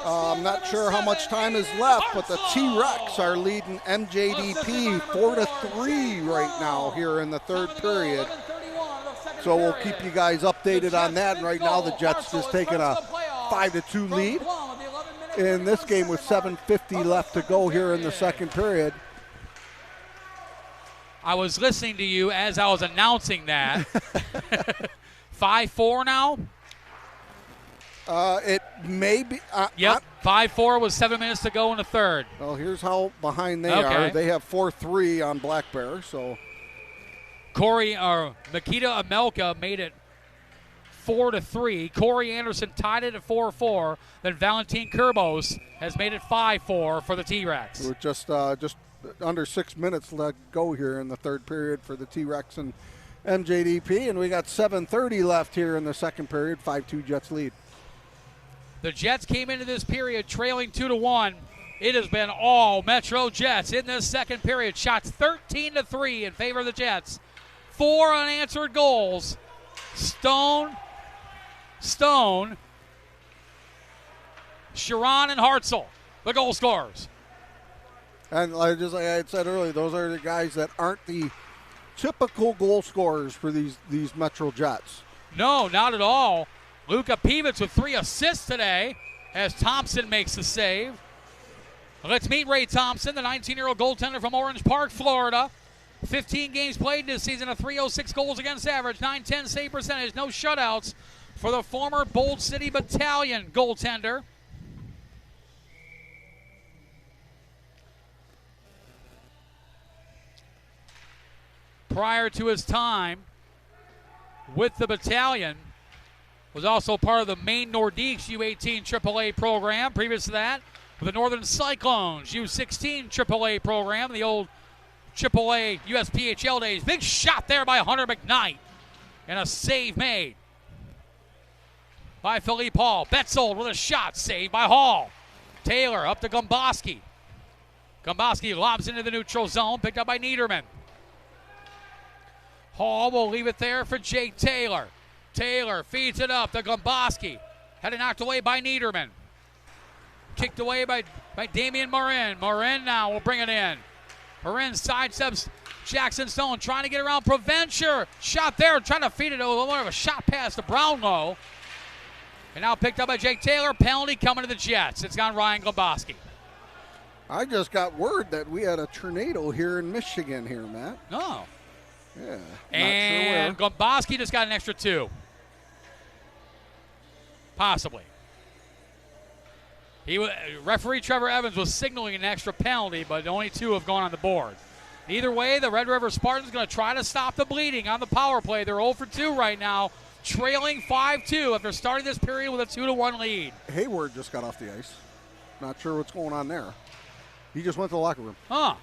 I'm not sure how much time is left, but the T-Rex are leading MJDP 4-3 right now here in the third period. So we'll keep you guys updated on that. And right now, the Jets just taking a 5-2 lead in this game with 7:50 left to go here in the second period. I was listening to you as I was announcing that. 5-4 now? It may be. Yep, 5-4 with 7 minutes to go in the third. Well, here's how behind they are. They have 4-3 on Black Bear. So Makita Amelka made it 4-3. Corey Anderson tied it at 4-4. Then Valentin Kurbos has made it 5-4 for the T-Rex. We're just under 6 minutes to go here in the third period for the T-Rex and MJDP, and we got 7:30 left here in the second period. 5-2 Jets lead. The Jets came into this period trailing 2-1. It has been all MetroJets in this second period. Shots 13-3 in favor of the Jets. 4 unanswered goals. Stone, Sharon, and Hartzell, the goal scorers. And like I had said earlier, those are the guys that aren't the typical goal scorers for these MetroJets. No, not at all. Luka Pivets with 3 assists today as Thompson makes the save. Let's meet Ray Thompson, the 19-year-old goaltender from Orange Park, Florida. 15 games played this season, a .306 goals against average, .910 save percentage, no shutouts for the former Bold City Battalion goaltender. Prior to his time with the battalion, was also part of the Maine Nordiques U18 AAA program. Previous to that, with the Northern Cyclones U16 AAA program, the old AAA USPHL days. Big shot there by Hunter McKnight, and a save made by Philippe Hall. Betzold with a shot, saved by Hall. Taylor up to Gomboski. Gomboski lobs into the neutral zone, picked up by Niederman. Hall will leave it there for Jake Taylor. Taylor feeds it up to Gomboski. Had it knocked away by Niederman. Kicked away by Damian Marin. Marin now will bring it in. Marin sidesteps Jackson Stone, trying to get around Provencher. Shot there, trying to feed it a little more of a shot pass to Brownlow. And now picked up by Jake Taylor. Penalty coming to the Jets. It's gone Ryan Gomboski. I just got word that we had a tornado here in Michigan here, Matt. Oh. Yeah. And sure Gomboski just got an extra 2. Possibly. Referee Trevor Evans was signaling an extra penalty, but only 2 have gone on the board. Either way, the Red River Spartans going to try to stop the bleeding on the power play. They're 0 for 2 right now, trailing 5-2 after starting this period with a 2-1 lead. Hayward just got off the ice. Not sure what's going on there. He just went to the locker room. Huh.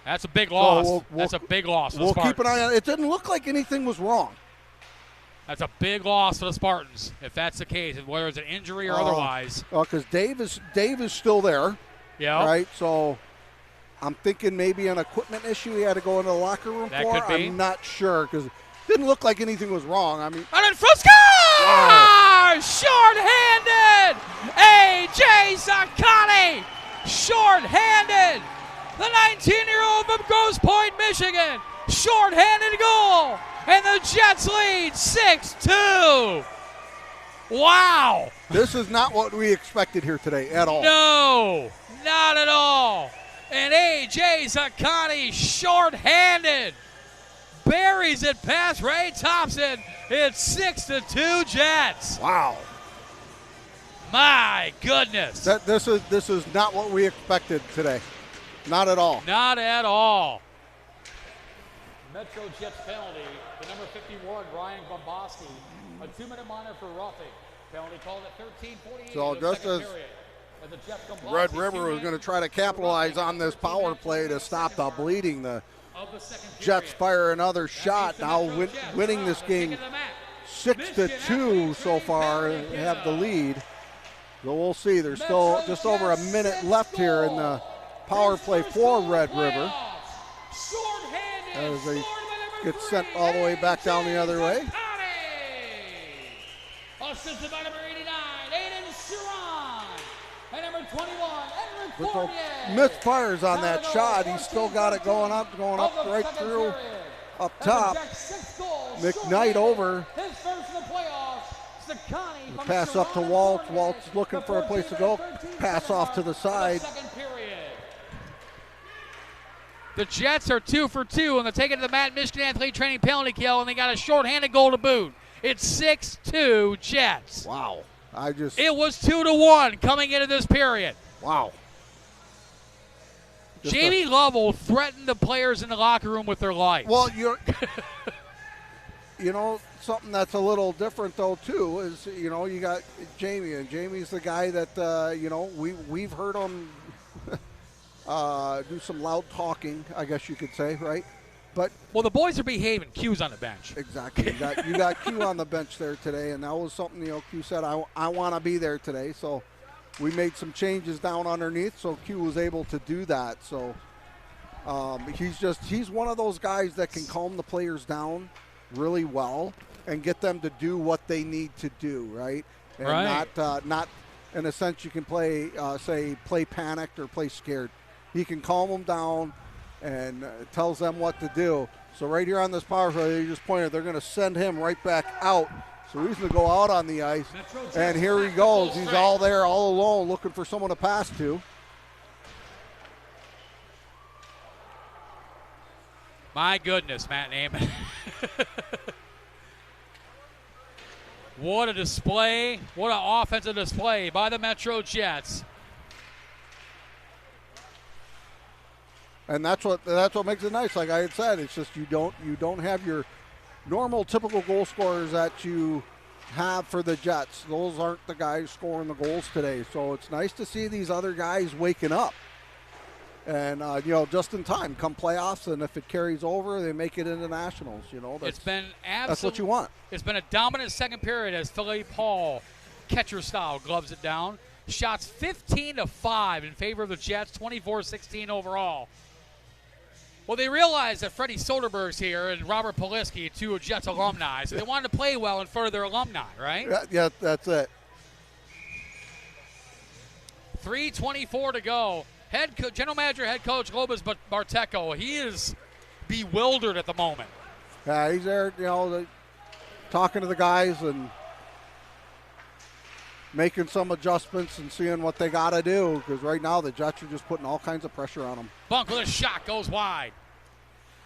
That's a big loss. So That's a big loss for the We'll Spartans. keep an eye on it. It didn't look like anything was wrong. That's a big loss for the Spartans, if that's the case, whether it's an injury or otherwise. Because Dave is still there. Yeah. Right. So I'm thinking maybe an equipment issue he had to go into the locker room That for. could be. I'm not sure because it didn't look like anything was wrong. I mean, And in front, score! Short-handed! A.J. Zakani! Short-handed! The 19-year-old from Grosse Pointe, Michigan. Short-handed goal. And the Jets lead 6-2. Wow. this is not what we expected here today at all. No, not at all. And A.J. Zakani, short-handed, buries it past Ray Thompson. It's 6-2 Jets. Wow. My goodness. This is not what we expected today. Not at all. Not at all. MetroJets penalty, the number 51, Ryan Bomboski. A 2-minute minor for roughing. Penalty called at 13:48. So just as Red River was going to try to capitalize on this power play to stop the bleeding, the Jets fire another shot, now winning this game 6-2 so far, have the lead. So we'll see. There's still just over a minute left here in the power play for Red River as they get sent all the way back down the other way. Assisted by number 89, Aiden Suran. And number 21, Edward With Fournier. those misfires on that shot, he's still got it going up right through up top. McKnight over. His first in the playoffs. Zakani from Pass up to Waltz. Waltz looking for a place to go. Pass off to the side. The Jets are 2 for 2, and they're taking to the mat Michigan athlete training penalty kill, and they got a shorthanded goal to boot. It's 6-2 Jets. Wow. It was 2-1 coming into this period. Wow. Jamie Lovell threatened the players in the locker room with their life. Well, you know, something that's a little different though too is, you know, you got Jamie, and Jamie's the guy that you know, we've heard him do some loud talking, I guess you could say, right? But the boys are behaving. Q's on the bench. Exactly. You got Q on the bench there today, and that was something, you know, Q said, I want to be there today. So we made some changes down underneath, so Q was able to do that. So he's one of those guys that can calm the players down really well and get them to do what they need to do, right? And not in a sense you can play panicked or play scared. He can calm them down and tells them what to do. So right here on this power play, you just pointed, they're going to send him right back out. So he's going to go out on the ice. And here he goes. He's all there, all alone, looking for someone to pass to. My goodness, Matt Naiman. What a display. What an offensive display by the MetroJets. And that's what makes it nice. Like I had said, it's just you don't have your normal typical goal scorers that you have for the Jets. Those aren't the guys scoring the goals today. So it's nice to see these other guys waking up. And you know, just in time, come playoffs, and if it carries over, they make it into nationals. You know, that's what you want. It's been a dominant second period as Philippe Paul, catcher style, gloves it down. Shots 15-5 in favor of the Jets, 24-16 overall. Well, they realized that Freddie Soderberg's here and Robert Poliski, two Jets alumni, so they wanted to play well in front of their alumni, right? Yeah, that's it. 3:24 to go. General Manager, head coach Lobos Barteco, he is bewildered at the moment. Yeah, he's there, you know, talking to the guys and making some adjustments and seeing what they got to do, because right now the Jets are just putting all kinds of pressure on them. Bunk with a shot, goes wide.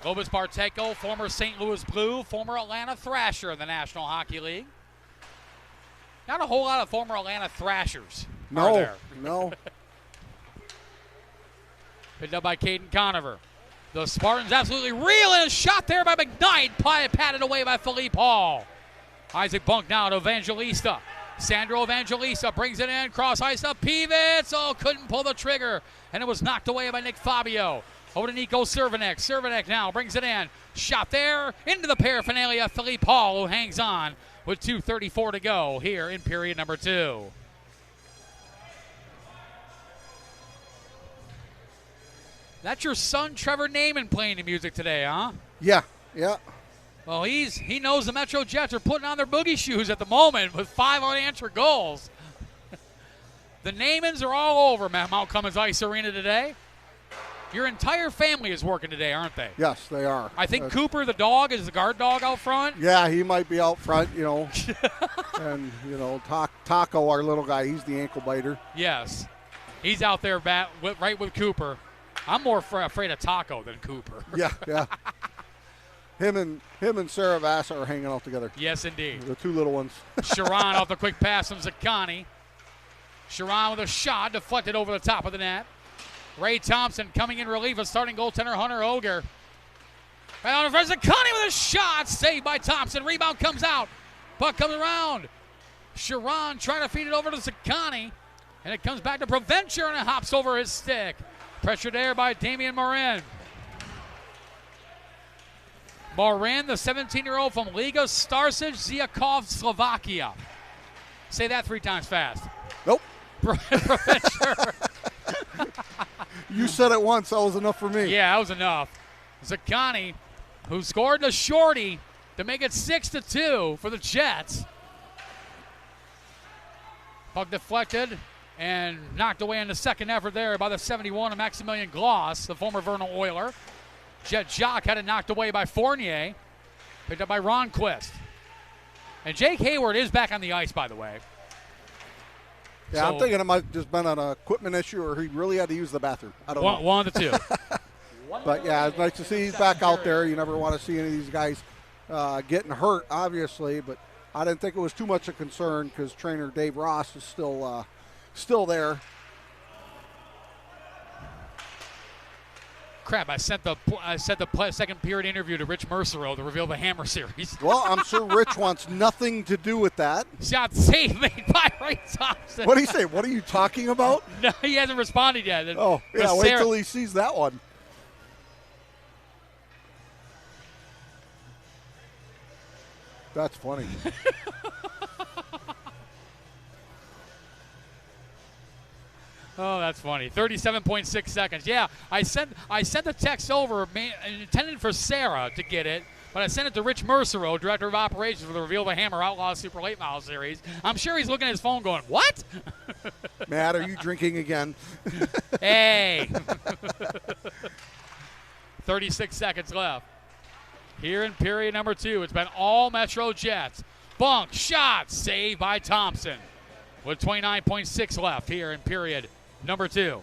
Lobos Barteco, former St. Louis Blue, former Atlanta Thrasher in the National Hockey League. Not a whole lot of former Atlanta Thrashers are there. No. Picked up by Caden Conover. The Spartans absolutely reeling. A shot there by McKnight. Patted away by Philippe Hall. Isaac Bunk now to Evangelista. Sandro Evangelista brings it in. Cross ice up. Pivets. Oh, couldn't pull the trigger. And it was knocked away by Nick Fabio. Over to Nico Cervenek. Cervenek now brings it in. Shot there. Into the paraphernalia. Philippe Hall, who hangs on with 2:34 to go here in period number 2. That's your son, Trevor Naiman, playing the music today, huh? Yeah. Well, he knows the MetroJets are putting on their boogie shoes at the moment with 5 unanswered goals. The Naimans are all over Mount Cummins Ice Arena today. Your entire family is working today, aren't they? Yes, they are. I think Cooper, the dog, is the guard dog out front. Yeah, he might be out front, and, Taco, our little guy, he's the ankle biter. Yes. He's out there right with Cooper. I'm more afraid of Taco than Cooper. Yeah. Him and Sarah Vassar are hanging out together. Yes, indeed. The two little ones. Sharon off the quick pass from Zaccani. Sharon with a shot deflected over the top of the net. Ray Thompson coming in relief of starting goaltender Hunter Oger. Right on in front of Zaccani with a shot. Saved by Thompson. Rebound comes out. Puck comes around. Sharon trying to feed it over to Zaccani. And it comes back to Provencher and it hops over his stick. Pressured there by Damian Morin. Morin, the 17-year-old from Liga Starsic Ziakov, Slovakia. Say that 3 times fast. Nope. Provencher. You said it once. That was enough for me. Yeah, that was enough. Zaccani, who scored the shorty to make it 6-2 for the Jets. Puck deflected and knocked away in the second effort there by the 71 of Maximilian Gloss, the former Vernal Oiler. Jet Jock had it knocked away by Fournier. Picked up by Ronquist. And Jake Hayward is back on the ice, by the way. Yeah, I'm thinking it might have just been an equipment issue or he really had to use the bathroom. I don't know. One of the two. But, yeah, it's nice to see he's back out there. You never want to see any of these guys getting hurt, obviously. But I didn't think it was too much a concern because trainer Dave Ross is still there. Crap, I sent the second period interview to Rich Mercero to reveal the Hammer series. Well, I'm sure Rich wants nothing to do with that. Shot save made by Ray Thompson. What do you say? What are you talking about? No, he hasn't responded yet. Oh, yeah, wait till he sees that one. That's funny. Oh, that's funny. 37.6 seconds. Yeah, I sent the text over intended for Sarah to get it, but I sent it to Rich Mercero, Director of Operations for the Reveal the Hammer Outlaw Super Late Model Series. I'm sure he's looking at his phone going, what? Matt, are you drinking again? Hey. 36 seconds left. Here in period number 2, it's been all MetroJets. Bunk, shot, saved by Thompson. With 29.6 left here in period number 2.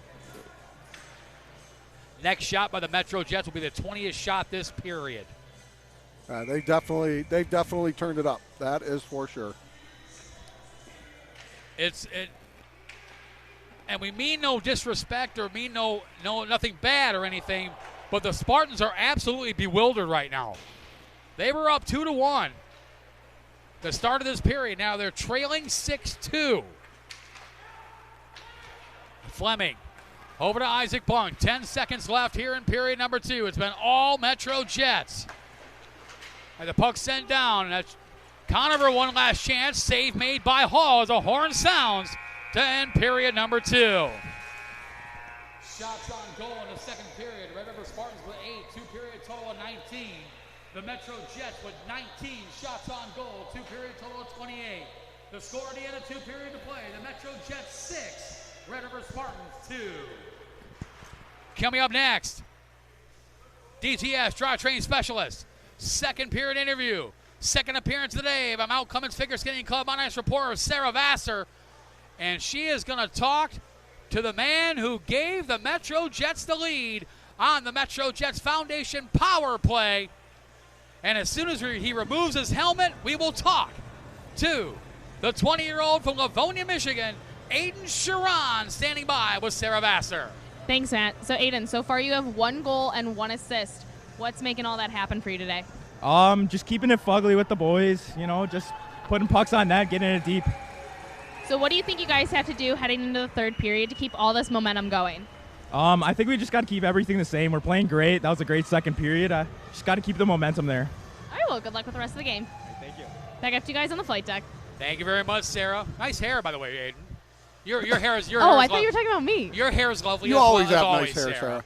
Next shot by the MetroJets will be the 20th shot this period. They've definitely turned it up. That is for sure. And we mean no disrespect or mean nothing bad or anything, but the Spartans are absolutely bewildered right now. They were up 2-1 the start of this period. Now they're trailing 6-2. Fleming over to Isaac Bunk. 10 seconds left here in period number 2. It's been all MetroJets. And the puck sent down. And that's Conover, one last chance. Save made by Hall as a horn sounds to end period number 2. Shots on goal in the second period. RedRiver Spartans with 8. 2-period total of 19. The MetroJets with 19 shots on goal. 2-period total of 28. The score at the end of 2 periods to play. The MetroJets 6. RedRiver Spartans 2. Coming up next, DTS Drivetrain Specialist. Second period interview. Second appearance of the day by Mount Cummins Figure Skating Club on ice reporter Sarah Vassar. And she is going to talk to the man who gave the MetroJets the lead on the MetroJets Foundation power play. And as soon as he removes his helmet, we will talk to the 20-year-old from Livonia, Michigan, Aiden Sharon, standing by with Sarah Vassar. Thanks, Matt. So, Aiden, so far you have 1 goal and 1 assist. What's making all that happen for you today? Just keeping it fugly with the boys, just putting pucks on net, getting it deep. So what do you think you guys have to do heading into the third period to keep all this momentum going? I think we just got to keep everything the same. We're playing great. That was a great second period. Just got to keep the momentum there. All right, well, good luck with the rest of the game. Thank you. Back up to you guys on the flight deck. Thank you very much, Sarah. Nice hair, by the way, Aiden. Your hair is I thought you were talking about me. Your hair is lovely. You always have nice hair, Sarah.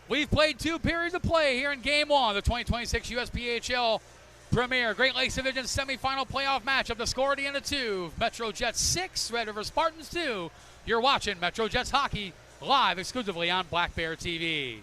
We've played 2 periods of play here in Game 1 of the 2026 USPHL Premier Great Lakes Division semifinal playoff matchup. The score at the end of 2, MetroJets 6, Red River Spartans 2. You're watching MetroJets hockey live exclusively on Black Bear TV.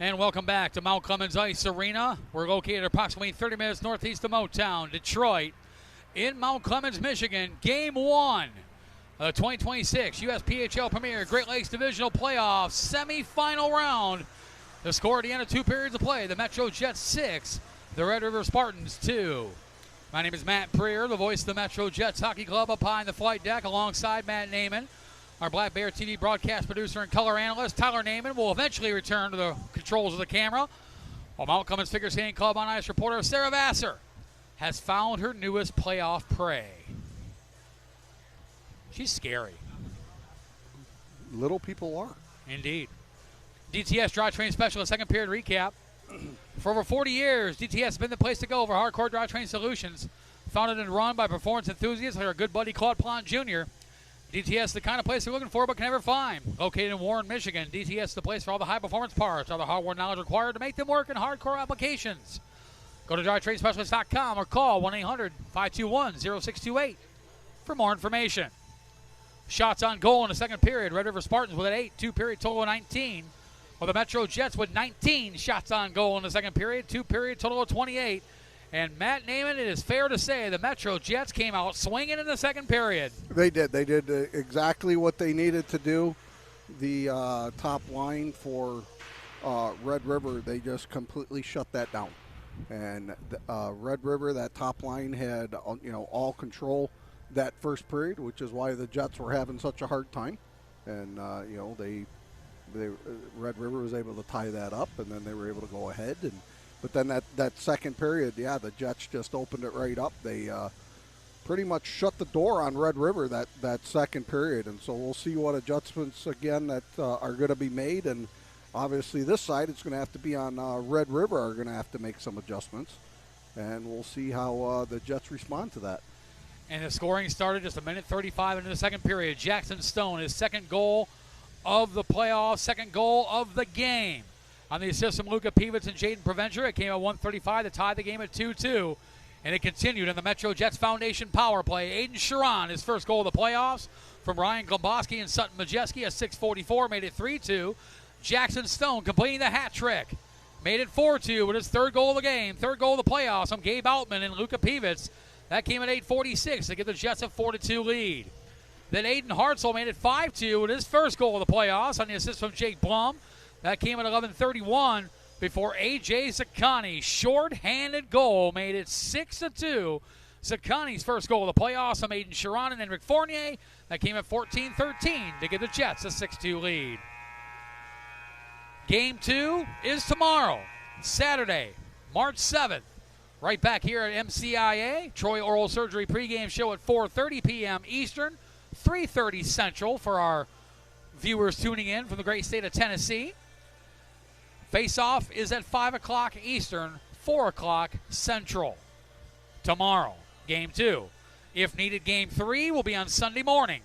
And welcome back to Mount Clemens Ice Arena. We're located approximately 30 minutes northeast of Motown, Detroit, in Mount Clemens, Michigan. Game 1 of the 2026 USPHL Premier Great Lakes Divisional Playoffs semifinal round. The score at the end of 2 periods of play, the MetroJets 6, the Red River Spartans 2. My name is Matt Preer, the voice of the MetroJets Hockey Club up high in the flight deck, alongside Matt Naiman. Our Black Bear TV broadcast producer and color analyst, Tyler Naiman, will eventually return to the controls of the camera. While Mount Clemens Figure Skating Club on Ice reporter Sarah Vassar has found her newest playoff prey. She's scary. Little people are. Indeed. DTS drivetrain specialist, second period recap. For over 40 years, DTS has been the place to go for hardcore drivetrain solutions. Founded and run by performance enthusiasts like our good buddy Claude Plante Jr., DTS is the kind of place you're looking for but can never find. Located in Warren, Michigan, DTS is the place for all the high-performance parts, all the hardware knowledge required to make them work in hardcore applications. Go to drivetrainspecialist.com or call 1-800-521-0628 for more information. Shots on goal in the second period. Red River Spartans with an 8, 2-period total of 19. While the MetroJets with 19 shots on goal in the second period, 2-period total of 28. And Matt Naiman, it is fair to say the MetroJets came out swinging in the second period. They did. They did exactly what they needed to do. The top line for Red River, they just completely shut that down. And Red River, that top line had all control that first period, which is why the Jets were having such a hard time. And Red River was able to tie that up, and then they were able to go ahead. But then that second period, the Jets just opened it right up. They pretty much shut the door on Red River that second period. And so we'll see what adjustments, again, that are going to be made. And obviously this side, it's going to have to be on Red River are going to have to make some adjustments. And we'll see how the Jets respond to that. And the scoring started just a minute 35 into the second period. Jackson Stone, his second goal of the playoffs, second goal of the game. On the assist from Luka Pivets and Jaden Preventure, it came at 1:35 to tie the game at 2-2. And it continued in the MetroJets Foundation power play. Aiden Sharon, his first goal of the playoffs from Ryan Glomboski and Sutton Majeski at 6:44, made it 3-2. Jackson Stone completing the hat trick. Made it 4-2 with his third goal of the game, third goal of the playoffs from Gabe Outman and Luka Pivets. That came at 8:46 to give the Jets a 4-2 lead. Then Aiden Hartzell made it 5-2 with his first goal of the playoffs on the assist from Jake Blum. That came at 11:31 before A.J. Zaccani, short-handed goal, made it 6-2. Zaccani's first goal of the playoffs from Aiden Sharon and Enric Fournier. That came at 14:13 to give the Jets a 6-2 lead. Game 2 is tomorrow, Saturday, March 7th. Right back here at MCIA. Troy Oral Surgery pregame show at 4:30 p.m. Eastern, 3:30 Central for our viewers tuning in from the great state of Tennessee. Face-off is at 5 o'clock Eastern, 4 o'clock Central. Tomorrow, Game 2. If needed, Game 3 will be on Sunday morning,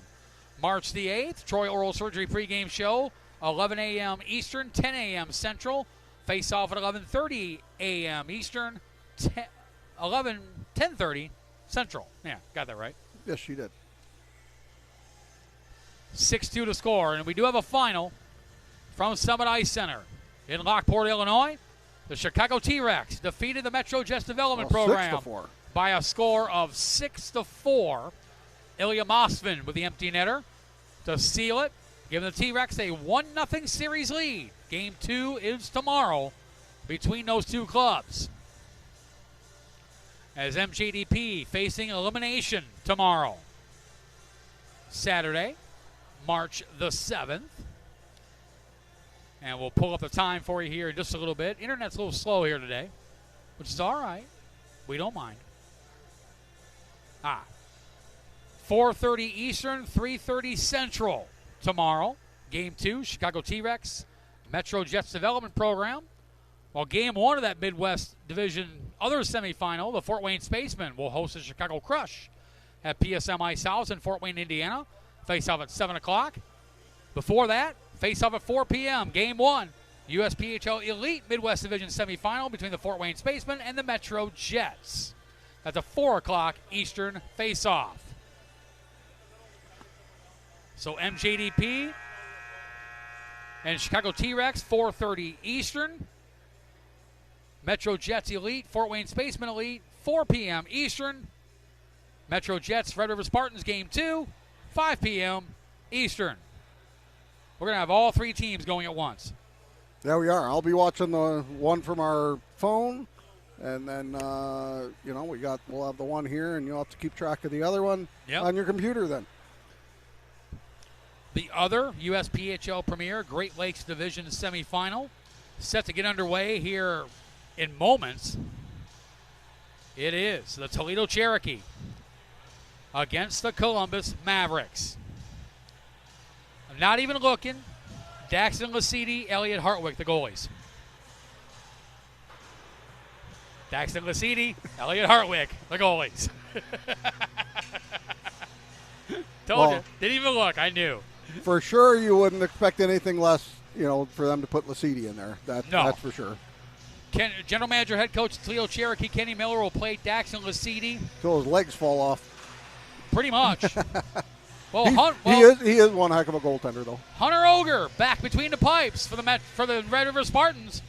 March the 8th. Troy Oral Surgery pregame show, 11 a.m. Eastern, 10 a.m. Central. Face-off at 11:30 a.m. Eastern, 10:30 Central. Yeah, got that right. Yes, you did. 6-2 to score, and we do have a final from Summit Ice Center. In Lockport, Illinois, the Chicago T-Rex defeated the MetroJets Development Program 6-4. by a score of 6-4. Ilya Mosvin with the empty netter to seal it, giving the T-Rex a 1-0 series lead. Game 2 is tomorrow between those two clubs. As MJDP facing elimination tomorrow. Saturday, March the 7th. And we'll pull up the time for you here in just a little bit. Internet's a little slow here today, which is all right. We don't mind. 4:30 Eastern, 3:30 Central tomorrow. Game 2, Chicago T-Rex, MetroJets Development Program. While Game 1 of that Midwest Division other semifinal, the Fort Wayne Spacemen will host the Chicago Crush at PSM Ice House in Fort Wayne, Indiana. Face-off at 7 o'clock. Before that, face-off at 4 p.m. Game 1, USPHL Elite Midwest Division semifinal between the Fort Wayne Spacemen and the MetroJets. That's a 4 o'clock Eastern face-off. So MJDP and Chicago T-Rex, 4:30 Eastern. MetroJets Elite, Fort Wayne Spaceman Elite, 4 p.m. Eastern. MetroJets Red River Spartans Game 2, 5 p.m. Eastern. We're going to have all 3 teams going at once. There we are. I'll be watching the one from our phone, and then we'll have the one here, and you'll have to keep track of the other one on your computer then. The other USPHL Premier Great Lakes Division semifinal set to get underway here in moments. It is the Toledo Cherokee against the Columbus Mavericks. Not even looking. Daxton Lasidi, Elliot Hartwick, the goalies. Daxton Lasidi, Elliot Hartwick, the goalies. Told you. Didn't even look. I knew. For sure, you wouldn't expect anything less, for them to put Lasidi in there. That's for sure. General Manager, Head Coach, Toledo Cherokee, Kenny Miller will play Daxton Lasidi. Till his legs fall off. Pretty much. He is one heck of a goaltender, though. Hunter Oger back between the pipes for the Red River Spartans.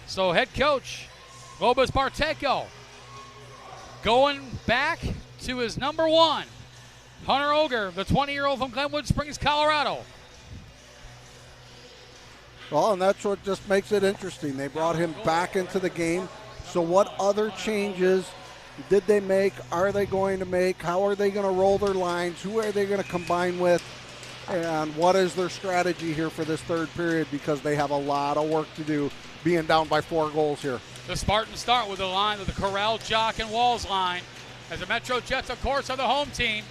So head coach Lobos Barteco going back to his number 1, Hunter Oger, the 20-year-old from Glenwood Springs, Colorado. Well, and that's what just makes it interesting. They brought him back into the game. So what other changes did they make? Are they going to make? How are they going to roll their lines? Who are they going to combine with? And what is their strategy here for this third period? Because they have a lot of work to do, being down by 4 goals here. The Spartans start with the line of the Corral, Jock, and Walls line. As the MetroJets, of course, are the home team.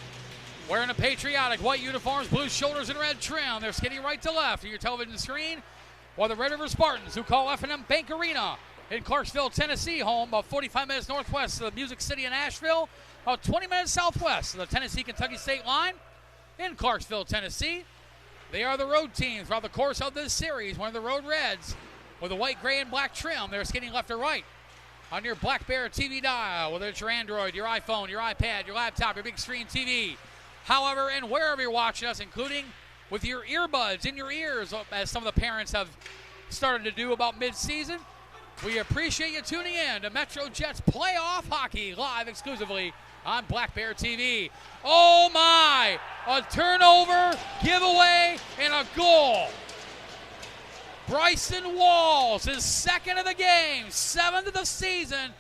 Wearing the patriotic white uniforms, blue shoulders, and red trim. They're skating right to left on your television screen. While the Red River Spartans, who call F&M Bank Arena in Clarksville, Tennessee, home about 45 minutes northwest of the Music City in Asheville, about 20 minutes southwest of the Tennessee-Kentucky state line in Clarksville, Tennessee. They are the road team throughout the course of this series. One of the Road Reds with a white, gray, and black trim. They're skating left or right on your Black Bear TV dial, whether it's your Android, your iPhone, your iPad, your laptop, your big screen TV. However and wherever you're watching us, including with your earbuds in your ears, as some of the parents have started to do about mid-season. We appreciate you tuning in to MetroJets Playoff Hockey live exclusively on Black Bear TV. Oh my! A turnover, giveaway, and a goal. Bryson Walls, his 2nd of the game, 7th of the season.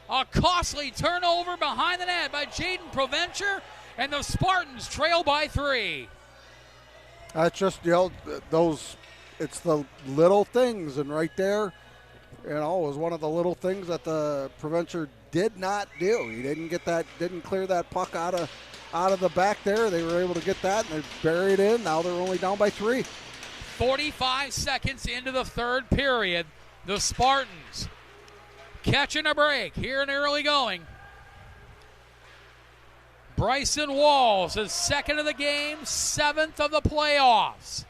A costly turnover behind the net by Jaden Provencher, and the Spartans trail by 3. That's just, it's the little things, and right there, it was one of the little things that the Provencher did not do. He didn't clear that puck out of the back there. They were able to get that, and they buried in. Now they're only down by 3. 45 seconds into the third period, the Spartans catching a break here in early going. Bryson Walls, his 2nd of the game, 7th of the playoffs,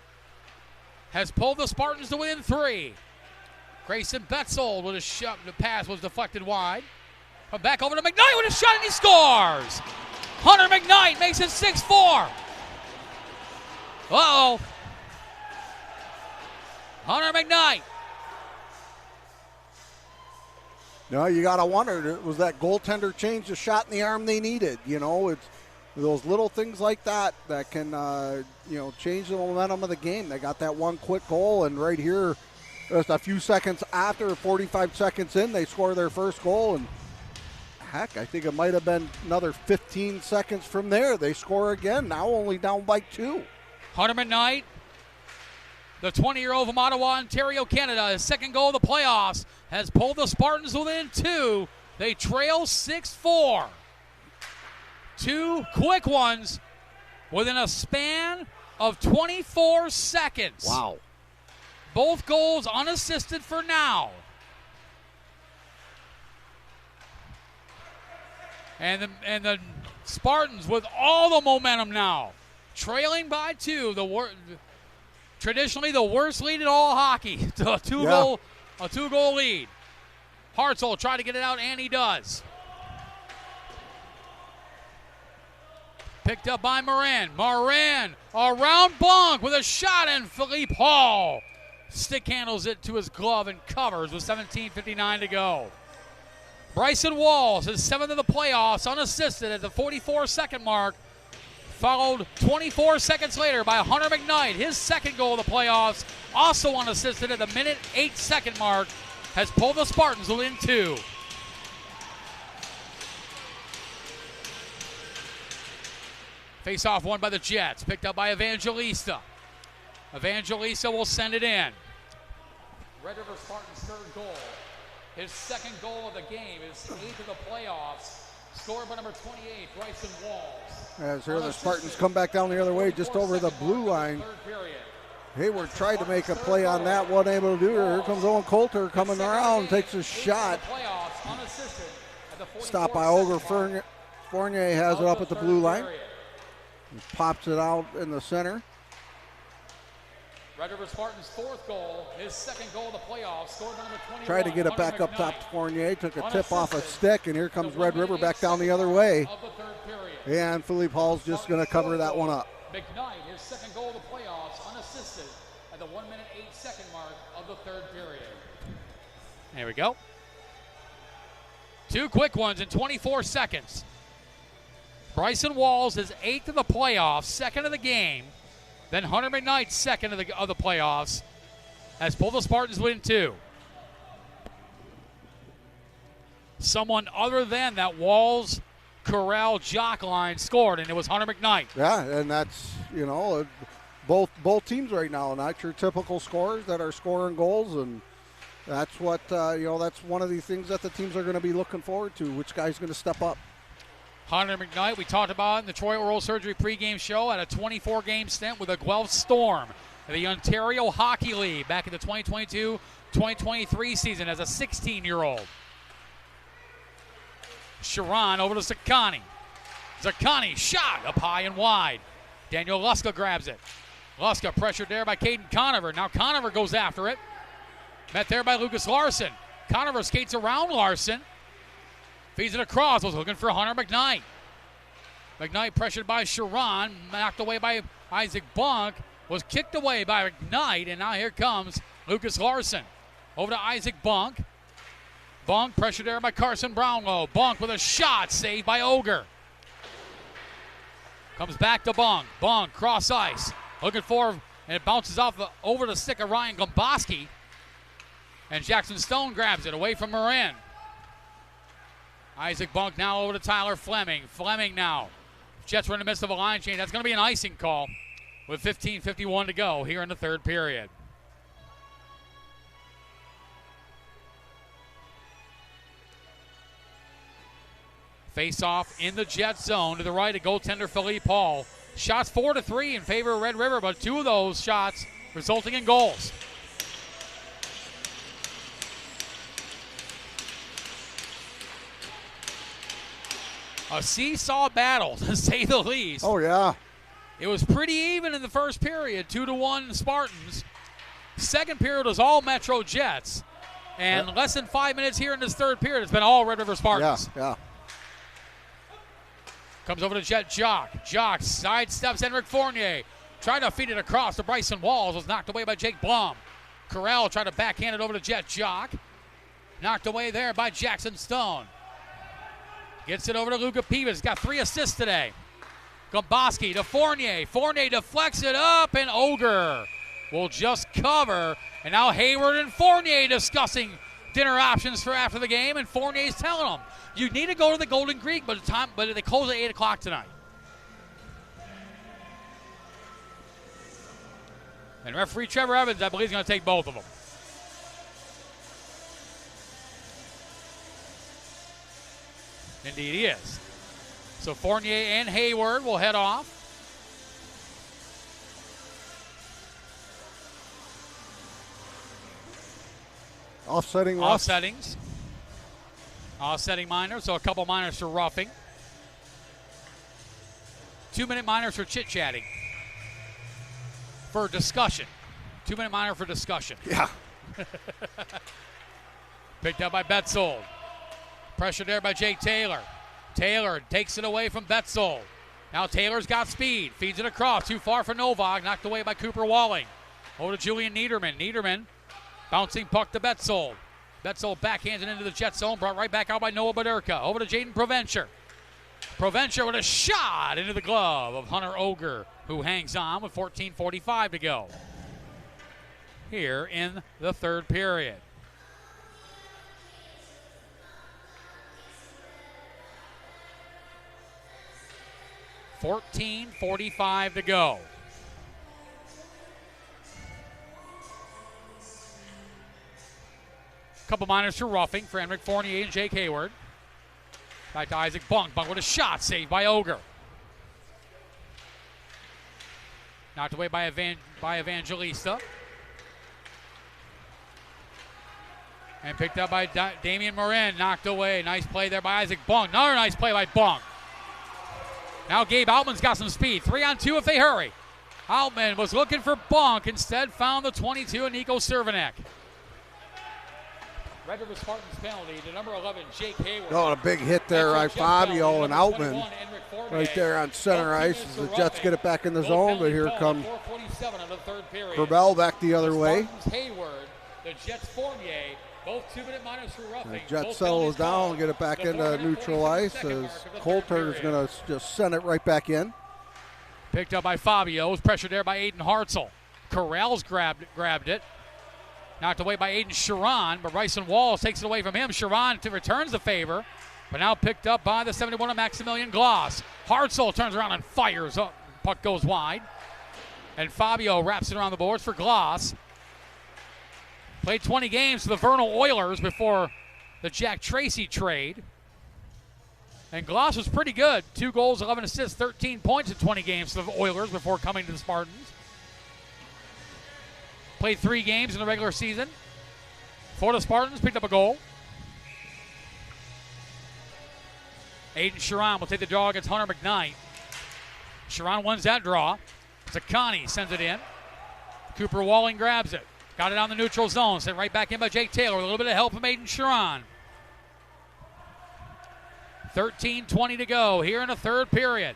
has pulled the Spartans to within 3. Grayson Betzold with a shot. The pass was deflected wide. But back over to McKnight with a shot, and he scores! Hunter McKnight makes it 6-4. Uh-oh. Hunter McKnight. No, you got to wonder, was that goaltender change the shot in the arm they needed? It's those little things like that can, change the momentum of the game. They got that one quick goal, and right here, just a few seconds after, 45 seconds in, they score their first goal. And heck, I think it might have been another 15 seconds from there. They score again, now only down by 2. Hunter McKnight, the 20-year-old from Ottawa, Ontario, Canada, his 2nd goal of the playoffs, has pulled the Spartans within 2. They trail 6-4. 2 quick ones within a span of 24 seconds. Wow. Both goals unassisted for now. And the Spartans with all the momentum now, trailing by 2. Traditionally the worst lead in all hockey. A two-goal lead. Hartzell tried to get it out, and he does. Picked up by Morin. Morin around Blanc with a shot, and Philippe Hall stick handles it to his glove and covers with 17:59 to go. Bryson Walls, his 7th of the playoffs, unassisted at the 44-second mark, followed 24 seconds later by Hunter McKnight. His 2nd goal of the playoffs, also unassisted at the minute 8-second mark, has pulled the Spartans within 2. Face-off won by the Jets, picked up by Evangelista. Evangelista will send it in. Red River Spartans' 3rd goal. His 2nd goal of the game, his 8th of the playoffs, scored by number 28, Bryson Walls. As here the Spartans come back down the other way, just over the blue line. Hayward tried to make a play on that, wasn't able to do it. Here comes Owen Coulter coming around, takes a shot. Stopped by Olger Fournier, has it up at the blue line. He pops it out in the center. Red River Spartans' 4th goal, his 2nd goal of the playoffs, scored by number 21. Tried to get it back up top to Fournier, took a tip off a stick, and here comes Red River back down the other way. And Philippe Hall's just going to cover that one up. McKnight, his 2nd goal of the playoffs, unassisted at the 1-minute 8-second mark of the 3rd period. There we go. 2 quick ones in 24 seconds. Bryson Walls, his 8th of the playoffs, 2nd of the game. Then Hunter McKnight, 2nd of the playoffs, has pulled the Spartans within 2. Someone other than that Walls, Corral, Jock line scored, and it was Hunter McKnight. Yeah, and that's, both teams right now, not your typical scorers that are scoring goals, and that's what, that's one of the things that the teams are going to be looking forward to, which guy's going to step up. Hunter McKnight, we talked about in the Troy Oral Surgery pregame show, had a 24-game stint with the Guelph Storm in the Ontario Hockey League back in the 2022-2023 season as a 16-year-old. Sharon over to Zakani. Zakani shot up high and wide. Daniel Luska grabs it. Luska pressured there by Caden Conover. Now Conover goes after it. Met there by Lucas Larson. Conover skates around Larson. Feeds it across, was looking for Hunter McKnight. McKnight pressured by Sharon, knocked away by Isaac Bunk, was kicked away by McKnight, and now here comes Lucas Larson. Over to Isaac Bunk. Bunk pressured there by Carson Brownlow. Bunk with a shot, saved by Oger. Comes back to Bunk. Bunk, cross ice, looking for, and it bounces off over the stick of Ryan Gomboski. And Jackson Stone grabs it away from Morin. Isaac Bunk now over to Tyler Fleming. Fleming now. Jets were in the midst of a line change. That's going to be an icing call with 15:51 to go here in the 3rd period. Face-off in the Jet zone to the right of goaltender Philippe Hall. Shots 4-3 in favor of Red River, but 2 of those shots resulting in goals. A seesaw battle, to say the least. Oh, yeah. It was pretty even in the first period, 2-1 Spartans. Second period was all MetroJets. And less than 5 minutes here in this 3rd period, it's been all Red River Spartans. Yeah. Comes over to Jet Jock. Jock sidesteps Henrik Fournier. Tried to feed it across to Bryson Walls. Was knocked away by Jake Blum. Corral tried to backhand it over to Jet Jock. Knocked away there by Jackson Stone. Gets it over to Luca Pivas. Got 3 assists today. Gomboski to Fournier. Fournier deflects it up, and Oger will just cover. And now Hayward and Fournier discussing dinner options for after the game, and Fournier's telling them, you need to go to the Golden Greek, but they close at 8 o'clock tonight. And referee Trevor Evans, I believe, is going to take both of them. Indeed he is. So Fournier and Hayward will head off. Offsetting minors, so a couple minors for roughing. 2-minute minors for chit-chatting. For discussion. 2-minute minor for discussion. Yeah. Picked up by Betzold. Pressure there by Jake Taylor. Taylor takes it away from Betzold. Now Taylor's got speed. Feeds it across. Too far for Novak. Knocked away by Cooper Walling. Over to Julian Niederman. Niederman bouncing puck to Betzold. Betzold backhanded into the Jet zone. Brought right back out by Noah Baderka. Over to Jaden Provencher. Provencher with a shot into the glove of Hunter Oger, who hangs on with 14:45 to go here in the third period. .45 to go. Couple minors for roughing for Henrik Fournier and Jake Hayward. Back to Isaac Bunk. Bunk with a shot saved by Oger. Knocked away by Evangelista. And picked up by Damian Morin. Knocked away. Nice play there by Isaac Bunk. Another nice play by Bunk. Now Gabe Altman's got some speed. 3-on-2 if they hurry. Altman was looking for Bunk. Instead found the 22 and Nico Cervenek. RedRiver Spartans penalty to number 11, Jake Hayward. Oh, a big hit there by Fabio and Altman right there on center ice as the Jets get it back in the zone. But here comes Corbell back the other way. Hayward, the Jets Fournier, both 2-minute minors for roughing. The Jets settle down and get it back into neutral ice as Coulter is going to just send it right back in. Picked up by Fabio. Was pressured there by Aiden Hartzell. Corrals grabbed it. Knocked away by Aiden Sharon, but Bryson Walls takes it away from him. Sharon returns the favor, but now picked up by the 71 of Maximilian Gloss. Hartzell turns around and fires up. Puck goes wide. And Fabio wraps it around the boards for Gloss. Played 20 games for the Vernal Oilers before the Jack Tracy trade. And Gloss was pretty good. 2 goals, 11 assists, 13 points in 20 games for the Oilers before coming to the Spartans. Played 3 games in the regular season. For the Spartans, picked up a goal. Aiden Sharon will take the draw against Hunter McKnight. Sharon wins that draw. Zaccani sends it in. Cooper Walling grabs it. Got it on the neutral zone. Sent right back in by Jake Taylor with a little bit of help from Aiden Sharon. 13:20 to go here in the third period.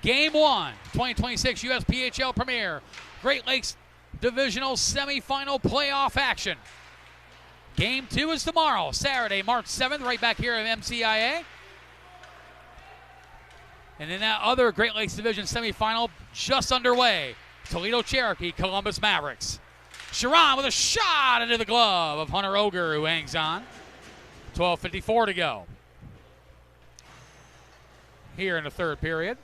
Game 1, 2026 USPHL Premier. Great Lakes Divisional Semifinal Playoff action. Game 2 is tomorrow, Saturday, March 7th, right back here at MCIA. And in that other Great Lakes Division semifinal, just underway, Toledo Cherokee, Columbus Mavericks. Sharon with a shot into the glove of Hunter Oger, who hangs on. 12:54 to go here in the third period.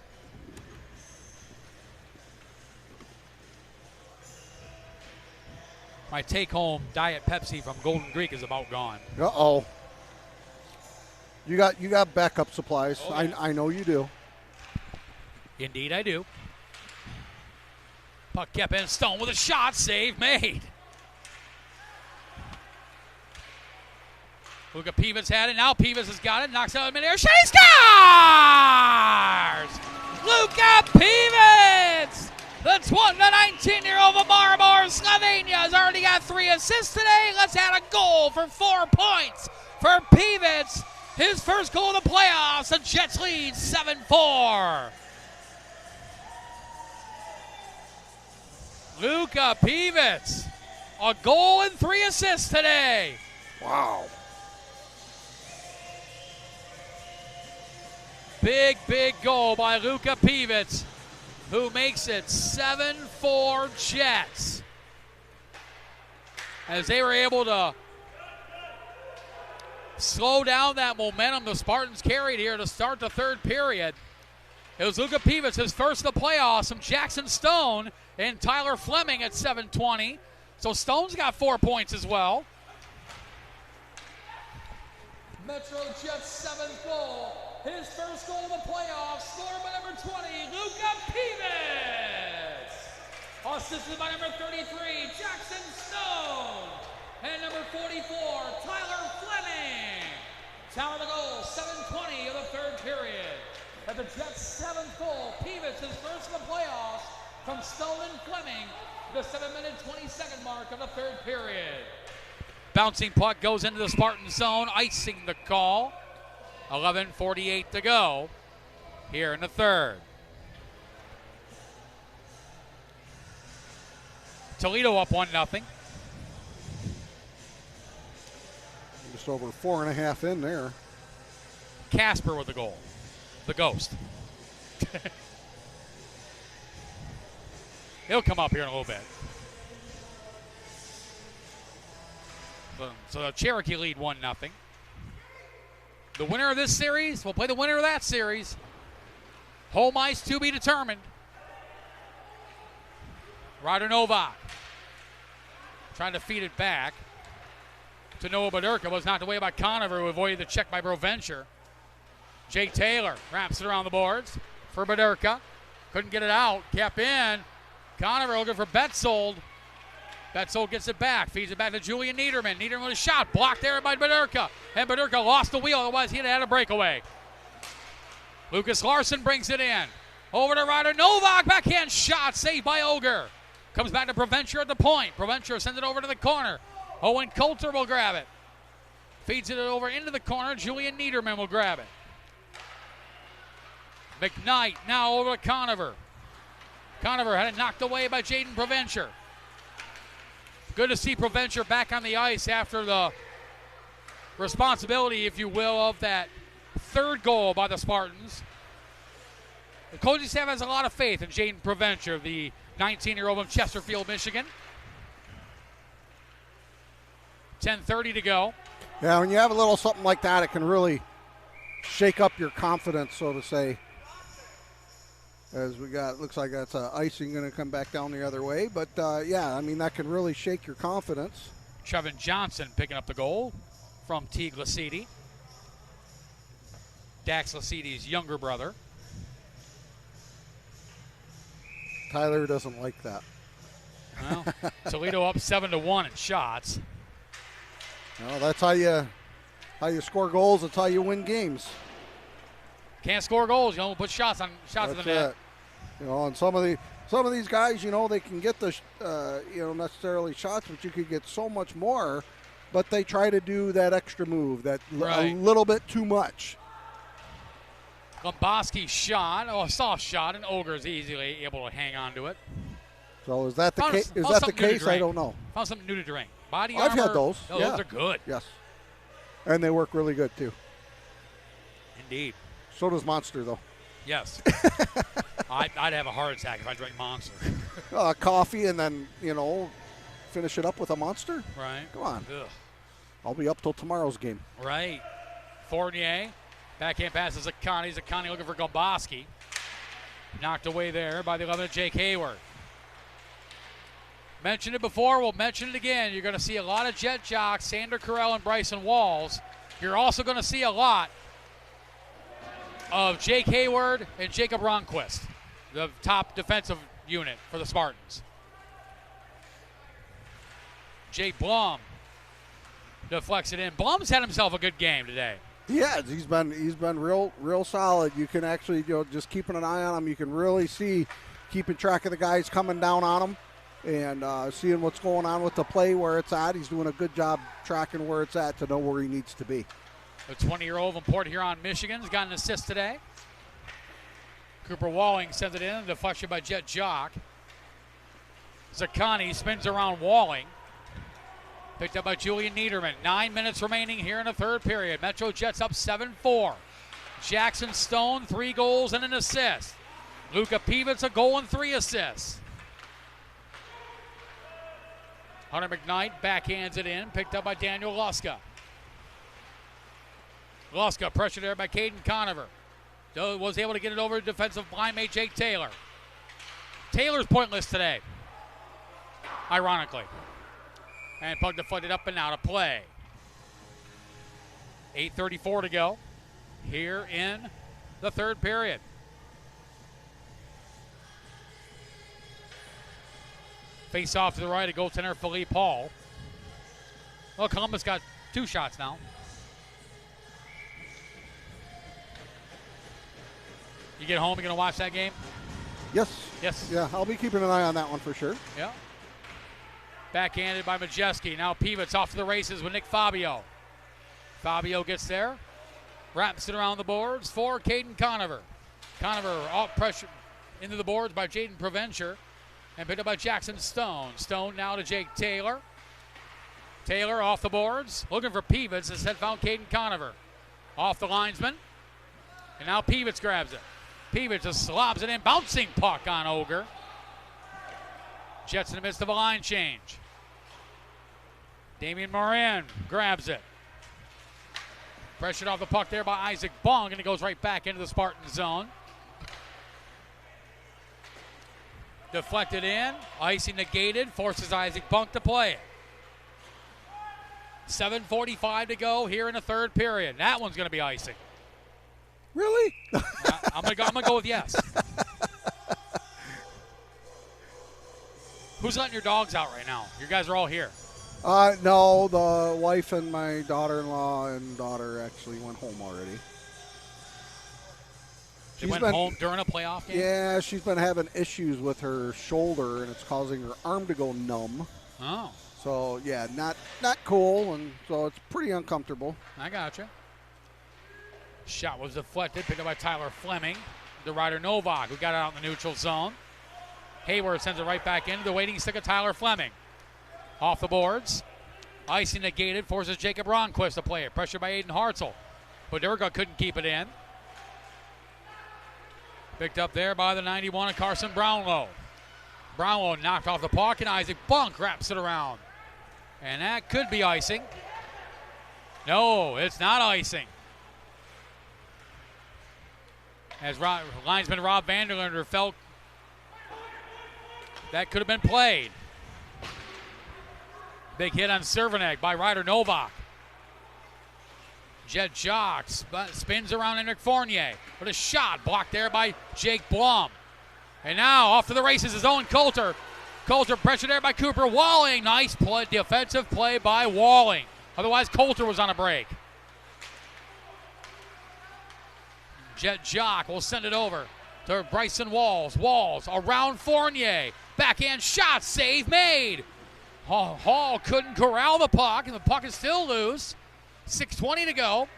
My take-home Diet Pepsi from Golden Creek is about gone. Uh-oh. You got backup supplies. Oh, yeah. I know you do. Indeed I do. Puck kept in. Stone with a shot. Save made. Luka Pivets had it. Now Pivets has got it. Knocks out in midair. Shot. He scores! Luka Pivets! The 19-year-old of Maribor, Slovenia, has already got 3 assists today. Let's add a goal for 4 points for Pivets. His first goal of the playoffs. The Jets lead 7-4. Luka Pivets, a goal and 3 assists today. Wow. Big goal by Luka Pivets, who makes it 7-4 Jets. As they were able to slow down that momentum the Spartans carried here to start the third period. It was Luka Pivets, his first of the playoffs, from Jackson Stone and Tyler Fleming at 7:20. So Stone's got 4 points as well. MetroJets' 7th goal. His first goal of the playoffs, scored by number 20, Luka Pivets. Assisted by number 33, Jackson Stone. And number 44, Tyler Fleming. Time of the goal, 7:20 of the third period. At the Jets' 7th goal, Pivets, his first of the playoffs, from Stone and Fleming, the 7-minute 20-second mark of the third period. Bouncing puck goes into the Spartan zone, icing the call. 11:48 to go here in the third. Toledo up 1-0. Just over 4.5 in there. Casper with the goal. The ghost. He'll come up here in a little bit. So the Cherokee lead 1-0. The winner of this series will play the winner of that series. Home ice to be determined. Ryder Novak trying to feed it back to Noah Badurka. Was knocked away by Conover, who avoided the check by Provencher. Jake Taylor wraps it around the boards for Badurka. Couldn't get it out. Kept in. Conover looking for Betzold. Betzold gets it back. Feeds it back to Julian Niederman. Niederman with a shot. Blocked there by Badurka. And Badurka lost the wheel. Otherwise, he'd have had a breakaway. Lucas Larson brings it in. Over to Ryder Novak. Backhand shot. Saved by Oger. Comes back to Provencher at the point. Provencher sends it over to the corner. Owen Coulter will grab it. Feeds it over into the corner. Julian Niederman will grab it. McKnight now over to Conover. Conover had it knocked away by Jaden Provencher. Good to see Provencher back on the ice after the responsibility, if you will, of that third goal by the Spartans. The coaching staff has a lot of faith in Jaden Provencher, the 19-year-old from Chesterfield, Michigan. 10:30 to go. Yeah, when you have a little something like that, it can really shake up your confidence, so to say. As we got, looks like that's icing going to come back down the other way. But, yeah, I mean, that can really shake your confidence. Trevin Johnson picking up the goal from Teague Lacidi. Dax Lacidi's younger brother. Tyler doesn't like that. Well, Toledo up 7-1 in shots. Well, that's how you score goals. That's how you win games. Can't score goals, you know. Put shots in the net. You know, and some of these guys, you know, they can get the necessarily shots, but you could get so much more. But they try to do that extra move, that a little bit too much. Gomboski's shot, a soft shot, and Oger's easily able to hang on to it. So is that the case? Is that the case? I don't know. Found something new to drink. Body I've armor. had those. Oh, yeah. Those are good. Yes. And they work really good, too. Indeed. So does Monster, though. Yes. I'd have a heart attack if I drank Monster. Coffee and then, finish it up with a Monster? Right. Come on. Ugh. I'll be up till tomorrow's game. Right. Fournier. Backhand passes Zakani. Zakani looking for Gomboski. Knocked away there by the 11th Jake Hayward. Mentioned it before, we'll mention it again. You're going to see a lot of Jet Jocks, Sander Carell and Bryson Walls. You're also going to see a lot of Jake Hayward and Jacob Ronquist, the top defensive unit for the Spartans. Jake Blum deflects it in. Blum's had himself a good game today. Yeah, he's been real solid. You can actually just keeping an eye on him. You can really see keeping track of the guys coming down on him and seeing what's going on with the play, where it's at. He's doing a good job tracking where it's at to know where he needs to be. The 20-year-old from Port Huron, Michigan, has got an assist today. Cooper Walling sends it in, deflection by Jet Jock. Zakani spins around Walling. Picked up by Julian Niederman. 9 minutes remaining here in the third period. MetroJets up 7-4. Jackson Stone, 3 goals and an assist. Luka Pivitz, a goal and 3 assists. Hunter McKnight backhands it in, picked up by Daniel Luska. Luska pressured there by Caden Conover. Was able to get it over to defensive blind mate Jake Taylor. Taylor's pointless today, ironically. And puck deflected up and out of play. 8:34 to go here in the third period. Face off to the right of goaltender Philippe Paul. Well, Columbus got 2 shots now. You get home, you going to watch that game? Yes. Yes. Yeah, I'll be keeping an eye on that one for sure. Yeah. Backhanded by Majeski. Now Pivot's off to the races with Nick Fabio. Fabio gets there. Wraps it around the boards for Caden Conover. Conover off pressure into the boards by Jaden Provencher. and picked up by Jackson Stone. Stone now to Jake Taylor. Taylor off the boards, looking for Peavitz. Instead found Caden Conover. Off the linesman. And now Peavitz grabs it. Peavitz just slobs it in. Bouncing puck on Oger. Jets in the midst of a line change. Damian Moran grabs it. Pressured off the puck there by Isaac Bong, and it goes right back into the Spartan zone. Deflected in. Icing negated. Forces Isaac Bunk to play it. 7:45 to go here in the third period. That one's going to be icing. Really? I'm gonna go with yes. Who's letting your dogs out right now? You guys are all here. No, the wife and my daughter-in-law and daughter actually went home already. She went home during a playoff game? Yeah, she's been having issues with her shoulder, and it's causing her arm to go numb. Oh. So, yeah, not cool, and so it's pretty uncomfortable. I gotcha. Shot was deflected, picked up by Tyler Fleming. The Ryder Novak, who got it out in the neutral zone. Hayward sends it right back into the waiting stick of Tyler Fleming. Off the boards. Icing negated, forces Jacob Ronquist to play it. Pressured by Aiden Hartzell. But Durga couldn't keep it in. Picked up there by the 91 of Carson Brownlow. Brownlow knocked off the puck, and Isaac Bunk wraps it around. And that could be icing. No, it's not icing. As linesman Rob Vanderlander felt that could have been played. Big hit on Cervenek by Ryder Novak. Jet Jocks spins around Henrik Fournier with a shot blocked there by Jake Blum. And now off to the races is Owen Coulter. Coulter pressured there by Cooper Walling. Nice play, defensive play by Walling. Otherwise, Coulter was on a break. Jet Jock will send it over to Bryson Walls. Walls around Fournier. Backhand shot, save made. Hall couldn't corral the puck, and the puck is still loose. 6:20 to go.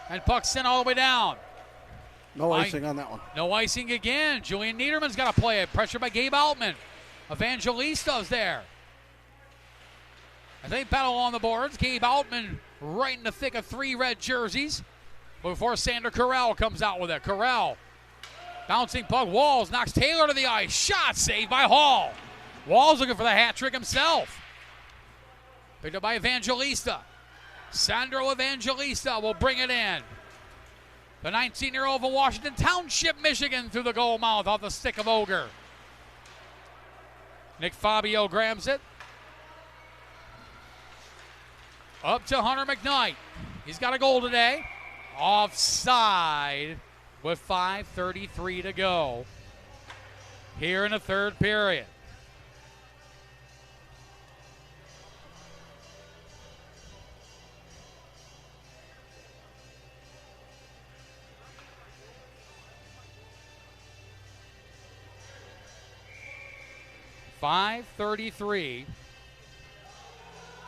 And puck sent all the way down. No icing on that one. No icing again. Julian Niederman's got to play it. Pressure by Gabe Altman. Evangelista's there. As they battle on the boards, Gabe Altman right in the thick of three red jerseys. Before Sander Corral comes out with it. Corral, bouncing puck. Walls knocks Taylor to the ice. Shot saved by Hall. Walls looking for the hat trick himself. Picked up by Evangelista. Sandro Evangelista will bring it in. The 19-year-old from Washington Township, Michigan, through the goal mouth off the stick of Oger. Nick Fabio grabs it. Up to Hunter McKnight. He's got a goal today. Offside with 5:33 to go here in the third period. .533.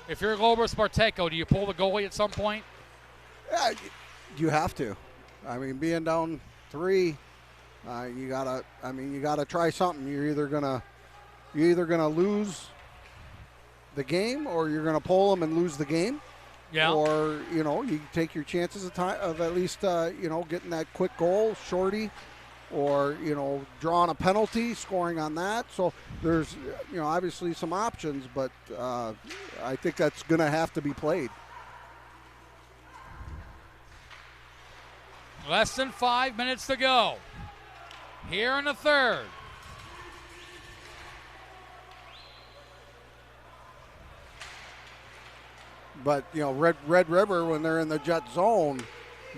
If you're Lobo Sparteco, do you pull the goalie at some point? Yeah, you have to. I mean, being down 3, you gotta try something. You're either gonna lose the game, or you're gonna pull them and lose the game. Yeah. Or you take your chances of at least getting that quick goal, shorty, or drawing a penalty, scoring on that. So there's obviously some options, but I think that's gonna have to be played. Less than 5 minutes to go here in the third. But Red River, when they're in the Jet zone,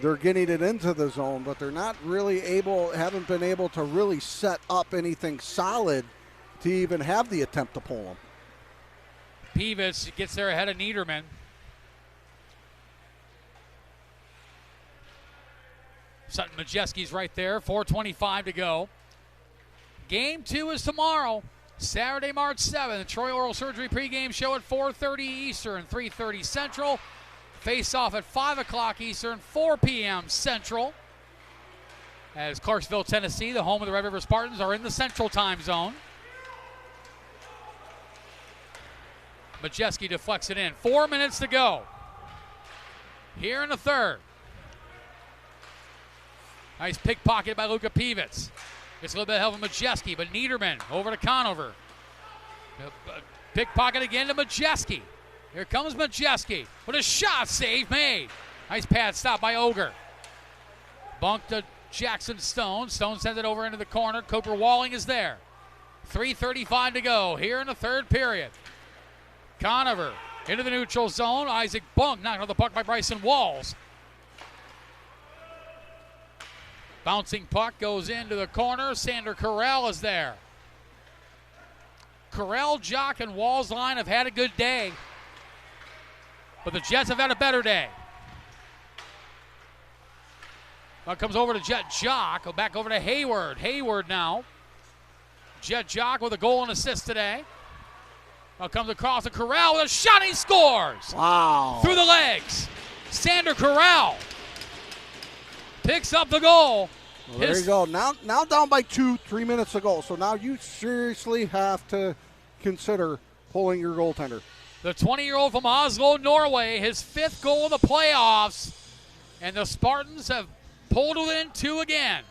they're getting it into the zone, but they're not really haven't been able to really set up anything solid to even have the attempt to pull them. Peavitz gets there ahead of Niederman. Sutton Majeski's right there. 4:25 to go. Game 2 is tomorrow, Saturday, March 7th. Troy Oral Surgery pregame show at 4:30 Eastern, 3:30 Central. Face off at 5 o'clock Eastern, 4 p.m. Central. as Clarksville, Tennessee, the home of the Red River Spartans, are in the Central Time Zone. Majeski deflects it in. 4 minutes to go here in the third. Nice pickpocket by Luka Pivets. Gets a little bit of help from Majeski, but Niederman over to Conover. Pickpocket again to Majeski. Here comes Majeski with a shot save made. Nice pad stop by Oger. Bunk to Jackson Stone. Stone sends it over into the corner. Cooper Walling is there. 3:35 to go here in the third period. Conover into the neutral zone. Isaac Bunk knocked on the puck by Bryson Walls. Bouncing puck goes into the corner. Sander Corral is there. Corral, Jock, and Walls' line have had a good day, but the Jets have had a better day. Puck comes over to Jet Jock. Go back over to Hayward. Hayward now. Jet Jock with a goal and assist today. Now comes across to Corral with a shot. He scores. Wow. Through the legs. Sander Corral picks up the goal. Well, there you go. Now down by 3 minutes to go. So now you seriously have to consider pulling your goaltender. The 20-year-old from Oslo, Norway, his 5th goal of the playoffs. And the Spartans have pulled within 2 again.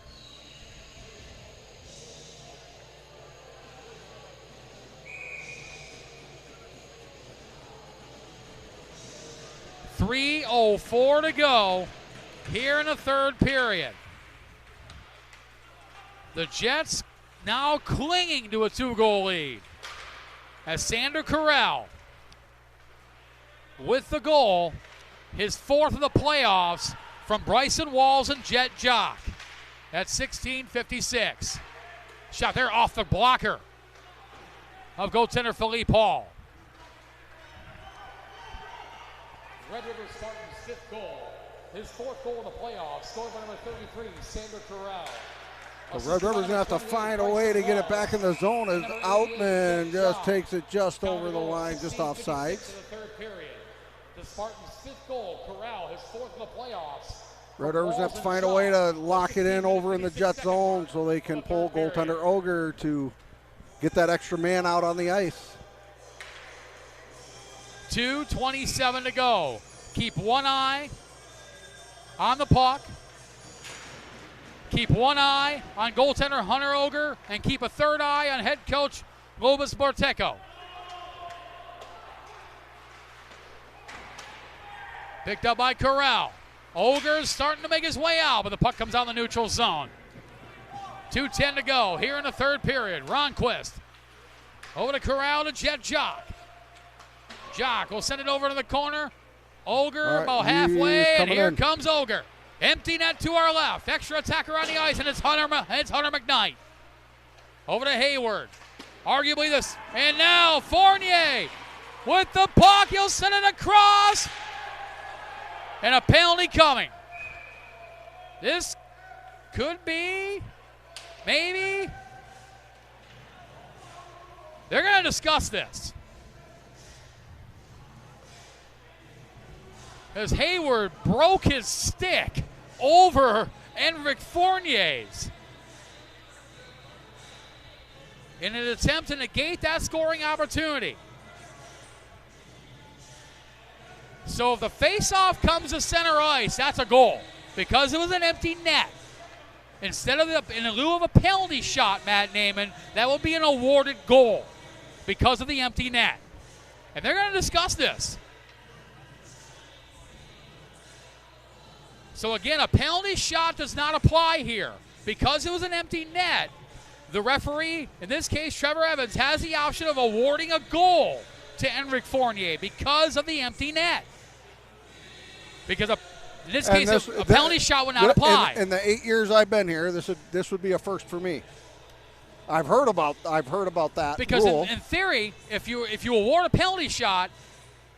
.304 to go here in the third period. The Jets now clinging to a 2-goal lead as Sander Corral with the goal, his 4th of the playoffs from Bryson Walls and Jet Jock at 16:56. Shot there off the blocker of goaltender Philippe Hall. Red River Spartans' 5th goal, his 4th goal in the playoffs, scored by number 33, Sander Corral. The Red River's going to have to find a way to get it back in the zone as Outman just takes it just over the line, just off sides. The Spartans' 5th goal, Corral, his 4th in the playoffs. Red River's going to have to find a way to lock it in over in the Jet zone so they can pull goaltender Oger to get that extra man out on the ice. 2:27 to go. Keep one eye on the puck. Keep one eye on goaltender Hunter Oger, and keep a third eye on head coach Lobos Borteco. Picked up by Corral. Oger's starting to make his way out, but the puck comes out in the neutral zone. 2:10 to go here in the third period. Ronquist over to Corral to Jet Jock. Jock will send it over to the corner. Oger about halfway, and here comes Oger. Empty net to our left. Extra attacker on the ice, and it's Hunter McKnight. Over to Hayward. Arguably this. And now Fournier with the puck. He'll send it across. And a penalty coming. This could be, maybe. They're going to discuss this. As Hayward broke his stick over Enric Fournier's in an attempt to negate that scoring opportunity. So if the face-off comes to center ice, that's a goal because it was an empty net. Instead of in lieu of a penalty shot, Matt Naiman, that will be an awarded goal because of the empty net. And they're going to discuss this. So again, a penalty shot does not apply here. Because it was an empty net, the referee, in this case Trevor Evans, has the option of awarding a goal to Enric Fournier because of the empty net. Because in this case, a penalty shot would not apply. In the 8 years I've been here, this would be a first for me. I've heard about that because rule. In theory, if you award a penalty shot,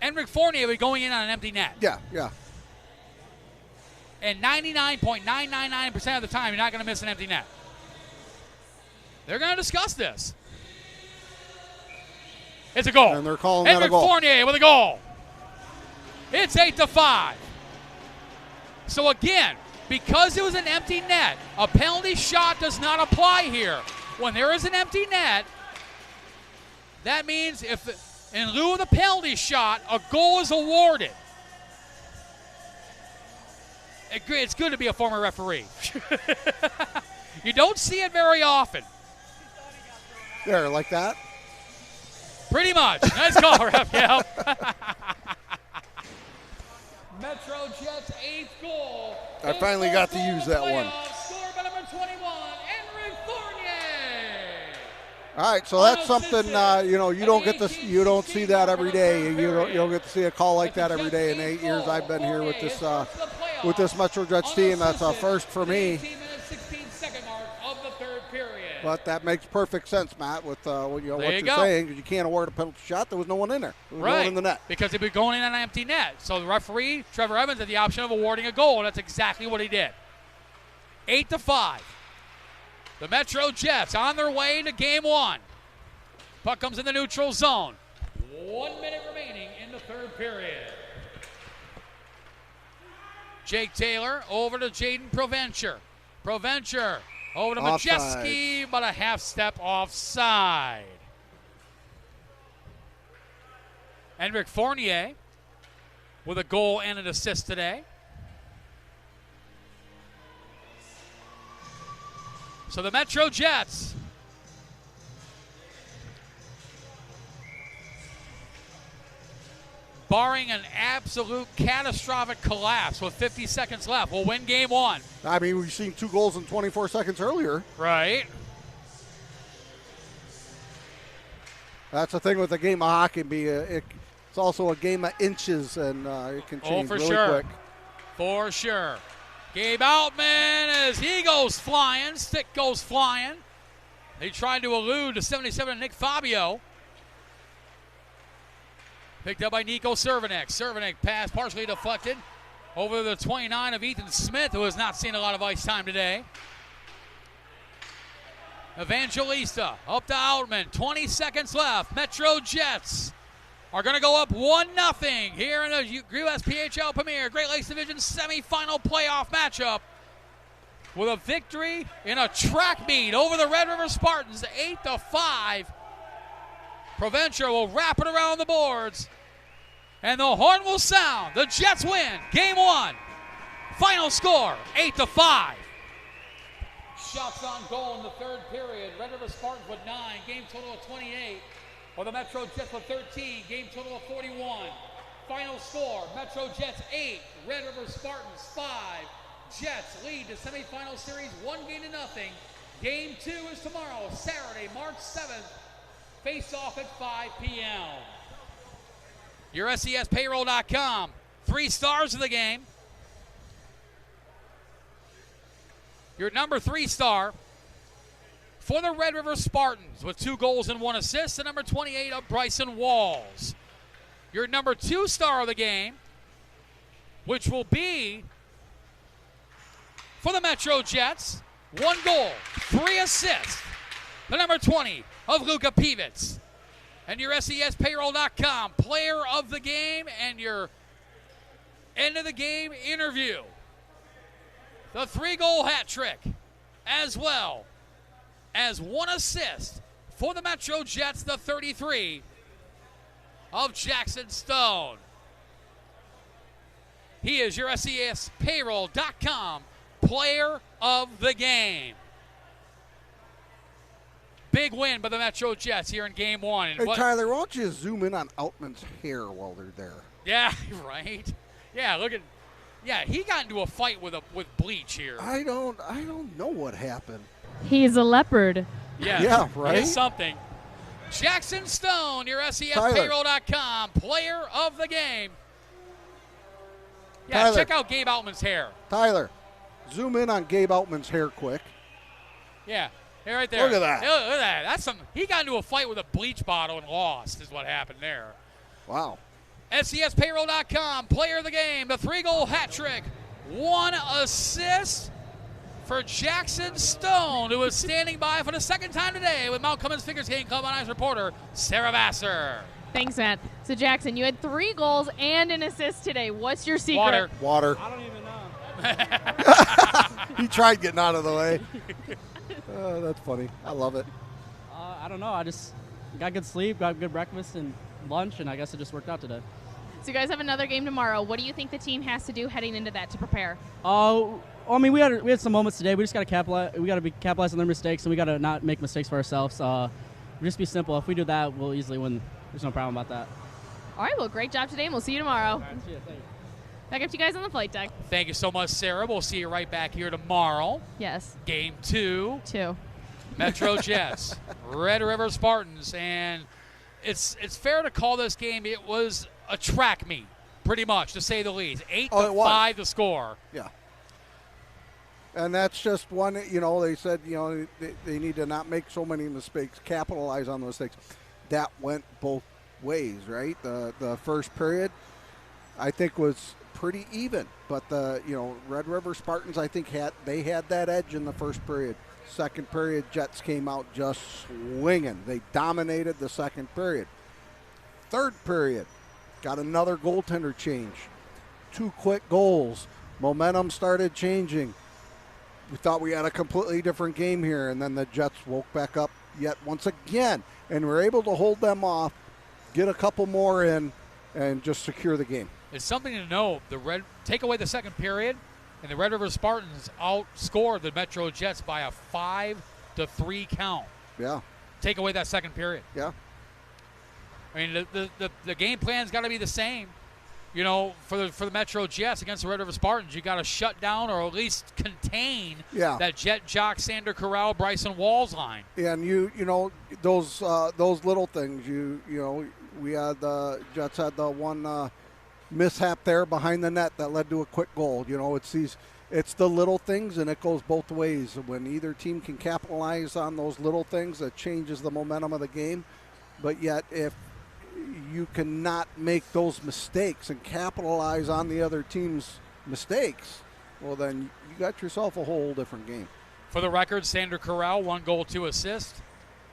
Enric Fournier would be going in on an empty net. Yeah. And 99.999% of the time, you're not going to miss an empty net. They're going to discuss this. It's a goal. And they're calling that a goal. Enric Fournier with a goal. It's 8-5. So again, because it was an empty net, a penalty shot does not apply here. When there is an empty net, that means if in lieu of the penalty shot, a goal is awarded. It's good to be a former referee. You don't see it very often. There, like that? Pretty much. Nice call, ref. Yep. MetroJets' 8th goal. I finally got to use that one. Scored by number 21, Enric Fournier. All right, so that's something you don't see that every day. You don't get to see a call like that every day. In 8 years I've been here with this MetroJets team, that's a first for me. But that makes perfect sense, Matt, with what you're saying, because you can't award a penalty shot. There was no one in there. There was no one in the net. Because he'd be going in on an empty net. So the referee, Trevor Evans, had the option of awarding a goal, and that's exactly what he did. 8-5. The MetroJets on their way to game 1. Puck comes in the neutral zone. 1 minute remaining in the third period. Jake Taylor over to Jaden Provencher. Provencher over to Majeski, but a half step offside. Enric Fournier with a goal and an assist today. So the MetroJets barring an absolute catastrophic collapse with 50 seconds left, will win game 1. I mean, we've seen 2 goals in 24 seconds earlier. Right. That's the thing with a game of hockey. It's also a game of inches, and it can change really quick. For sure. Gabe Outman, as he goes flying, stick goes flying. He tried to elude to 77 Nick Fabio. Picked up by Nico Cervenek. Cervenek pass partially deflected over the 29 of Ethan Smith, who has not seen a lot of ice time today. Evangelista up to Outman. 20 seconds left. MetroJets are going to go up 1-0 here in the USPHL Premier Great Lakes Division semifinal playoff matchup with a victory in a track meet over the Red River Spartans, 8-5. Provencher will wrap it around the boards, and the horn will sound. The Jets win Game 1. Final score, 8-5. Shots on goal in the third period. Red River Spartans with 9, game total of 28. Or the MetroJets with 13, game total of 41. Final score, MetroJets 8, Red River Spartans 5. Jets lead the semifinal series 1-0. Game 2 is tomorrow, Saturday, March 7th. Face off at 5 p.m. Your SESpayroll.com. 3 stars of the game. Your number 3 star for the Red River Spartans with 2 goals and 1 assist, the number 28 of Bryson Walls. Your number 2 star of the game, which will be for the MetroJets, 1 goal, 3 assists, the number 20 of Luka Pivets. And your SESpayroll.com player of the game and your end of the game interview. The 3-goal hat trick, as well as 1 assist for the MetroJets, the 33 of Jackson Stone. He is your SESpayroll.com player of the game. Big win by the MetroJets here in Game 1. Hey, Tyler, why don't you zoom in on Outman's hair while they're there? Yeah, right. Yeah, look at. Yeah, he got into a fight with bleach here. I don't know what happened. He's a leopard. Yeah, right. It's something. Jackson Stone, your SESpayroll.com player of the game. Yeah, Tyler, check out Gabe Outman's hair. Tyler, zoom in on Gabe Outman's hair quick. Yeah, right there. Look at that. Look at that. That's some. He got into a fight with a bleach bottle and lost. Is what happened there. Wow. SESpayroll.com player of the game. The 3-goal hat trick, 1 assist for Jackson Stone, who is standing by for the second time today with Mount Cummins Figure Skating Club on Ice reporter Sarah Vassar. Thanks, Matt. So, Jackson, you had 3 goals and an assist today. What's your secret? Water. I don't even know. He tried getting out of the way. That's funny. I love it. I don't know. I just got good sleep, got good breakfast and lunch, and I guess it just worked out today. So you guys have another game tomorrow. What do you think the team has to do heading into that to prepare? I mean, we had some moments today. We just got to capitalize. We got to be capitalize on their mistakes, and we got to not make mistakes for ourselves. Just be simple. If we do that, we'll easily win. There's no problem about that. All right. Well, great job today, and we'll see you tomorrow. All right, see you. Thanks. Back up to you guys on the flight deck. Thank you so much, Sarah. We'll see you right back here tomorrow. Yes. Game 2. 2. MetroJets, Red River Spartans, and it's fair to call this game. It was a track meet, pretty much, to say the least. 8-5 the score. Yeah. And that's just one, they said, they need to not make so many mistakes, capitalize on the mistakes. That went both ways, right? The first period, I think, was pretty even. But the Red River Spartans, I think, had that edge in the first period. Second period, Jets came out just swinging. They dominated the second period. Third period, got another goaltender change. 2 quick goals. Momentum started changing. We thought we had a completely different game here, and then the Jets woke back up yet once again, and were able to hold them off, get a couple more in, and just secure the game. It's something to know. Take away the second period, and the Red River Spartans outscored the MetroJets by a 5-3 count. Yeah. Take away that second period. Yeah. I mean, the game plan's got to be the same. For the MetroJets against the Red River Spartans, you got to shut down or at least contain that Jet Jock, Sander Corral, Bryson Walls line. Yeah, and those little things. We had the Jets had the one mishap there behind the net that led to a quick goal. It's the little things, and it goes both ways. When either team can capitalize on those little things, that changes the momentum of the game. But yet, if you cannot make those mistakes and capitalize on the other team's mistakes, well, then you got yourself a whole different game. For the record, Sander Corral, 1 goal, 2 assists.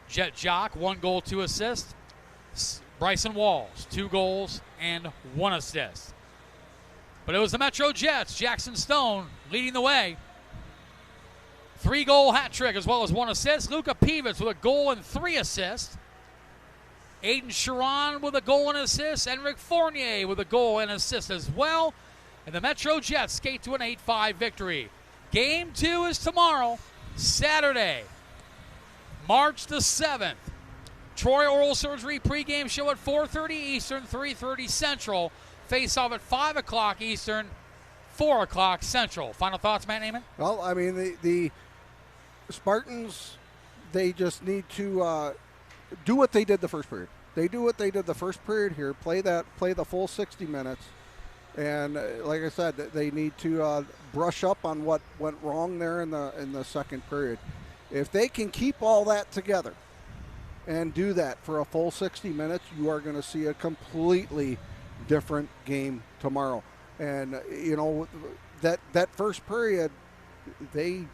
Jet Jock, 1 goal, 2 assists. Bryson Walls, 2 goals and 1 assist. But it was the MetroJets, Jackson Stone, leading the way. 3-goal hat trick as well as 1 assist. Luka Pivets with a goal and 3 assists. Aiden Sharon with a goal and assist, and Rick Fournier with a goal and assist as well. And the MetroJets skate to an 8-5 victory. Game 2 is tomorrow, Saturday, March the 7th. Troy Oral Surgery pregame show at 4:30 Eastern, 3:30 Central. Face-off at 5 o'clock Eastern, 4 o'clock Central. Final thoughts, Matt Naiman? Well, I mean, the Spartans, they just need to do what they did the first period. They do what they did the first period here, play the full 60 minutes. And like I said, they need to brush up on what went wrong there in the second period. If they can keep all that together and do that for a full 60 minutes, you are going to see a completely different game tomorrow. And that first period, they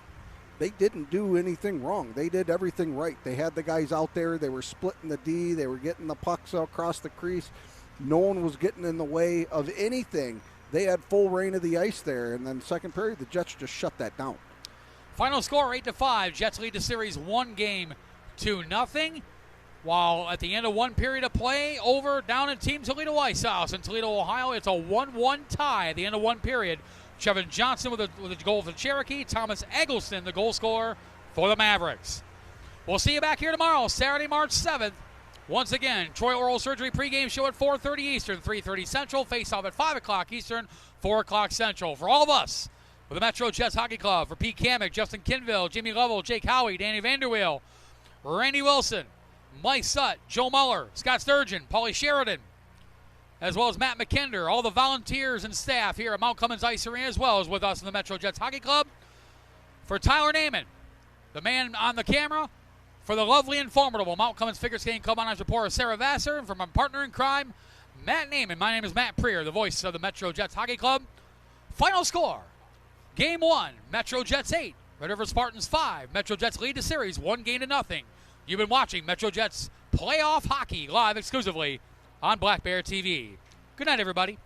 didn't do anything wrong. They did everything right. They had the guys out there. They were splitting the D. They were getting the pucks across the crease. No one was getting in the way of anything. They had full reign of the ice there. And then second period, the Jets just shut that down. Final score, 8-5. Jets lead the series 1-0. While at the end of 1 period of play, down in Team Toledo Ice House in Toledo, Ohio, it's a 1-1 tie at the end of 1 period. Chevin Johnson with a goal for Cherokee. Thomas Eggleston, the goal scorer for the Mavericks. We'll see you back here tomorrow, Saturday, March 7th. Once again, Troy Oral Surgery pregame show at 4:30 Eastern, 3:30 Central. Face-off at 5 o'clock Eastern, 4 o'clock Central. For all of us with the MetroJets Hockey Club, for Pete Kamick, Justin Kinville, Jimmy Lovell, Jake Howie, Danny Vanderweel, Randy Wilson, Mike Sutt, Joe Muller, Scott Sturgeon, Paulie Sheridan, as well as Matt McKinder, all the volunteers and staff here at Mount Clemens Ice Arena, as well as with us in the MetroJets Hockey Club. For Tyler Naiman, the man on the camera, for the lovely and formidable Mount Clemens Figure Skating Club on-ice reporter Sarah Vassar, and for my partner in crime, Matt Naiman. My name is Matt Preer, the voice of the MetroJets Hockey Club. Final score, Game 1, MetroJets 8, Red River Spartans 5. MetroJets lead the series 1-0. You've been watching MetroJets playoff hockey live exclusively on Black Bear TV. Good night, everybody.